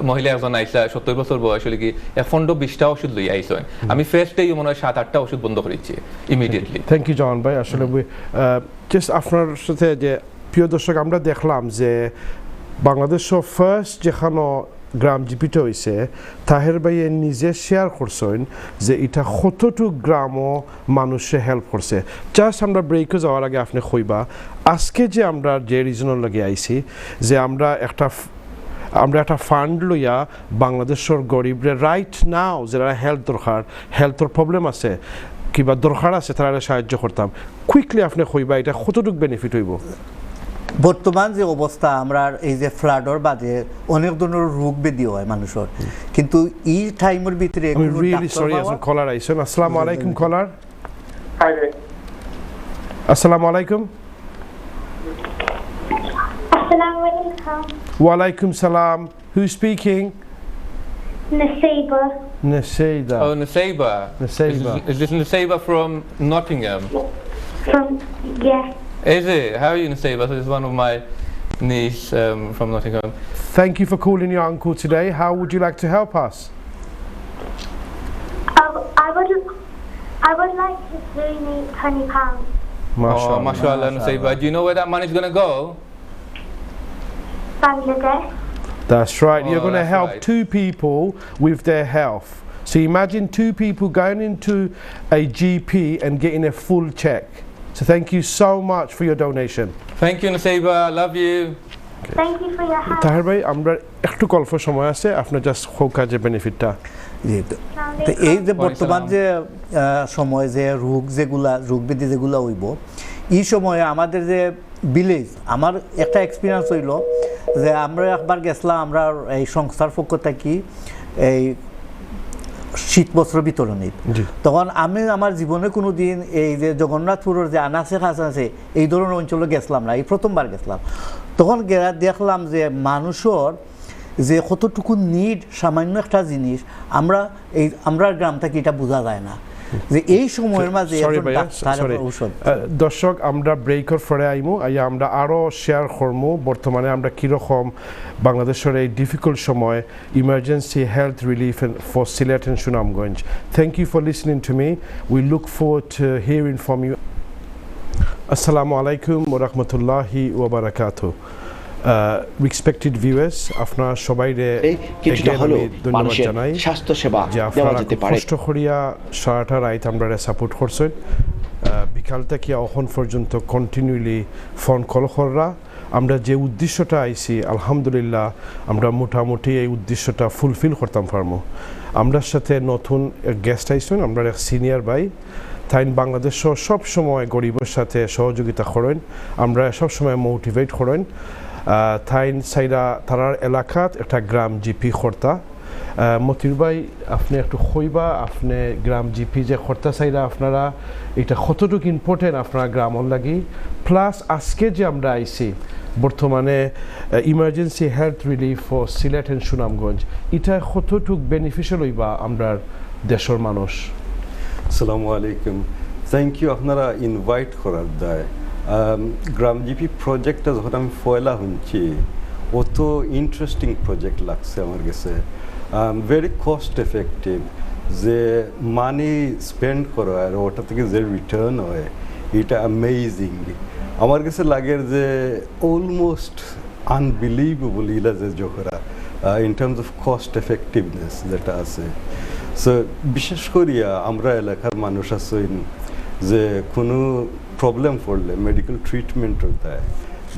মহিলা একজন আইসা 70 বছর বয়স হলে কি 15-20টা ওষুধ লই আইসেন আমি ফার্স্টেই মনে হয় 7-8টা ওষুধ বন্ধ করেছি ইমিডিয়েটলি থ্যাংক ইউ জন ভাই আসলে জাস্ট আপনার সাথে যে প্রিয় দর্শক আমরা দেখলাম যে বাংলাদেশের ফার্স্ট যেখানে গ্রাম জিপিটা হয়েছে তাহের ভাইয়ে নিজে শেয়ার করছেন যে এটা কতটুক গ্রামও মানুষে হেল্প করছে জাস্ট আমরা ব্রেকে যাওয়ার আগে আপনি কইবা আজকে যে আমরা যে রিজনের লাগে আইছি যে আমরা একটা ফান্ড লইয়া বাংলাদেশের গরিবরে রাইট নাও যারা হেলথের প্রবলেম আছে কিবা দরকার আছে তারা সাহায্য করতাম কুইকলি আপনি কইবা এটা কতটুক বেনিফিট হইব বর্তমান যে অবস্থা আমরা এই যে ফ্লাডর বাদে অনেক ধরনের রোগ ব্যাধি হয় মানুষের কিন্তু এই টাইমের ভিতরে আমি রিয়েলি সরি আসলে কলার আইছেন আসসালামু আলাইকুম কলার হাই আসসালামু আলাইকুম Assalamu alaikum. Wa alaikum salam. Who's speaking? Nasiba. Nasida. Oh, Nasiba. Is this Nasiba from Nottingham? Yeah. Is it? How are you, Nasiba? So this is one of my niece from Nottingham. Thank you for calling your uncle today. How would you like to help us? I would like to donate £20. Mashallah, Nasiba. Do you know where that money is going to go? Bangladesh. That's right. You're going to help two people with their health. So imagine two people going into a GP and getting a full check. So thank you so much for your donation. Thank you, Nasiba. Love you. Thank you for your help. Taher ভাই আমরা একটু গল্প সময় আছে আপনার just হোক কাজে বেনিফিটটা তো এই যে বর্তমান যে সময় যে রোগ ব্যাধি যেগুলা হইব এই সময়ে আমাদের যে ভিলেজ আমার একটা এক্সপিরিয়েন্স হইল যে আমরা একবার গেছিলাম আমরা এই সংস্থার পক্ষ থেকে এই শীত বস্ত্র বিতরণী তখন আমি আমার জীবনে কোনো দিন এই যে জগন্নাথপুরের যে আনাচে কাছে এই ধরনের অঞ্চলে গেছিলাম না এই প্রথমবার গেছিলাম তখন দেখলাম যে মানুষের যে কতটুকু নিড সামান্য একটা জিনিস আমরা গ্রাম থেকে এটা বোঝা যায় না যে এই সময়ের মাঝে দর্শক আমরা ব্রেকের পরে আইমু আমরা আরও শেয়ার করবো বর্তমানে আমরা কীরকম বাংলাদেশের এই ডিফিকাল্ট সময় emergency health relief for Sylhet and Sunamganj thank you for listening to me we look forward to hearing from you আসসালামু আলাইকুম ওয়া রাহমাতুল্লাহি ওয়া বারাকাতুহু respected viewers আপনারা সবাইরে কিছুটা হলো মানুষের স্বাস্থ্য সেবা দেওয়া যেতে পারে কষ্ট করিয়া সারাটা রাত আমরা সাপোর্ট করছেন বিকাল থেকে এখন পর্যন্ত কন্টিনিউলি ফোন কল কররা আমরা যে উদ্দেশ্যটা আইছি আলহামদুলিল্লাহ আমরা মোটামুটি এই উদ্দেশ্যটা ফুলফিল করতাম পারবো আমরা সাথে নতুন গেস্ট আইছেন আমরা এক সিনিয়র ভাই তাই বাংলাদেশ সব সময় গরিবের সাথে সহযোগিতা করেন আমরা সব সময় মোটিভেট করেন থাইন সাইডা তারার এলাকাত একটা গ্রাম জিপি খর্তা মতির ভাই আপনি একটু কইবা আপনি গ্রাম জিপি যে খর্তা সাইডা আপনারা এটা কতটুকু ইম্পর্টেন্ট আপনারা গ্রামর লাগি প্লাস আজকে যে আমরা আইছি বর্তমানে emergency health relief for Sylhet and Sunamganj এটা কতটুকু বেনিফিশিয়াল হইবা আমরা দেশের মানুষ আসসালামু আলাইকুম থ্যাংক ইউ আপনারা ইনভাইট করার দায় গ্রাম জিপি প্রজেক্টটা যখন আমি পয়লা শুনছি অত ইন্টারেস্টিং প্রজেক্ট লাগছে আমার কাছে ভেরি কস্ট এফেক্টিভ যে মানি স্পেন্ড করা আর ওটা থেকে যে রিটার্ন হয় এটা অ্যামেজিং আমার কাছে লাগে যে অলমোস্ট আনবিলিভেবল ইলা যে Zohra in terms of cost effectiveness যেটা আছে সো বিশেষ করিয়া আমরা এলাকার মানুষ আছেন যে কোনো প্রবলেম পড়লে মেডিকেল ট্রিটমেন্টও দেয়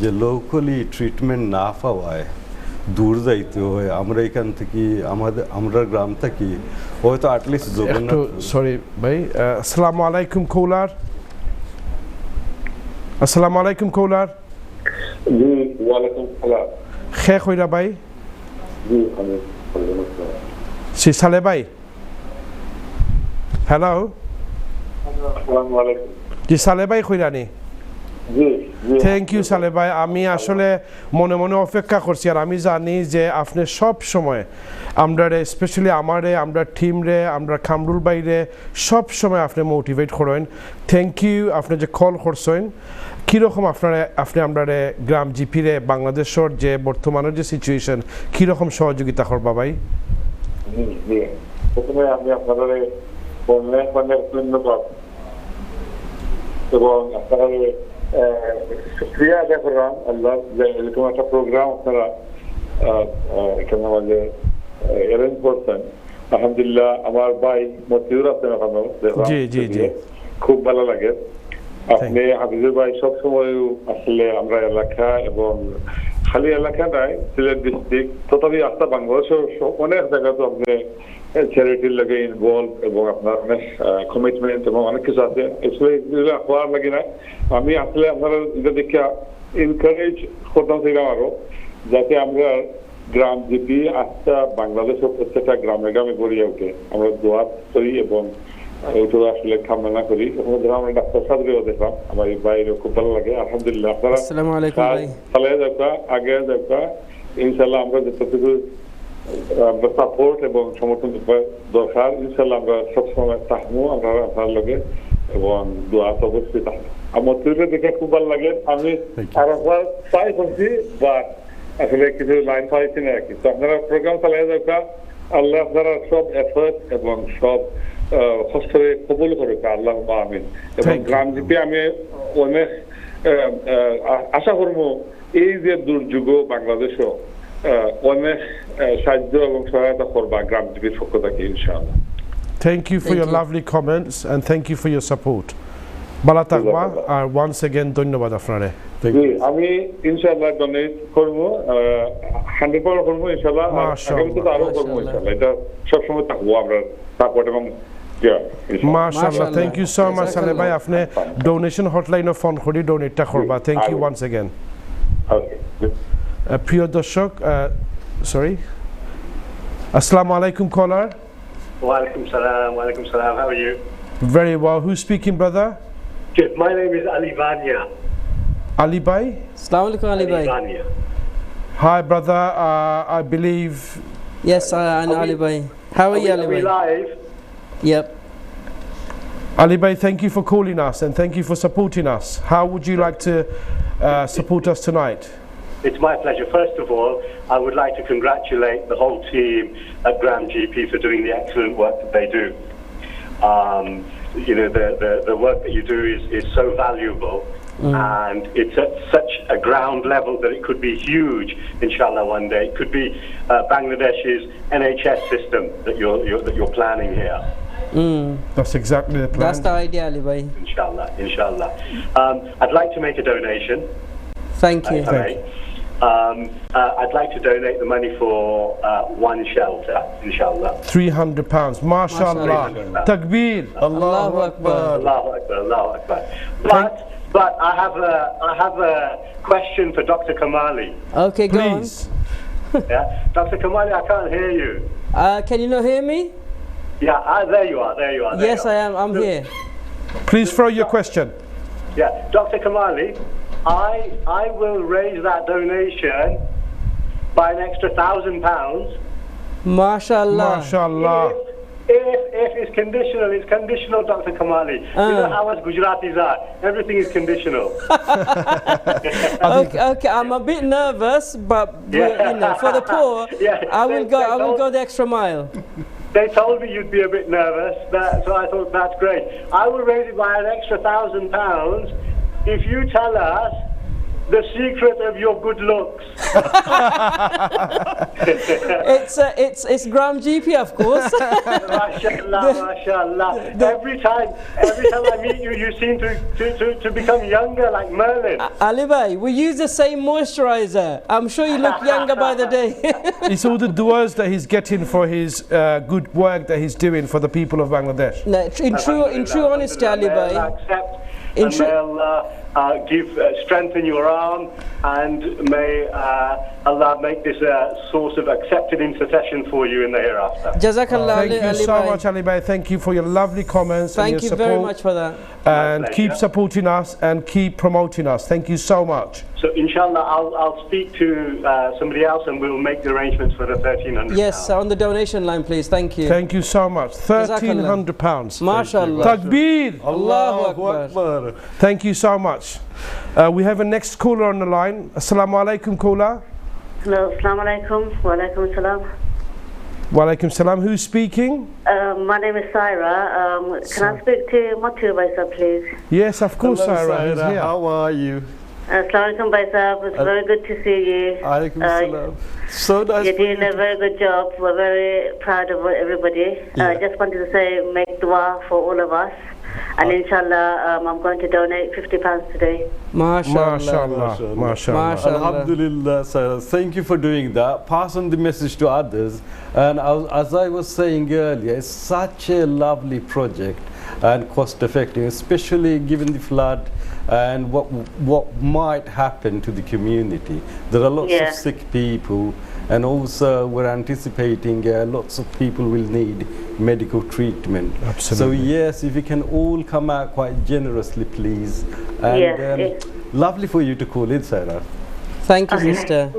যে লোকালি ট্রিটমেন্ট না পাওয়ায় দূর যাইতে হয় আমরা এখান থেকে আমরা গ্রাম থেকে হয়তো অ্যাটলিস্ট জগন্নাথ সরি ভাই আসসালামু আলাইকুম কৌলার আসসালামু আলাইকুম কৌলার জি ওয়ালাইকুম সালাম খে কইরা ভাই জি আমি সি সালে ভাই হ্যালো আসসালামু আলাইকুম জি সালে ভাই কইরানি থ্যাংক ইউ সালে ভাই আমি আসলে মনে মনে অপেক্ষা করছি আর আমি জানি যে আপনি সব সময় আমরা স্পেশালি আমারে আমরা টিম রে আমরা কামরুল বাইরে সব সময় আপনি মোটিভেট করেন থ্যাংক ইউ আপনি যে কল করছেন কীরকম আপনি আমরা গ্রাম জিপি রে বাংলাদেশের যে বর্তমানের যে সিচুয়েশন কীরকম সহযোগিতা করবা ভাই প্রথমে আমি আপনাদের অনেক ধন্যবাদ এবং আপনারা শুক্রিয়া আদায় করলাম আল্লাহ যে এরকম একটা প্রোগ্রাম আপনারা এখানে আমাদের অ্যারেঞ্জ করছেন আলহামদুলিল্লাহ আমার ভাই মতিউর আছেন এখনো খুব ভালো লাগে আপনি হাফিজুর ভাই সবসময় আসলে আমরা এলাকা এবং খালি এলাকা নাই সিলেট ডিস্ট্রিক্ট তথাপি আস্থা বাংলাদেশের অনেক জায়গাতে আপনি চ্যারিটির লাগে ইনভলভ এবং আপনার অনেক কমিটমেন্ট এবং অনেক কিছু আছে এগুলো হওয়ার লাগে না আমি আসলে আপনারা এটা দেখে এনকারেজ করতাম ছিলাম আরো যাতে আমরা গ্রাম জিপি আস্থা বাংলাদেশের প্রত্যেকটা গ্রামে গ্রামে গড়িয়ে ওঠে আমরা দোয়া করি এবং ওইটা আসলে কামনা করি আমরা ডাক্তার সাহেবও দেখলাম আমার এই বাইরে খুব ভালো লাগে আলহামদুলিল্লাহ আপনারা চালিয়ে যাওয়া আগে যাওয়া ইনশাল্লাহ আমরা যতটুকু সাপোর্ট এবং সমর্থন দরকার ইনশাল্লাহ আমরা সবসময় থাকবো আমরা আপনার লগে এবং দোয়া তো অবশ্যই থাকবো আমার তুইটা দেখে খুব ভালো লাগে আমি আর একবার ট্রাই করছি বা আসলে কিছু লাইন পাইছি না আর কি তো আপনারা প্রোগ্রাম চালিয়ে যাওয়া আল্লাহ আপনারা সব এফোর্ট এবং সব কষ্টে কবুল করুক আল্লাহ আমিন এবং গ্রাম জিপি আমি অনেক আশা করবো এই যে দুর্যোগ বাংলাদেশও অনেক সাহায্য এবং সহায়তা করবা গ্রাম জিপির পক্ষ থেকে ইনশাআল্লাহ Thank you for your lovely comments and thank you for your support. ভালো থাকবা আর once again ধন্যবাদ আপনারে আমি ইনশাআল্লাহ ডোনেট করব 100% করব ইনশাআল্লাহ আগামীতে আরো করব ইনশাআল্লাহ এটা সব সময় থাকবো আমরা সাপোর্ট এবং মাশাআল্লাহ থ্যাংক ইউ সো মাচ সালে ভাই আপনি ডোনেশন হটলাইনে ফোন করে ডোনেটটা করবা থ্যাংক ইউ once again প্রিয় দর্শক সরি আসসালামু আলাইকুম কলার Walaikum salam. How are you? Very well. Who's speaking, brother? Good. My name is Ali Bania. Ali Bhai? Assalamu alaikum, Ali Bhai. Hi, brother. I believe... Yes, I'm Ali Bhai. How are you, Ali Bhai? Live? Yep. Ali Bhai, thank you for calling us and thank you for supporting us. How would you like to support us tonight? It's my pleasure. First of all, I would like to congratulate the whole team at Gram GP for doing the excellent work that they do. You know, the work that you do is so valuable, and it's at such a ground level that it could be huge, inshallah, one day. It could be Bangladesh's NHS system that you're planning here. That's exactly the plan. That's the idea, Ali Bhai. Inshallah. I'd like to make a donation. Thank you. I'd like to donate the money for one shelter, inshallah. £300. MashaAllah. Takbir. Allahu Akbar. Allahu Akbar. Allahu Akbar. But I have a question for Dr. Kamali. Okay, go on. Yeah, Dr. Kamali, I can't hear you. Can you not hear me? Yeah, there you are. Yes, I am. I'm here. Please throw your question. Yeah, Dr. Kamali, I will raise that donation by an extra £1,000. MashaAllah. MashaAllah. If it's conditional, Dr. Kamali. You know how us Gujaratis are. Everything is conditional. Okay, I'm a bit nervous, but you know, for the poor, I will go the extra mile. They told me you'd be a bit nervous, so I thought that's great. I will raise it by an extra £1,000 if you tell us the secret of your good looks. It's Gram GP, of course. Mashallah. Every time I meet you, you seem to become younger, like Merlin. Ali Bhai, we use the same moisturizer. I'm sure you look younger by the day. It's all the du'as that he's getting for his good work that he's doing for the people of Bangladesh. No, in true honesty, Ali Bhai. May Allah give strength in your arm, and may Allah make this a source of accepted intercession for you in the hereafter. Jazakallah. Thank you so much, Ali Bhai. Thank you for your lovely comments. Thank and your you support. very much for that. And keep supporting us and keep promoting us. Thank you so much. So inshallah, I'll speak to somebody else and we'll make the arrangements for the £1,300. Yes, on the donation line, please. Thank you. Thank you so much. £1,300. MashaAllah. Takbir. Allahu Akbar. Thank you so much. We have a next caller on the line. Assalamu alaikum, caller. Hello, assalamu alaikum. Wa alaikum salam. Wa alaikum salam. Who's speaking? My name is Saira. Can I speak to Matu Baisa, please? Yes, of course, Hello, Saira. He's Saira. here. How are you? Assalamu alaikum Baisa. It's very good to see you. Alaikum salam. So nice. You're doing a very good job. We're very proud of everybody. I just wanted to say make dua for all of us. And inshallah, I'm going to donate £50 today. MashaAllah. MashaAllah. Alhamdulillah, Sarah. Thank you for doing that. Pass on the message to others. And as I was saying earlier, it's such a lovely project and cost effective, especially given the flood and what might happen to the community. There are lots of sick people, and also we're anticipating lots of people will need medical treatment. Absolutely. So yes, if you can all come out quite generously, please. And lovely for you to call in, Sarah. Thank you, sister.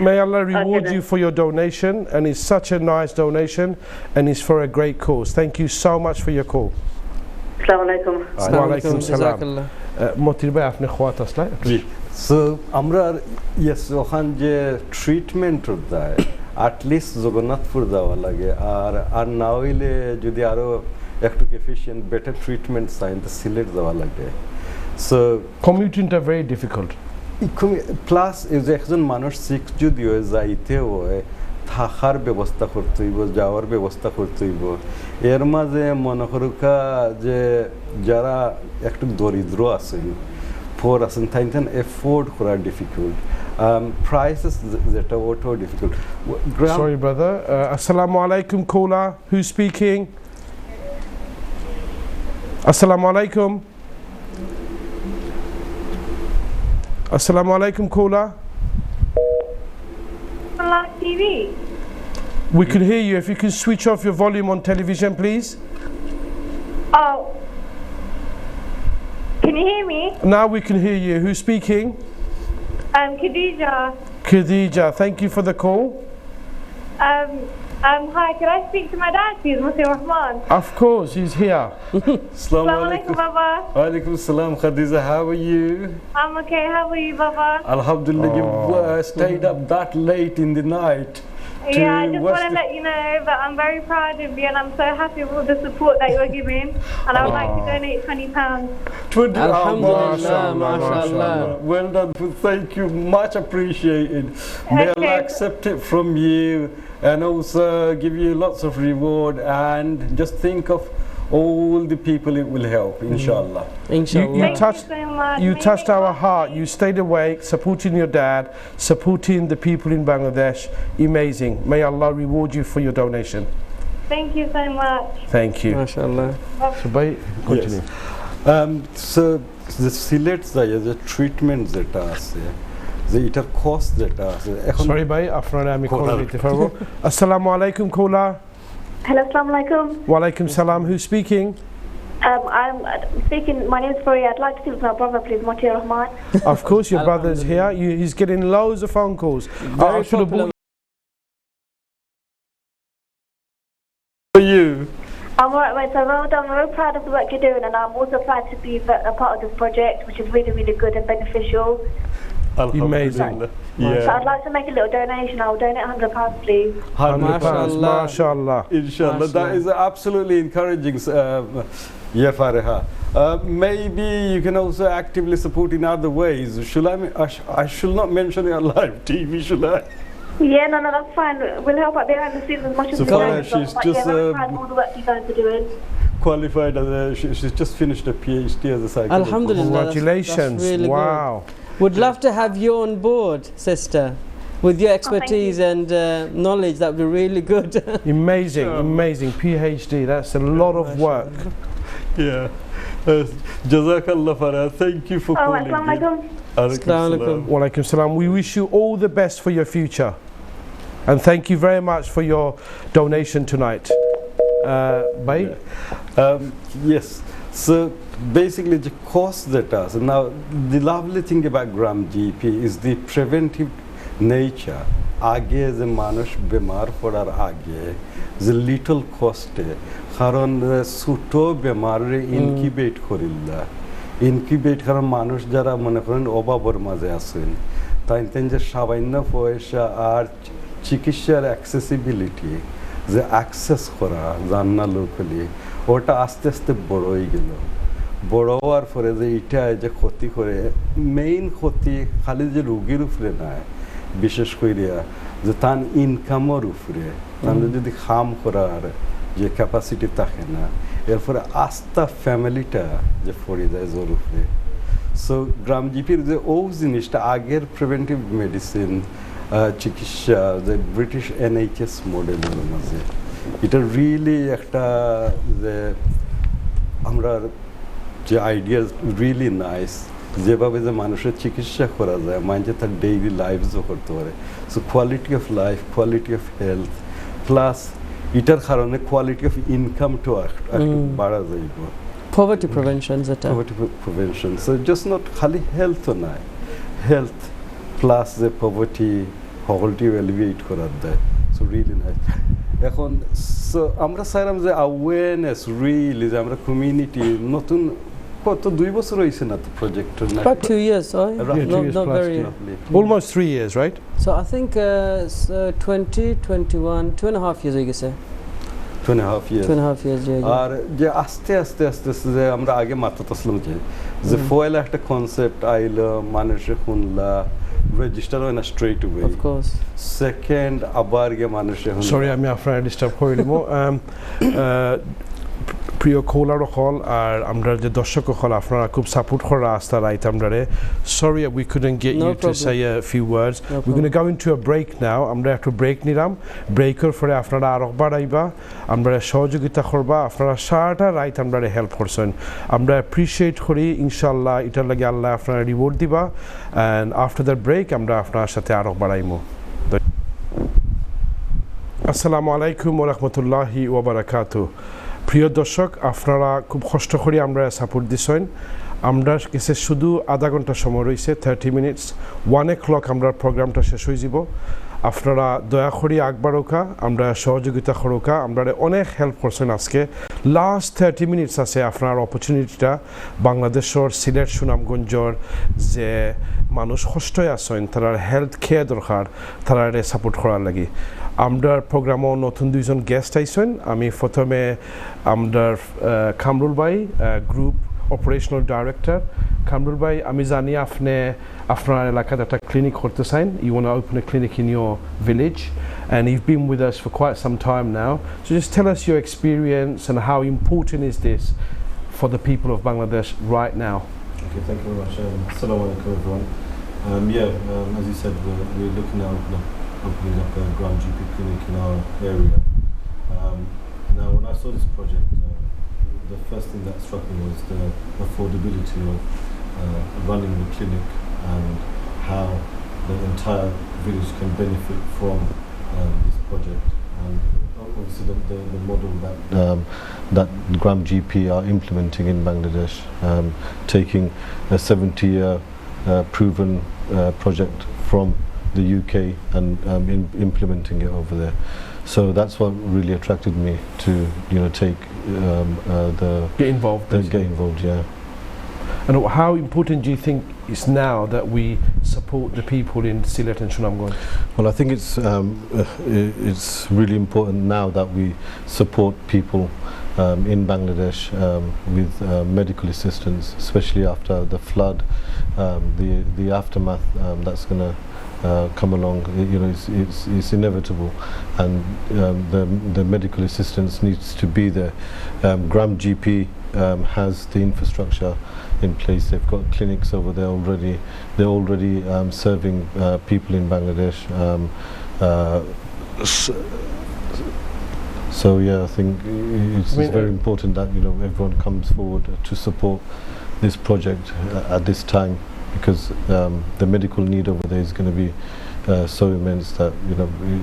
May Allah reward you for your donation, and it's such a nice donation, and it's for a great cause. Thank you so much for your call. Assalamu alaikum. Wa alaikum salam. Motir bhai apne khwat asla? So আমরা yes ওখান যে treatment দেয় at least Jagannathpur যাওয়া লাগে আর না হইলে যদি আরো একটু এফিশিয়েন্ট বেটার ট্রিটমেন্ট চাই তো সিলেট যাওয়া লাগে সো কমিউটিংটা ভেরি ডিফিকাল্ট প্লাস এই যে একজন মানুষ সিক যদিও যাইতে হয় থাকার ব্যবস্থা করতে হইব যাওয়ার ব্যবস্থা করতে হইব এর মাঝে মনে করুকা যে যারা একটু দরিদ্র আছেন poor asan taintan afford kora difficult prices that are auto difficult. Sorry brother. Assalamu alaikum caller. Who's speaking? Assalamu alaikum. Assalamu alaikum caller. Al-haj TV. We can hear you. If you can switch off your volume on television, please. Oh. Can you hear me? Now we can hear you. Who's speaking? Khadija. Khadija, thank you for the call. Hi, can I speak to my dad, please, Somoyer Rahman? Of course, he's here. Assalamu alaikum, Baba. Alaikum salam, Khadija. How are you? I'm okay. How are you, Baba? Alhamdulillah, you stayed up that late in the night. Yeah, I just want to let you know that I'm very proud of you and I'm so happy with all the support that you're giving, and I would like to donate £20. Alhamdulillah, mashallah. Well done, thank you, much appreciated. May Allah accept it from you and also give you lots of reward, and just think of all the people it will help, inshallah. Inshallah. You touched our heart. You stayed awake, supporting your dad, supporting the people in Bangladesh. Amazing. May Allah reward you for your donation. Thank you so much. Thank you. MashaAllah. So, continue. So the Sylhet the treatments that are এটার cost যেটা আছে এখন sorry ভাই আপনারা আমি call দিতে পারবো আসসালামু আলাইকুম কোলা Hello, assalamu alaikum. Wa alaikum salam. Who's speaking? I'm speaking. My name is Faria. I'd like to speak with my brother, please, Somoyer Rahman. Of course, your brother's here. He's getting loads of phone calls. I should have bought you. I'm alright, mate. So well done. I'm very proud of the work you're doing, and I'm also proud to be a part of this project, which is really, really good and beneficial. Amazing. So I'd like to make a little donation. I'll donate £100, please. £100. MashaAllah. Inshallah. That is absolutely encouraging, Fariha. Maybe you can also actively support in other ways. I should not mention it on live TV, should I? Yeah, no, that's fine. We'll help out behind the scenes as much as we can. She's just very proud of all the work you guys are doing. Qualified as she's just finished a PhD as a psychologist. Alhamdulillah. Congratulations. That's really wow. Good. Would love to have you on board, sister. With your expertise and knowledge, that would be really good. Amazing, amazing. PhD, that's a lot of work. Yeah. Jazakallah Farah. Thank you for calling. Assalamualaikum. Alaikum Wa alaikum salam. We wish you all the best for your future. And thank you very much for your donation tonight. Bhai? Yes. So basically the cause that us. Now the lovely thing about Gram GP is the preventive nature. আগে যে মানুষ বেমার পড়ার আগে যে little কস্টে কারণ ছোট বেমারে incubate করিল্লা incubate কারণ মানুষ যারা মনে করেন অভাবের মাঝে আছেন তাই যে সামান্য পয়সা আর চিকিৎসার অ্যাক্সেসিবিলিটি যে অ্যাক্সেস করা জান্না লোকলি ওটা আস্তে আস্তে বড় হয়ে গেল বড় হওয়ার পরে যে এটা যে ক্ষতি করে মেইন ক্ষতি খালি যে রোগীর উপরে নয় বিশেষ করিয়া যে তার ইনকামের উপরে তাহলে যদি খাম করার যে ক্যাপাসিটি থাকে না এরপরে আস্থা ফ্যামিলিটা যে পড়ে যায় জোর উপরে সো গ্রাম জিপির যে ও জিনিসটা আগের প্রিভেন্টিভ মেডিসিন চিকিৎসা যে ব্রিটিশ NHS মডেলের মাঝে এটা রিয়েলি একটা যে আমরা যে আইডিয়া রিয়েলি নাইস যেভাবে যে মানুষের চিকিৎসা করা যায় মানুষের তার ডেইলি লাইফও করতে পারে so quality of life quality of health plus এটার কারণে কোয়ালিটি অফ ইনকামটাও বাড়া যাইব Poverty prevention poverty prevention so just not খালি হেলথ নাই হেলথ প্লাস যে পভার্টি হলটি এলিভিয়েট করার দেয় সো রিয়েলি নাইস এখন সো আমরা চাইলাম যে অ্যাওয়ারনেস রিয়েলি যে আমরা কমিউনিটি নতুন কত 2 বছর হইছে না তো প্রজেক্টর না about 2 years not very almost 3 years right so I think 2021 2.5 years হয়ে গেছে 2.5 years 2.5 years আর যে আস্তে আস্তে যে আমরা আগে মাত্রা তসলাম যে ফয়েল একটা কনসেপ্ট আইলো মানুষে শুনলা register on a straight away of course second আবার গে মানুষে sorry আমি আপনারা ডিস্টার্ব করে দিব প্রিয় কলার হল আর আমরা যে দর্শক হল আপনারা খুব সাপোর্ট করা আসতা right আমরারে sorry we couldn't get you to say a few words we're going to go into a break now আমরা একটু ব্রেক নিলাম ব্রেকের পরে আপনারা আরো বাড়াইবা আমরা সহযোগিতা করবা আপনারা সারাটা রাইট আমরারে হেল্প করছেন আমরা অ্যাপ্রিশিয়েট করি ইনশাআল্লাহ এটার লাগি আল্লাহ আপনারা রিওয়ার্ড দিবা and after the break আমরা আপনার সাথে আরো বাড়াইমু আসসালামু আলাইকুম ওয়া রাহমাতুল্লাহি ওয়া বারাকাতুহু প্রিয় দর্শক আপনারা খুব কষ্ট করে আমরা সাপোর্ট দিছেন আমরা কাছে শুধু আধা ঘন্টা সময় রয়েছে 30 মিনিটস 1 o'clock আমরা প্রোগ্রামটা শেষ হয়ে যাব আপনারা দয়া করে আগবাড়োকা আমরা সহযোগিতা করোকা আমরা অনেক হেল্প করছেন আজকে লাস্ট 30 মিনিটস আছে আপনার অপরচুনিটিটা বাংলাদেশের সিলেট সুনামগঞ্জের যে মানুষ কষ্টই আছেন তারা হেলথ কেয়ার দরকার তারা সাপোর্ট করার লাগি আমরার প্রোগ্রামও নতুন দুইজন গেস্ট আইছেন আমি প্রথমে আমরার কামরুল ভাই গ্রুপ অপারেশনাল ডাইরেক্টর কামরুল ভাই আমি জানি আপনি আপনার এলাকাতে একটা ক্লিনিক করতে চান you want to open a clinic in your village and you've been with us for quite some time now so just tell us your experience and how important is this for the people of Bangladesh right now. Okay, thank you very much. Assalamu alaikum everyone. As you said, we're looking at opening up a Gram GP clinic in our area. Now, when I saw this project, the first thing that struck me was the affordability of running the clinic and how the entire village can benefit from this project. And obviously, the model that Gram GP are implementing in Bangladesh, taking a 70-year proven project from the UK and implementing it over there. So that's what really attracted me to take get involved. Get involved, yeah. And how important do you think it's now that we support the people in Sylhet and Sunamganj? Well, I think it's really important now that we support people in Bangladesh with medical assistance, especially after the flood, the aftermath that's going to come along. It's inevitable, and the medical assistance needs to be there. Gram GP has the infrastructure in place. They've got clinics over there already. They're already serving people in Bangladesh. So yeah, I think it's very important that everyone comes forward to support this project at this time, because the medical need over there is going to be so immense that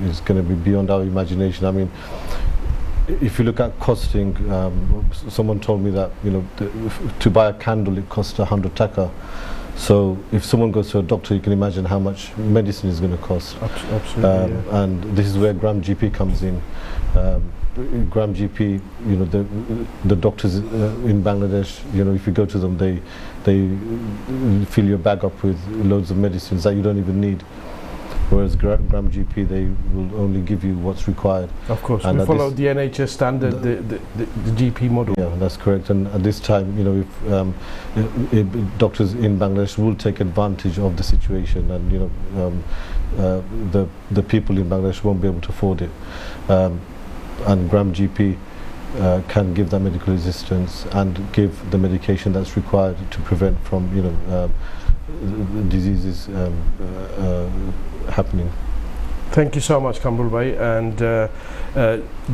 it's going to be beyond our imagination. I mean, if you look at costing, someone told me that to buy a candle it costs 100 taka. So if someone goes to a doctor, you can imagine how much medicine is going to cost. Absolutely. And this is where Gram GP comes in. Gram GP, the doctors in Bangladesh, if you go to them, they fill your bag up with loads of medicines that you don't even need. Whereas Gram GP, they will only give you what's required. Of course, we follow the NHS standard, the GP model. Yeah, that's correct. And at this time, if doctors in Bangladesh will take advantage of the situation, and the people in Bangladesh won't be able to afford it. And Gram GP can give that medical assistance and give the medication that's required to prevent from diseases happening. Thank you so much, Kamrul Bhai, and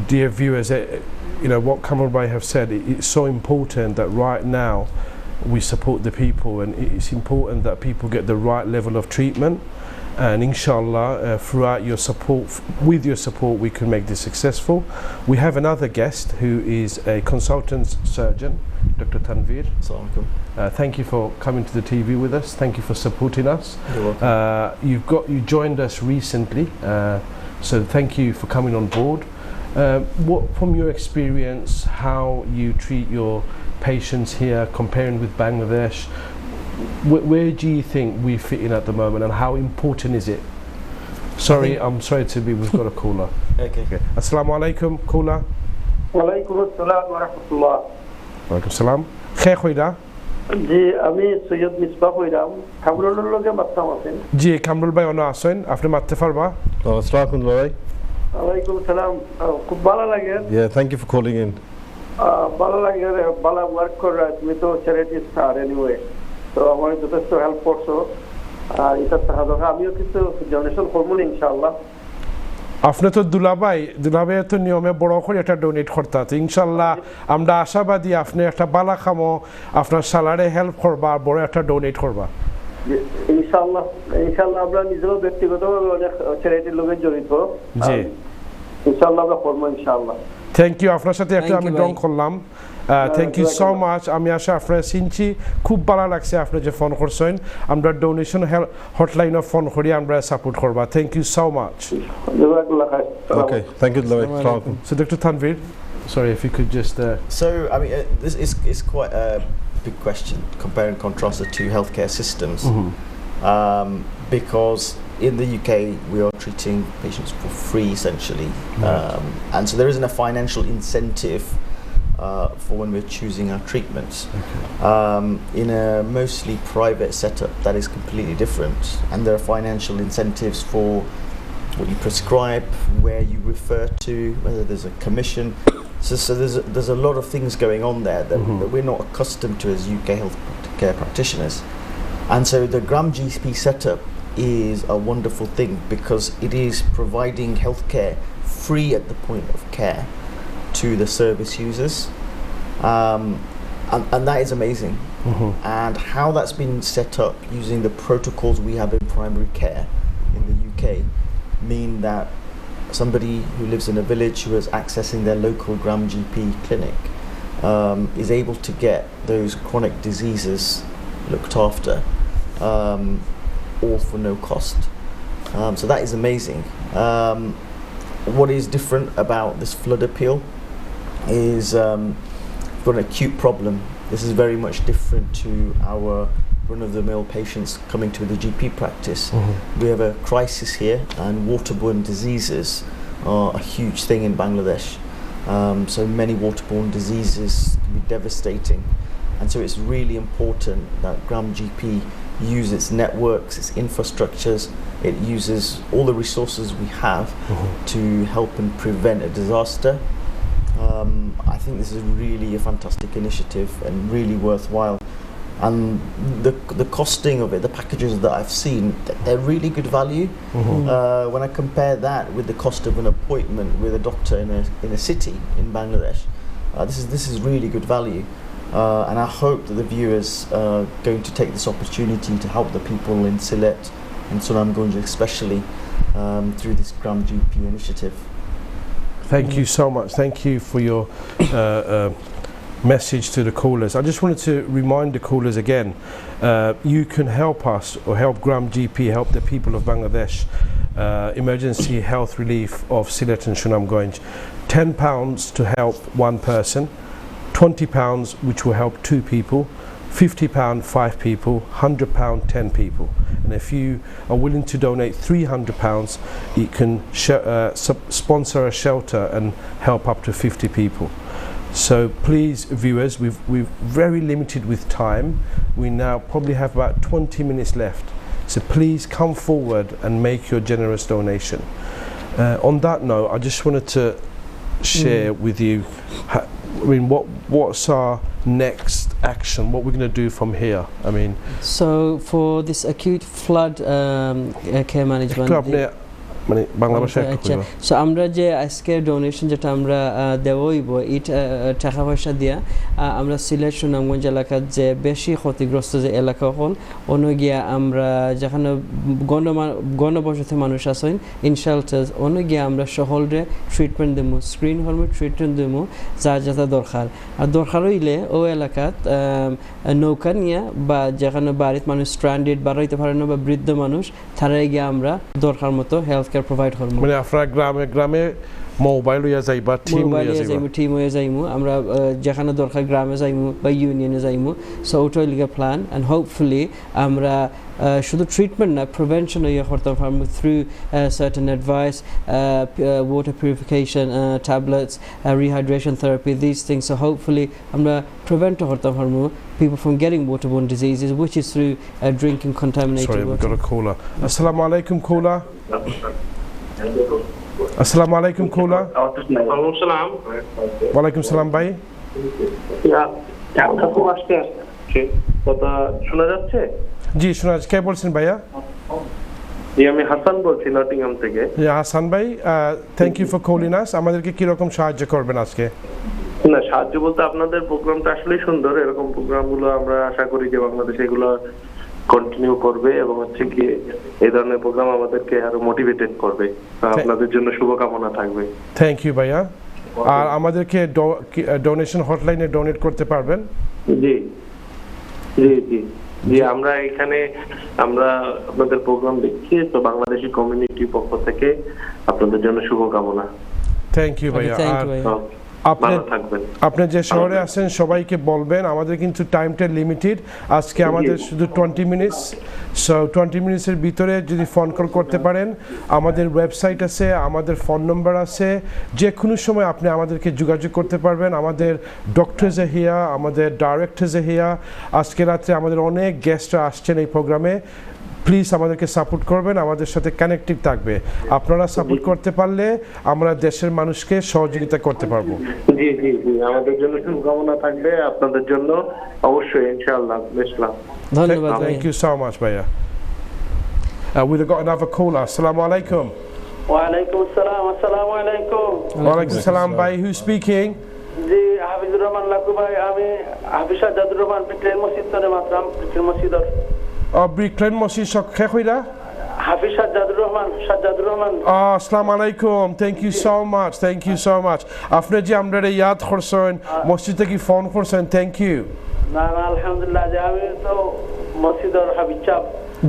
dear viewers, what Kamrul Bhai have said, it's so important that right now we support the people, and it's important that people get the right level of treatment, and inshallah throughout your support, with your support, we can make this successful. We have another guest who is a consultant surgeon, Dr. Tanveer. Assalamualaikum. Thank you for coming to the TV with us. Thank you for supporting us. You're welcome. You joined us recently, so thank you for coming on board. What, from your experience, how you treat your patients here, comparing with Bangladesh, where do you think we fit in at the moment, and how important is it? Sorry, I'm sorry to be. We've got a caller. Okay. Assalamu alaikum, caller. Walaikum assalam wa rahmatullah. Walaikum salam. Khair khoida. জি আমি সৈয়দ মিসবাহ হইরাম কামরুলের লগে মারতাম আছেন জি কামরুল ভাই on আছেন আপনি মারতে পারবা আসসালামু আলাইকুম ওয়ালাইকুম সালাম খুব ভালো লাগে Yeah, thank you for calling in. ভালো লাগে ভালো ওয়ার্ক করে তুমি তো চ্যারিটি স্টার এনিওয়ে তো আমার যথেষ্ট হেল্প করছো আর এটা তাহলে আমিও কিছু ডোনেশন করব ইনশাআল্লাহ আপনি তো দুলাভাই তো নিয়মে বড় করে একটা ডোনেট করতে আছে ইনশাআল্লাহ আমরা আশাবাদী আপনি একটা বালা খামো আপনার স্যালারি হেল্প করবা আর বড় একটা ডোনেট করবা ইনশাআল্লাহ আমরা নিজেও ব্যক্তিগতভাবে অনেক চ্যারিটির লগে জড়িত জি ইনশাআল্লাহ আমরা করব ইনশাআল্লাহ থ্যাংক ইউ আপনার সাথে একটা আমি ডং করলাম থ্যাংক ইউ সো মাচ আমি আশা আপনার চিনছি খুব ভালো লাগছে আপনি যে ফোন করছেন আমরা ডোনেশন হটলাইনে ফোন করি আমরা সাপোর্ট করবা thank you so much Okay, thank you. So Dr. Tanveer, sorry if you could just So I mean this is quite a big question, compare and contrast the two healthcare systems. Because in the UK we are treating patients for free essentially, and so there isn't a financial incentive for when we're choosing our treatments. In a mostly private setup that is completely different, and there are financial incentives for what you prescribe, where you refer to, whether there's a commission. So there's a lot of things going on there that we're not accustomed to as UK healthcare practitioners. And so the Gram GP setup is a wonderful thing because it is providing healthcare free at the point of care to the service users, and that is amazing. And how that's been set up using the protocols we have in primary care in the UK mean that somebody who lives in a village who is accessing their local Gram GP clinic is able to get those chronic diseases looked after, all for no cost. So that is amazing. What is different about this flood appeal is for an acute problem. This is very much different to our run-of-the-mill patients coming to the GP practice. We have a crisis here, and waterborne diseases are a huge thing in Bangladesh. So many waterborne diseases can be devastating, and so it's really important that Gram GP use its networks, its infrastructures, it uses all the resources we have to help and prevent a disaster. I think this is really a fantastic initiative and really worthwhile. and the costing of it, the packages that I've seen, they're really good value. When I compare that with the cost of an appointment with a doctor in a city in Bangladesh, this is really good value. And I hope that the viewers are going to take this opportunity to help the people in Sylhet and Sunamganj especially through this Gram GP initiative. Thank you so much. Thank you for your message to the callers. I just wanted to remind the callers again, you can help us or help Gram GP, help the people of Bangladesh, emergency health relief of Sylhet and Sunamganj. £10 to help one person, £20 which will help 2 people, £50 5 people, £100 10 people. And if you are willing to donate £300, you can sponsor a shelter and help up to 50 people. So please, viewers, we're very limited with time. We now probably have about 20 minutes left. So please come forward and make your generous donation. On that note, I just wanted to share with you, I mean, what's our next action? What we're going to do from here? I mean, so for this acute flood care management. মানে বাংলা ভাষায় so আমরা যে আজকে donation যেটা আমরা দেবইব এই টাকা পয়সা দিয়া আমরা সিলেট সুনামগঞ্জ এলাকার যে বেশি ক্ষতিগ্রস্ত যে এলাকা হল অন্য গিয়া আমরা যেখানে গণবসতি মানুষ আছেন ইন শেল্টার্স অন্য গিয়া আমরা সকলরে ট্রিটমেন্ট দেবো স্ক্রিন হলমে ট্রিটমেন্ট দেবো যা যা দরকার আর দরকার হইলে ও এলাকাত নৌকা নিয়ে বা যেখানে বাড়িতে মানুষ স্ট্র্যান্ডেড বাড়াইতে পারে না বা বৃদ্ধ মানুষ তারাই গিয়ে আমরা দরকার মতো হেলথ কেয়ার প্রোভাইড করব মানে আপনারা গ্রামে মোবাইল হইয়া যাইবা টিম হইয়া যাইমু আমরা যেখানে দরকার গ্রামে যাইমু বা ইউনিয়নে যাইমু সো ওটাই লিগে প্ল্যান এন্ড হোপফুলি আমরা শুধু ট্রিটমেন্ট না প্রিভেনশন হইয়া করতে পারবো through certain advice water purification tablets rehydration therapy this things so hopefully আমরা প্রিভেন্ট করতে পারবো people from getting waterborne diseases, which is through drinking contaminated water. Sorry, we've got a caller. Assalamu alaikum, caller. Assalamu alaikum, caller. Wa alaikum salam, bhai. শোনা যাচ্ছে? জি শোনা যাচ্ছে। কে বলছেন ভাইয়া? জি আমি হাসান বলছি নটিংহাম থেকে। হাসান ভাই, থ্যাংক ইউ ফর কলিং আস। আমাদেরকে কি রকম সাহায্য করবেন আজকে? না, সাহায্য বলতে আপনাদের প্রোগ্রামটা আসলেই সুন্দর। এরকম প্রোগ্রামগুলো আমরা আশা করি যে বাংলাদেশে এগুলো কন্টিনিউ করবে এবং হচ্ছে কি এই ধরনের প্রোগ্রাম আমাদেরকে আরো মোটিভেটেড করবে। আপনাদের জন্য শুভকামনা থাকবে। থ্যাংক ইউ ভাইয়া। আর আমাদেরকে ডোনেশন হটলাইনে ডোনেট করতে পারবেন? জি জি জি জি আমরা এখানে আমরা আপনাদের প্রোগ্রাম দেখছি, তো বাংলাদেশি কমিউনিটির পক্ষ থেকে আপনাদের জন্য শুভকামনা। থ্যাংক ইউ ভাইয়া। আপনি যে শহরে আছেন সবাইকে বলবেন আমাদের কিন্তু টাইমটা লিমিটেড। আজকে আমাদের শুধু 20 মিনিটস, সো 20 মিনিটসের ভিতরে যদি ফোন কল করতে পারেন, আমাদের ওয়েবসাইট আছে, আমাদের ফোন নম্বর আছে, যে কোনো সময় আপনি আমাদেরকে যোগাযোগ করতে পারবেন। আমাদের ডক্টরস হিয়া, আমাদের ডাইরেক্টরস হিয়া। আজকে রাত্রে আমাদের অনেক গেস্টরা আসছেন এই প্রোগ্রামে। প্লিজ আমাদেরকে সাপোর্ট করবেন, আমাদের সাথে কানেক্টিভ থাকবে। আপনারা সাপোর্ট করতে পারলে আমরা দেশের মানুষকে সহযোগিতা করতে পারবো। জি জি জি আমাদের জন্য শুভকামনা থাকবে, আপনাদের জন্য অবশ্যই ইনশাআল্লাহ। ধন্যবাদ। Thank you so much ভাইয়া। We've got another caller. Assalamu alaikum. Wa alaikum assalam. Assalamu alaikum. Wa alaikum salam bhai. Who's speaking? জি হাফিজুর রহমান লাকু ভাই। আমি হাফিজ সাজ্জাদুর রহমান পিটলেন মসজিদ থেকে মাত্রাম পিটলেন মসজিদর Bricklain Mossi Shokhe Khoida? Hafiz Sajjadur Rahman. Assalamu alaikum. Thank you so much. Thank you so much. After ji amra yad khorson, masjid ki phone khorson. Thank you. Na alhamdulillah je ami to masjidor Habib chap.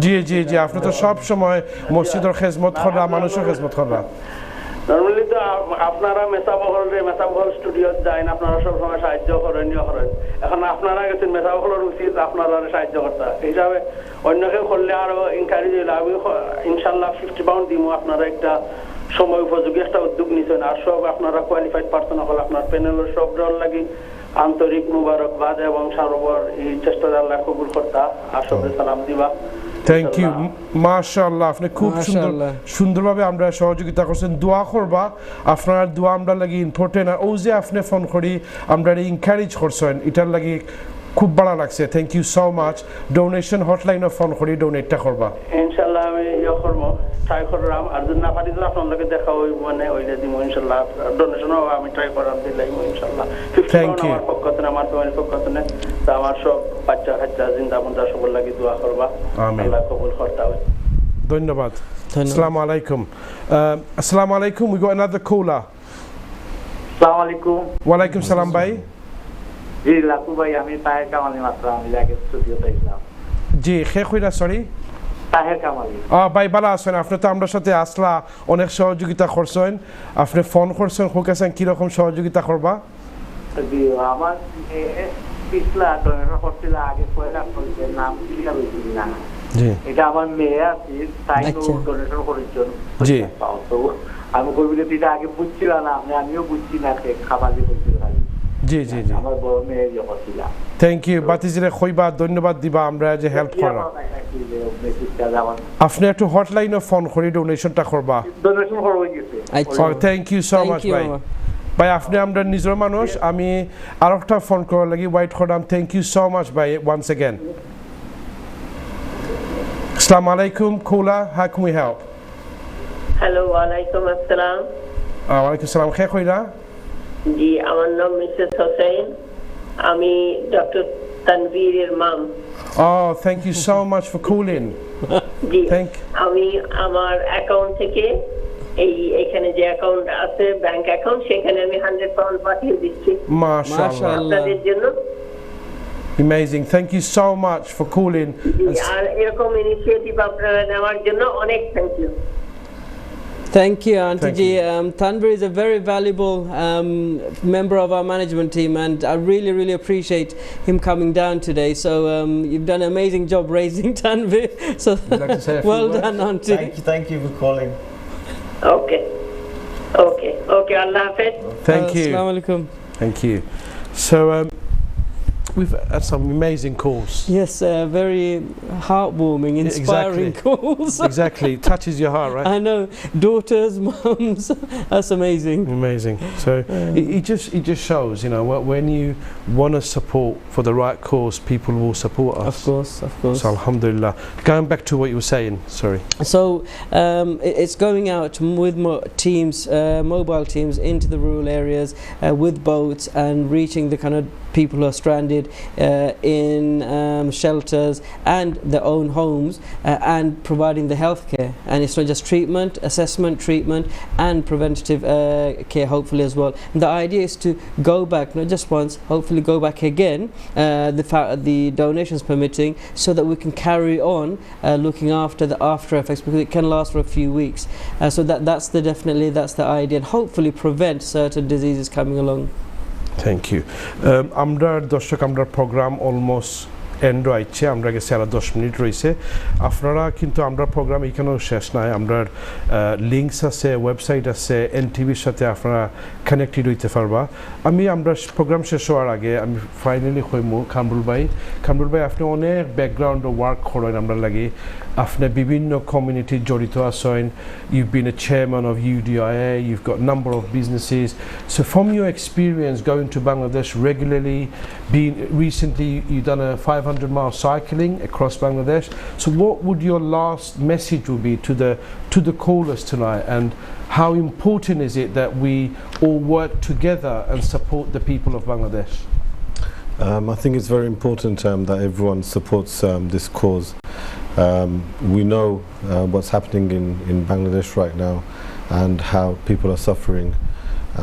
জি আপনি তো সব সময় মসজিদের খেদমত করা, মানুষের খেদমত করা। নরমালি তো আপনারা মেসাবহল স্টুডিও যান, আপনারা সব সময় সাহায্য করেন। এখন আপনারা গেছেন মেসাবহলের উচিত আপনারা সাহায্য করতে হিসাবে অন্য কেউ করলে আরো এনকারেজ হইলে আমি ইনশাল্লাহ 50 পাউন্ড দিব। আপনারা একটা সময় উপযোগী একটা উদ্যোগ নিচ্ছেন। আর সব আপনারা কোয়ালিফাইড পার্সন হল আপনার প্যানেলের সব দল লাগি আন্তরিক মুবারকবাদ এবং সর্বর এই চেষ্টা আল্লাহ কবুল করতা আর সবে সালাম দিবা। থ্যাংক ইউ মাশাআল্লাহ। আপনি খুব সুন্দরভাবে আমরা সহযোগিতা করছেন। দোয়া করবা, আপনার দোয়া আমরা লাগি ইম্পর্টেন্ট। আর ও যে আপনি ফোন করি আমরা এনকারেজ করছেন, এটার লাগি খুব ভালো লাগছে thank you so much donation হটলাইনে ফোন করে ডোনেটটা করবা ইনশাআল্লাহ আমি করব ট্রাই করলাম আর যদি না পারি তাহলে আপনার লগে দেখা হই মানে ওইটা দিব ইনশাআল্লাহ ডোনেশনও আমি ট্রাই করার দিলাই ইনশাআল্লাহ থ্যাংক ইউ আমার পক্ষ থেকে আমার ফ্যামিলির পক্ষ থেকে তো আমার সব বাচ্চা কাচ্চা জিন্দাবাদ সবার লাগি দোয়া করবা আল্লাহ কবুল করতে হবে ধন্যবাদ আসসালামু আলাইকুম আসসালামু আলাইকুম we got another caller আসসালামু আলাইকুম ওয়া আলাইকুম সালাম ভাই জি লাকু ভাই আমি তাহের কামালি মাত্র আমি আগে স্টুডিওতে ছিলাম জি কে কইরা সরি তাহের কামালি ভাই ভালো আছেন আপনি তো আমরা সাথে আসলা অনেক সহযোগিতা করছেন আপনি ফোন করছেন হোকেছেন কি রকম সহযোগিতা করবা জি আমার পিছলা ডোনেশন করছিল আগে পয়লা করতে নাম ক্লিয়ার হইছিল না জি এটা আমার মেয়ে আছে তাই তো ডোনেশন করেছেন জি তো আমি কইবিলে এটা আগে বুঝছিলাম না আমিও বুঝছি না খাবার দিয়ে বলছিল জি জি জি আমার বড় মেয়ে হচ্ছিল থ্যাংক ইউ বাতিজিরে কইবা ধন্যবাদ দিবা আমরা যে হেল্প করা আপনি একটু হটলাইনে ফোন করে ডোনেশনটা করবা ডোনেশন করব গেছে আচ্ছা থ্যাংক ইউ সো মাচ ভাই ভাই আপনি আমরা নিজের মানুষ আমি আরেকটা ফোন করার লাগি ওয়েট করলাম থ্যাংক ইউ সো মাচ ভাই ওয়ান্স अगेन আসসালামু আলাইকুম কোলা how can we help hello ওয়ালাইকুম আসসালাম ওয়ালাইকুম আসসালাম কে কইরা জি আমার নাম মিসেস হোসেন আমি ডক্টর তানভীরের mom thank you so much for calling জি আমি আমার অ্যাকাউন্ট থেকে এইখানে যে অ্যাকাউন্ট আছে ব্যাংক অ্যাকাউন্ট সেখানে আমি 100 পাউন্ড পাঠিয়ে দিচ্ছি মাশাআল্লাহ আপনাদের জন্য Amazing. Thank you so much for calling. আর এরকম ইনিশিয়েটিভ আপনারা নেওয়ার জন্য অনেক thank you Thank you, Auntie Ji. Tanvir is a very valuable member of our management team, and I really, really appreciate him coming down today. So you've done an amazing job raising Tanvir. So well done, Auntie. Thank you for calling. Okay. Allah Hafiz. Thank you. Assalamu alaikum. Thank you. So we've had some amazing calls. Yes, very heartwarming, inspiring calls. Exactly, touches your heart, right? I know, daughters, mums. That's amazing. Amazing. So it just shows, you know, when you want to support for the right cause, people will support us. Of course. So alhamdulillah. Going back to what you were saying, sorry. So it's going out with teams, mobile teams into the rural areas with boats and reaching the kind of people who are stranded in shelters and their own homes and providing the healthcare. And it's not just treatment, assessment, treatment and preventative care hopefully as well. And the idea is to go back, not just once, hopefully go back again, the donations permitting, so that we can carry on looking after the after effects, because it can last for a few weeks. So that's the idea, and hopefully prevent certain diseases coming along. Thank you. আমরা দর্শক আমরা programme almost and হইছে আমরা গেছে আর 10 minute রইছে আপনারা কিন্তু আমরা প্রোগ্রাম এখানেও শেষ নাই আমরা লিংকস আছে ওয়েবসাইট আছে এনটিভির সাথে আপনারা কানেক্টেড হইতে পারবা আমরা প্রোগ্রাম শেষ হওয়ার আগে আমি ফাইনালি কইমু কামরুল ভাই আপনি অনেক ব্যাকগ্রাউন্ড ওয়ার্ক করেন আমরা লাগি আপনি বিভিন্ন কমিউনিটি জড়িত আছেন you've been a chairman of UDIA you've got a number of businesses so from your experience going to Bangladesh regularly recently you've done a 500-mile cycling across Bangladesh so what would your last message would be to the callers tonight and how important is it that we all work together and support the people of Bangladesh? I think it's very important that everyone supports this cause. We know what's happening in Bangladesh right now and how people are suffering,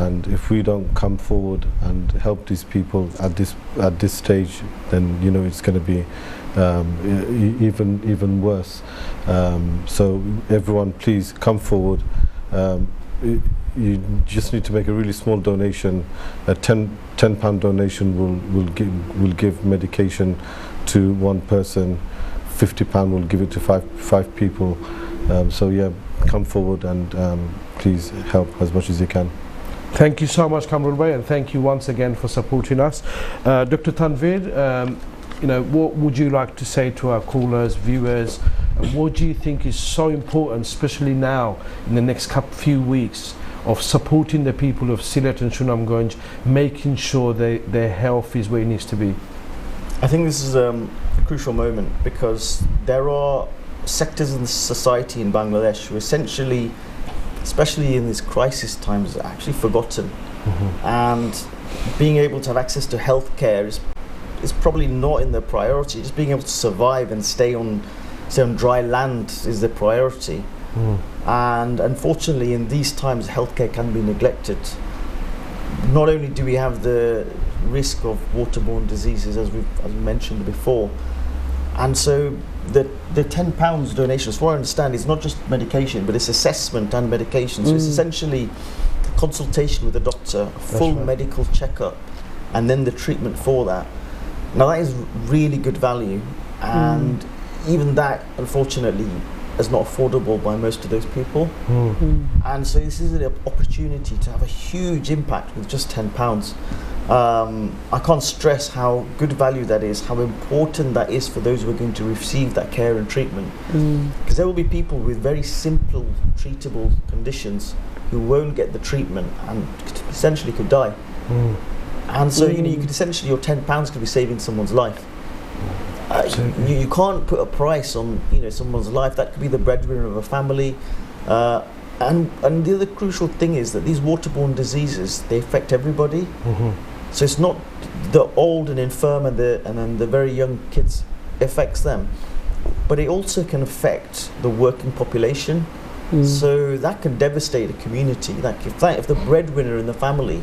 and if we don't come forward and help these people at this stage, then it's going to be even worse. So everyone, please come forward. You just need to make a really small donation. A £10 donation will give medication to one person. £50 will give it to five people. So yeah, come forward and please help as much as you can. Thank you so much, Kamrul Bhai, and thank you once again for supporting us. Dr. Tanvir, what would you like to say to our callers, viewers? And what do you think is so important, especially now in the next few weeks, of supporting the people of Sylhet and Sunamganj, making sure their health is where it needs to be? I think this is a crucial moment because there are sectors in society in Bangladesh who essentially, especially in these crisis times, are actually forgotten. And being able to have access to healthcare is probably not in their priority. Just being able to survive and stay on dry land is the priority. And unfortunately, in these times, healthcare can be neglected. Not only do we have the risk of waterborne diseases, as we mentioned before, and so the £10 donation, as far as I understand, it's not just medication, but it's assessment and medication. So it's essentially a consultation with a doctor, a full medical checkup, and then the treatment for that. Now that is really good value, and even that, unfortunately, is not affordable by most of those people. And so this is an opportunity to have a huge impact with just £10. I can't stress how good value that is, how important that is for those who are going to receive that care and treatment. Because there will be people with very simple treatable conditions who won't get the treatment and essentially could die. And so you could essentially, your £10 could be saving someone's life. You can't put a price on someone's life. That could be the breadwinner of a family. And the other crucial thing is that these waterborne diseases, they affect everybody. So it's not the old and infirm and then the very young kids, it affects them. But it also can affect the working population. So that can devastate a community. If the breadwinner in the family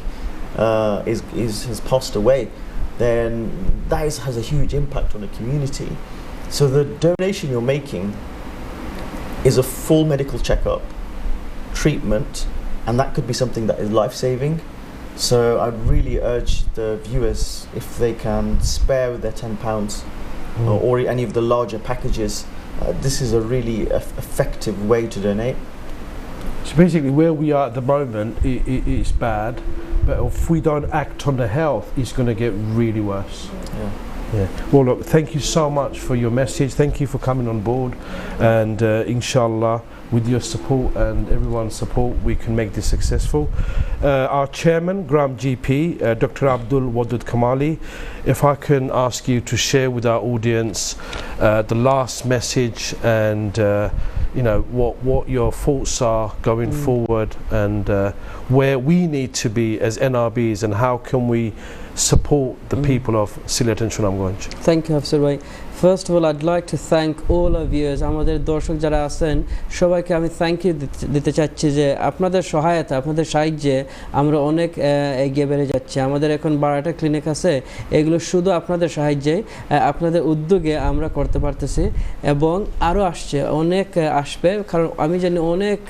has passed away, then that has a huge impact on the community. So the donation you're making is a full medical checkup, treatment, and that could be something that is life-saving. So I'd really urge the viewers, if they can spare with their £10 or any of the larger packages, this is a really effective way to donate. So basically where we are at the moment is bad, but if we don't act on the health, it's going to get really worse. Well, look, thank you so much for your message. Thank you for coming on board, and inshallah, with your support and everyone's support, we can make this successful. Our chairman, Gram GP, Dr. Abdul Wadud Kamali, if I can ask you to share with our audience the last message and what your thoughts are going forward, and where we need to be as NRBs, and how can we support the people of Sylhet and Sunamganj. Thank you, Hafsar bhai. First of all, I'd like to thank all of you, আমাদের দর্শক যারা আছেন সবাইকে আমি thank you দিতে চাচ্ছি যে আপনাদের সহায়তা, আপনাদের সাহায্যে আমরা অনেক এগিয়ে বেড়ে যাচ্ছি। আমাদের এখন 12টা ক্লিনিক আছে, এগুলো শুধু আপনাদের সাহায্যে, আপনাদের উদ্যোগে আমরা করতে পারতেছি, এবং আরও অনেক আসবে, কারণ আমি জানি অনেক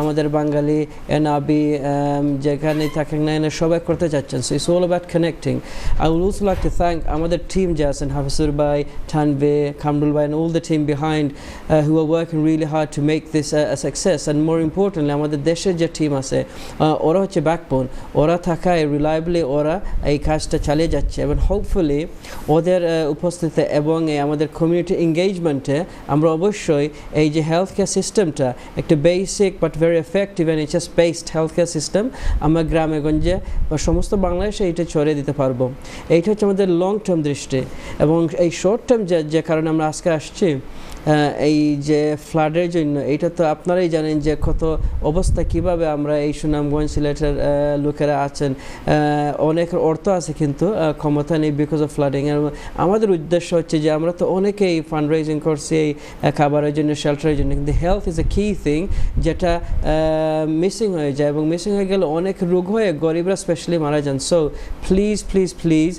আমাদের বাঙালি এনআরবি যেখানেই থাকেন না সবাই করতে চাচ্ছেন। So it's all about connecting. I would also like to thank আমাদের টিম যে আছেন, হাফিজুর ভাই, Tanvir, Kamrul Bhai, and all the team behind who are working really hard to make this a success. And more importantly, আমাদের দেশের যে team আছে ওরা হচ্ছে ব্যাকবোন, ওরা থাকায় রিলায়েবলি ওরা এই কাজটা চালিয়ে যাচ্ছে, এবং হোপফুলি ওদের উপস্থিতিতে এবং আমাদের কমিউনিটি এঙ্গেজমেন্টে আমরা অবশ্যই এই যে হেলথ কেয়ার সিস্টেমটা একটা basic but very effective NHS based health care system আমরা গ্রামে গঞ্জে বা সমস্ত বাংলাদেশে এইটা ছড়িয়ে দিতে পারবো। এইটা হচ্ছে আমাদের লং টার্ম দৃষ্টি, এবং এই শর্ট টার্ম যে কারণে আমরা আজকে আসছি এই যে ফ্লাডের জন্য, এইটা তো আপনারাই জানেন যে কত অবস্থা, কিভাবে আমরা এই সুনামগঞ্জ সিলেটের লোকেরা আছেন, অনেক অর্থ আছে কিন্তু ক্ষমতা নেই বিকজ অফ ফ্লাডিং। আমাদের উদ্দেশ্য হচ্ছে যে আমরা তো অনেকেই ফান্ড রেজিং করছি এই খাবারের জন্য, শেল্টারের জন্য, কিন্তু হেলথ ইজ এ কি থিং যেটা মিসিং হয়ে যায়, এবং মিসিং হয়ে গেলে অনেক রোগ হয়ে গরিবরা স্পেশালি মারা যান। So please please please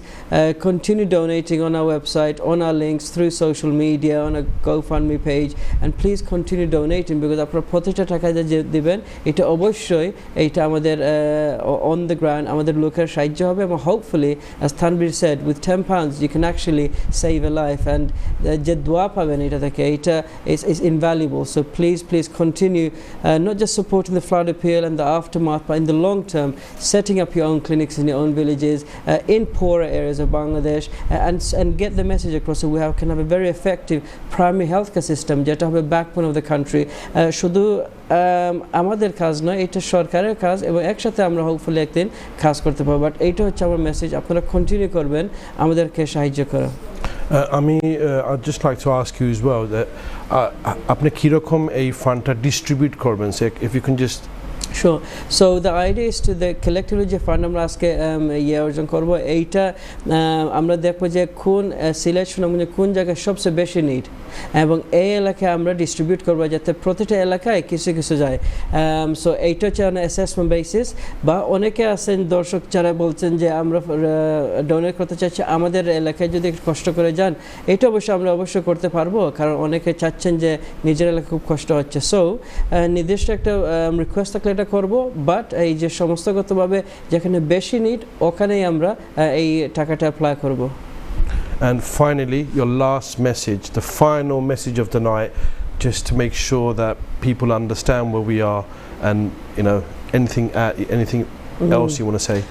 continue donating on our website, on our links, through social media, on a GoFundMe page, and please continue donating, because আপনারা প্রতিটা টাকা যে দিবেন এটা অবশ্যই এইটা আমাদের on the ground আমাদের লোকের সাহায্য হবে, এবং hopefully as Tanvir said, with £10 you can actually save a life, and যে দোয়া পাবেন এটা থেকে এটা is invaluable. So please continue not just supporting the flood appeal and the aftermath, but in the long term setting up your own clinics in your own villages, in poorer areas of Bangladesh, and get the message across so we can have a very effective primary healthcare system যেটা হবে backbone of the country. শুধু আমাদের কাজ নয়, এটা সরকারের কাজ এবং একসাথে আমরা হোপফুলি একদিন কাজ করতে পারবো। বাট এইটা হচ্ছে আমার মেসেজ, আপনারা কন্টিনিউ করবেন আমাদেরকে সাহায্য করা। I'd just like to ask you as well that আপনি কিরকম এই ফান্ডটা ডিস্ট্রিবিউট করবেন, if you can just Sure. So the idea is to the collectively যে ফান্ড আমরা আজকে অর্জন করব, এইটা আমরা দেখবো যে কোন সিলেট সুনামগঞ্জে কোন জায়গায় সবচেয়ে বেশি নিড এবং এই এলাকায় আমরা ডিস্ট্রিবিউট করবো যাতে প্রতিটা এলাকায় কিছু কিছু যায়। সো এইটা হচ্ছে অ্যাসেসমেন্ট বেসিস। বা অনেকে আছেন দর্শক যারা বলছেন যে আমরা ডোনেট করতে চাচ্ছি আমাদের এলাকায় যদি একটু কষ্ট করে যান, এটা অবশ্যই আমরা অবশ্যই করতে পারবো, কারণ অনেকে চাচ্ছেন যে নিজের এলাকায় খুব কষ্ট হচ্ছে। সো নির্দিষ্ট একটা রিকোয়েস্ট থাকলে এটা করবো, বাট এই যে সমস্তগতভাবে যেখানে বেশি নিড ওখানেই আমরা এই টাকাটা অ্যাপ্লাই করবো। And finally, your last message, the final message of the night, just to make sure that people understand where we are, and anything else you want to say.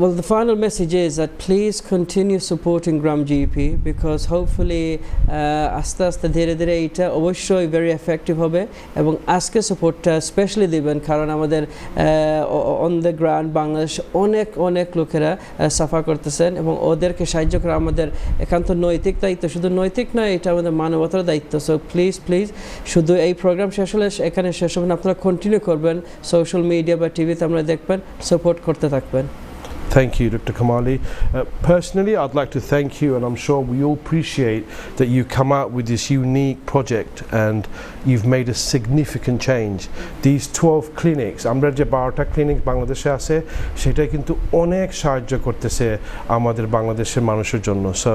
Well, the final message is that please continue supporting Gram GP, because hopefully আস্তে আস্তে ধীরে ধীরে এটা অবশ্যই very effective হবে এবং আজকে সাপোর্টটা স্পেশালি দিবেন, কারণ আমাদের অন দ্য গ্রাউন্ড বাংলাদেশ অনেক লোকেরা সাফার করতেছেন এবং ওদেরকে সাহায্য করা আমাদের একান্ত নৈতিক দায়িত্ব। শুধু নৈতিক নয়, এটা আমাদের মানবতার দায়িত্ব। সো প্লিজ শুধু এই প্রোগ্রাম শেষ হলে এখানে শেষ হবে না, আপনারা কন্টিনিউ করবেন, সোশ্যাল মিডিয়া বা টিভিতে আমরা দেখবেন, সাপোর্ট করতে থাকবেন। Thank you, Dr. Kamali. Personally, I'd like to thank you, and I'm sure we all appreciate that you come out with this unique project and you've made a significant change. These 12 clinics, আমরা যে 12টা clinic বাংলাদেশে আছে, সেটা কিন্তু অনেক সাহায্য করতেছে আমাদের বাংলাদেশের মানুষের জন্য। So,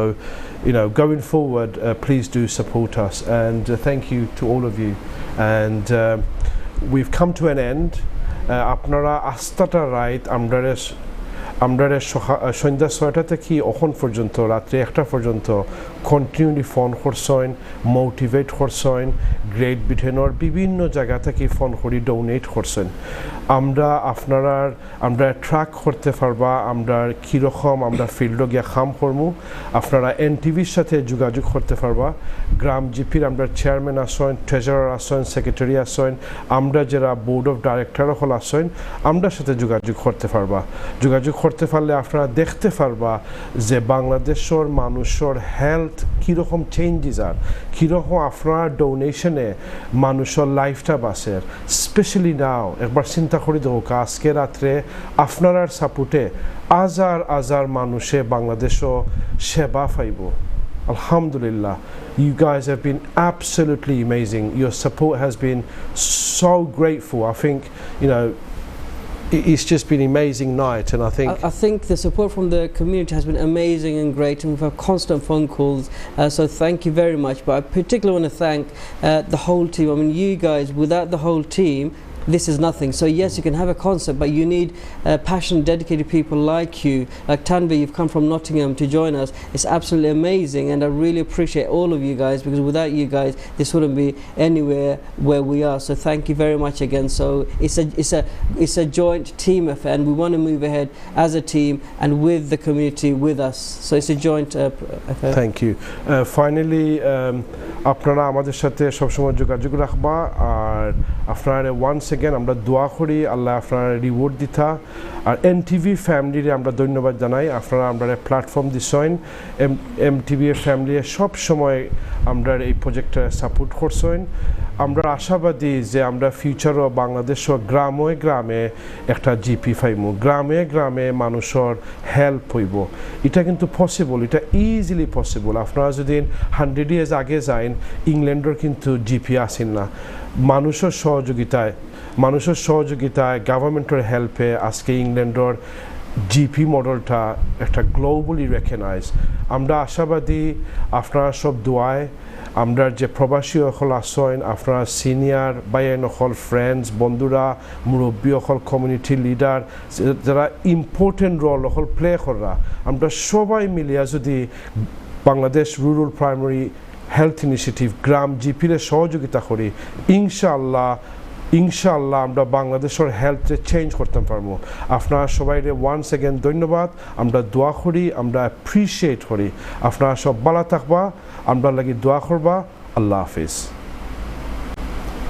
going forward, please do support us, and thank you to all of you. And we've come to an end. আপনারা আস্থাটা রাইট আমরা সন্ধ্যা 6টা থেকে এখন পর্যন্ত রাত্রে 1টা পর্যন্ত কন্টিনিউলি ফোন করছেন, মোটিভেট করছেন, গ্রেট ব্রিটেনের বিভিন্ন জায়গা থেকে ফোন করে ডোনেট করছেন। আমরা ট্র্যাক করতে পারবা আমরা কীরকম আমরা ফিল্ডে গিয়ে কাম করবো। আপনারা এনটিভির সাথে যোগাযোগ করতে পারবা। গ্রাম জিপির আমরা চেয়ারম্যান আসেন, ট্রেজারার আসেন, সেক্রেটারি আসেন, আমরা যারা বোর্ড অফ ডাইরেক্টর হল আসেন, আমরা সাথে যোগাযোগ করতে পারবা। যোগাযোগ করতে পারলে আপনারা দেখতে পারবা যে বাংলাদেশের মানুষের হেলথ কীরকম চেঞ্জেস আর কীরকম আপনার ডোনেশনে মানুষের লাইফটা বাঁচে। স্পেশালি নাও একবার চিন্তা করে দেখো, আজকে রাত্রে আপনার সাপোর্টে হাজার মানুষে বাংলাদেশও সেবা পাইব। Alhamdulillah, you guys have been absolutely amazing. Your support has been so grateful. I think, it's just been an amazing night, and I think the support from the community has been amazing and great, and we've had constant phone calls, so thank you very much. But I particularly want to thank the whole team. I mean, you guys, without the whole team, this is nothing. So yes, you can have a concept, but you need passionate, dedicated people like you, like Tanvi. You've come from Nottingham to join us. It's absolutely amazing, and I really appreciate all of you guys, because without you guys, this wouldn't be anywhere where we are. So thank you very much again. So it's a joint team affair, and we want to move ahead as a team and with the community with us. So it's a joint affair. Thank you. Finally, আপনারা আমাদের সাথে সবসময় যোগাযোগ রাখবা, আর আপনারা once again আমরা দোয়া করি আল্লাহ আপনারা রিওয়ার্ড দিতা। আর এনটিভি ফ্যামিলিরে আমরা ধন্যবাদ জানাই, আপনারা আমরা প্ল্যাটফর্ম দিছেন। এমটিভি ফ্যামিলি সব সময় আমরা এই প্রজেক্টটা সাপোর্ট করছেন। আমরা আশাবাদী যে আমরা ফিউচারও বাংলাদেশও গ্রামে একটা জিপি পাইব, গ্রামে মানুষের হেল্প হইব। এটা কিন্তু পসিবল, এটা ইজিলি পসিবল। আপনারা যদি 100 years আগে যান, ইংল্যান্ডের কিন্তু জিপি আসেন না। মানুষের সহযোগিতায় গভর্নমেন্টের হেল্পে আজকে ইংল্যান্ডের জিপি মডেলটা একটা গ্লোবালি রেকগনাইজ। আমরা আশাবাদী আপনারা সব দোয়ায় আমরা যে প্রবাসী অকল আসেন, আপনারা সিনিয়র বাইন অকল ফ্রেন্ডস বন্ধুরা মুরব্বী অকল কমিউনিটি লিডার যারা ইম্পর্টেন্ট রোল অকল প্লে করা, আমরা সবাই মিলিয়া যদি Bangladesh rural primary health initiative Gram জিপির সহযোগিতা করি, ইনশাআল্লাহ আমরা বাংলাদেশের হেলথে চেঞ্জ করতে পারবো। আপনারা সবাই ওয়ান্স এগেন ধন্যবাদ। আমরা দোয়া করি, আমরা অ্যাপ্রিসিয়েট করি। আপনারা সব ভালো থাকবা, আমরা লাগি দোয়া করবা। আল্লাহ হাফিজ।